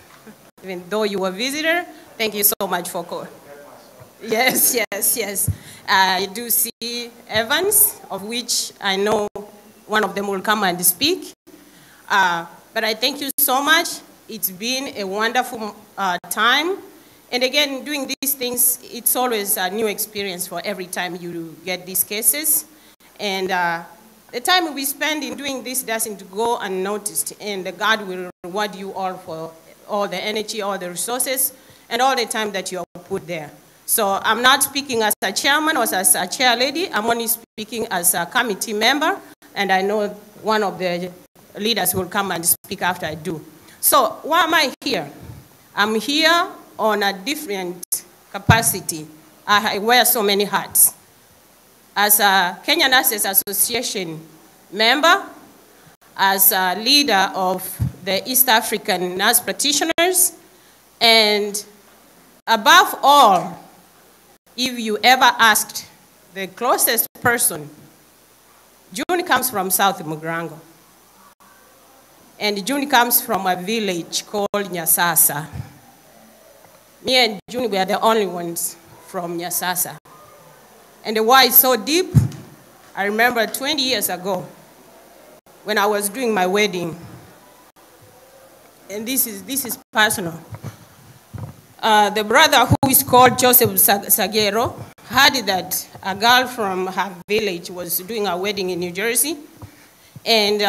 Even though you were a visitor, thank you so much for calling. Yes. I do see Evans, of which I know one of them will come and speak. But I thank you so much. It's been a wonderful time. And again, doing these things, it's always a new experience for every time you get these cases. And the time we spend in doing this doesn't go unnoticed. And God will reward you all for all the energy, all the resources, and all the time that you have put there. So I'm not speaking as a chairman or as a chair lady. I'm only speaking as a committee member, and I know one of the leaders will come and speak after I do. So why am I here? I'm here on a different capacity. I wear so many hats. As a Kenya Nurses Association member, as a leader of the East African nurse practitioners, and above all, if you ever asked the closest person, June comes from South Mugrango, and June comes from a village called Nyasasa. Me and June, we are the only ones from Nyasasa. And why it's so deep, I remember 20 years ago, when I was doing my wedding, and this is personal. The brother who is called Joseph Sagero heard that a girl from her village was doing a wedding in New Jersey. And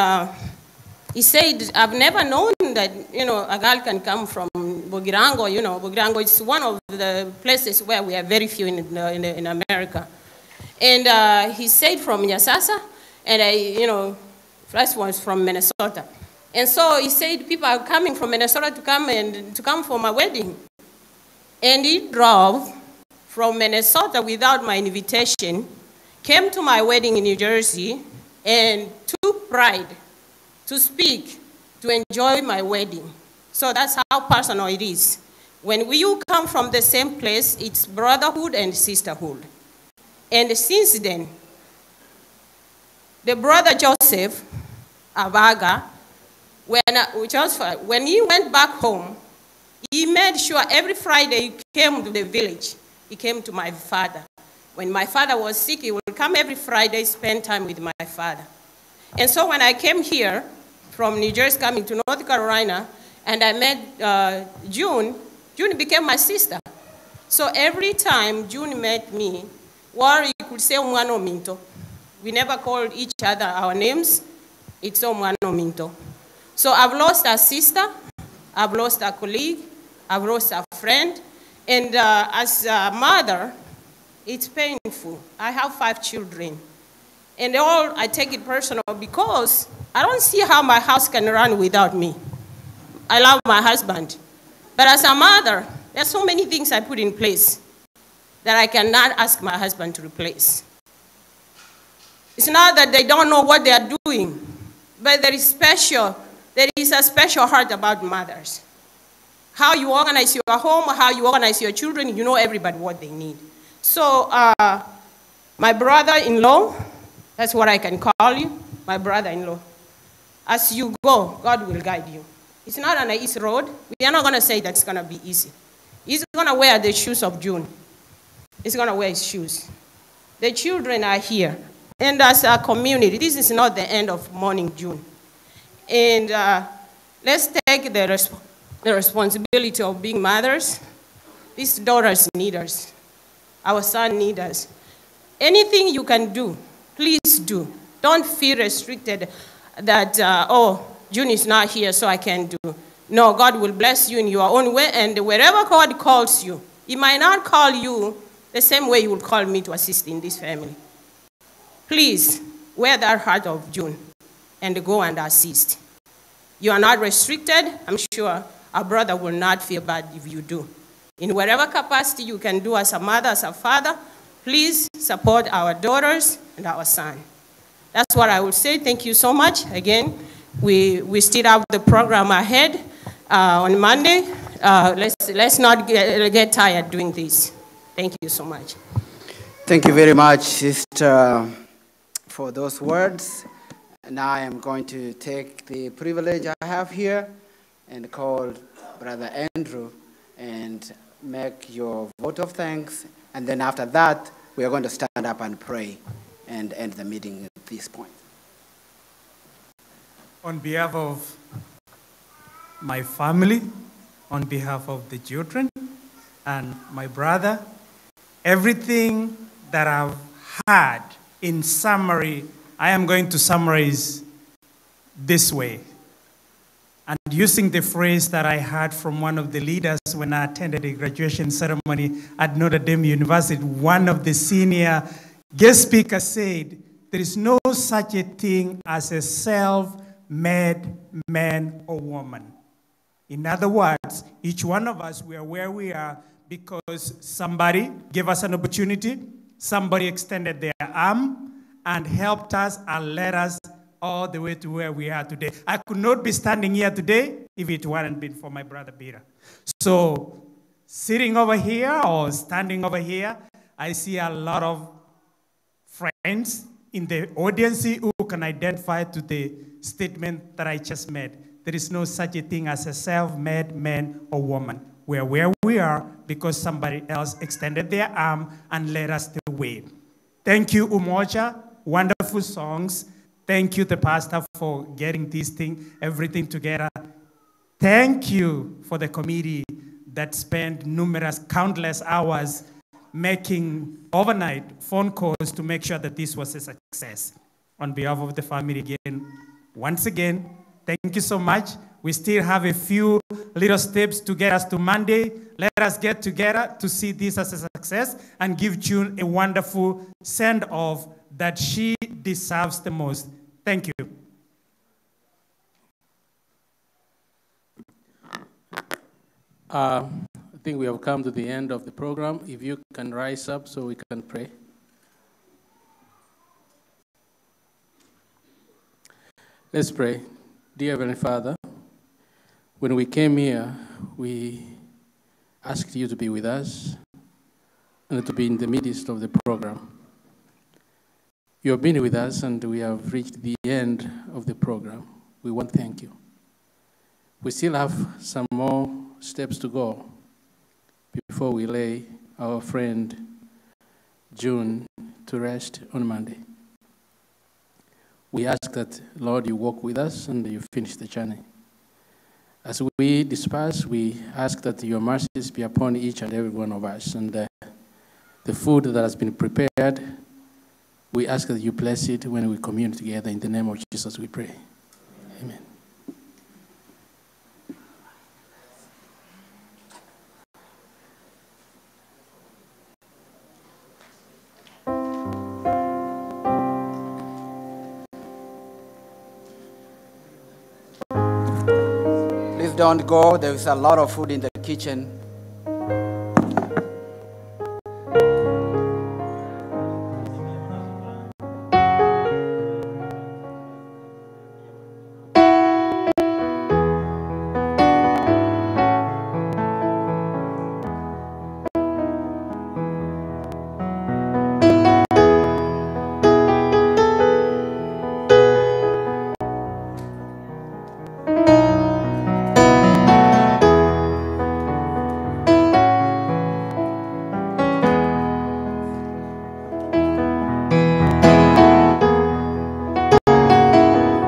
he said, I've never known that, a girl can come from Bogirango, you know, Bogirango is one of the places where we are very few in America. And he said from Nyasasa, and first one is from Minnesota. And so he said people are coming from Minnesota to come for my wedding. And he drove from Minnesota without my invitation, came to my wedding in New Jersey, and took pride to speak, to enjoy my wedding. So that's how personal it is. When you come from the same place, it's brotherhood and sisterhood. And since then, the brother Joseph Abaga, when he went back home, he made sure every Friday he came to the village. He came to my father. When my father was sick, he would come every Friday, spend time with my father. And so when I came here from New Jersey, coming to North Carolina, and I met June became my sister. So every time June met me, he could say Omwano Minto. We never called each other our names. It's Omwano Minto. So I've lost a sister, I've lost a colleague, I've lost a friend, and as a mother, it's painful. I have 5 children, and I take it personal because I don't see how my house can run without me. I love my husband, but as a mother, there's so many things I put in place that I cannot ask my husband to replace. It's not that they don't know what they are doing, but there is a special heart about mothers. How you organize your home, how you organize your children, you know everybody what they need. So my brother-in-law, that's what I can call you, my brother-in-law. As you go, God will guide you. It's not on an easy road. We are not going to say that's going to be easy. He's going to wear the shoes of June. He's going to wear his shoes. The children are here. And as a community, this is not the end of Morning June. And let's take the responsibility of being mothers. These daughters need us. Our son needs us. Anything you can do, please do. Don't feel restricted that, June is not here, so I can't do. No, God will bless you in your own way, and wherever God calls you, He might not call you the same way He will call me to assist in this family. Please, wear that heart of June and go and assist. You are not restricted. I'm sure our brother will not feel bad if you do. In whatever capacity you can do as a mother, as a father, please support our daughters and our son. That's what I would say. Thank you so much. Again, we still have the program ahead on Monday. Let's not get tired doing this. Thank you so much. Thank you very much, Sister, for those words. Now I am going to take the privilege I have here and call Brother Andrew and make your vote of thanks. And then after that, we are going to stand up and pray and end the meeting at this point. On behalf of my family, on behalf of the children and my brother, everything that I've had in summary, I am going to summarize this way. And using the phrase that I heard from one of the leaders when I attended a graduation ceremony at Notre Dame University, one of the senior guest speakers said, there is no such a thing as a self-made man or woman. In other words, each one of us, we are where we are because somebody gave us an opportunity, somebody extended their arm and helped us and led us all the way to where we are today. I could not be standing here today if it hadn't been for my brother Peter. So sitting over here or standing over here, I see a lot of friends in the audience who can identify to the statement that I just made. There is no such a thing as a self-made man or woman. We are where we are because somebody else extended their arm and led us the way. Thank you, Umoja. Wonderful songs. Thank you, the pastor, for getting this thing, everything together. Thank you for the committee that spent countless hours making overnight phone calls to make sure that this was a success. On behalf of the family again, once again, thank you so much. We still have a few little steps to get us to Monday. Let us get together to see this as a success and give June a wonderful send-off that she deserves the most. Thank you. I think we have come to the end of the program. If you can rise up so we can pray. Let's pray. Dear Heavenly Father, when we came here, we asked you to be with us and to be in the midst of the program. You have been with us and we have reached the end of the program. We want to thank you. We still have some more steps to go before we lay our friend June to rest on Monday. We ask that, Lord, you walk with us and you finish the journey. As we disperse, we ask that your mercies be upon each and every one of us. And the food that has been prepared, we ask that you bless it when we commune together. In the name of Jesus we pray. Amen. Don't go. There is a lot of food in the kitchen.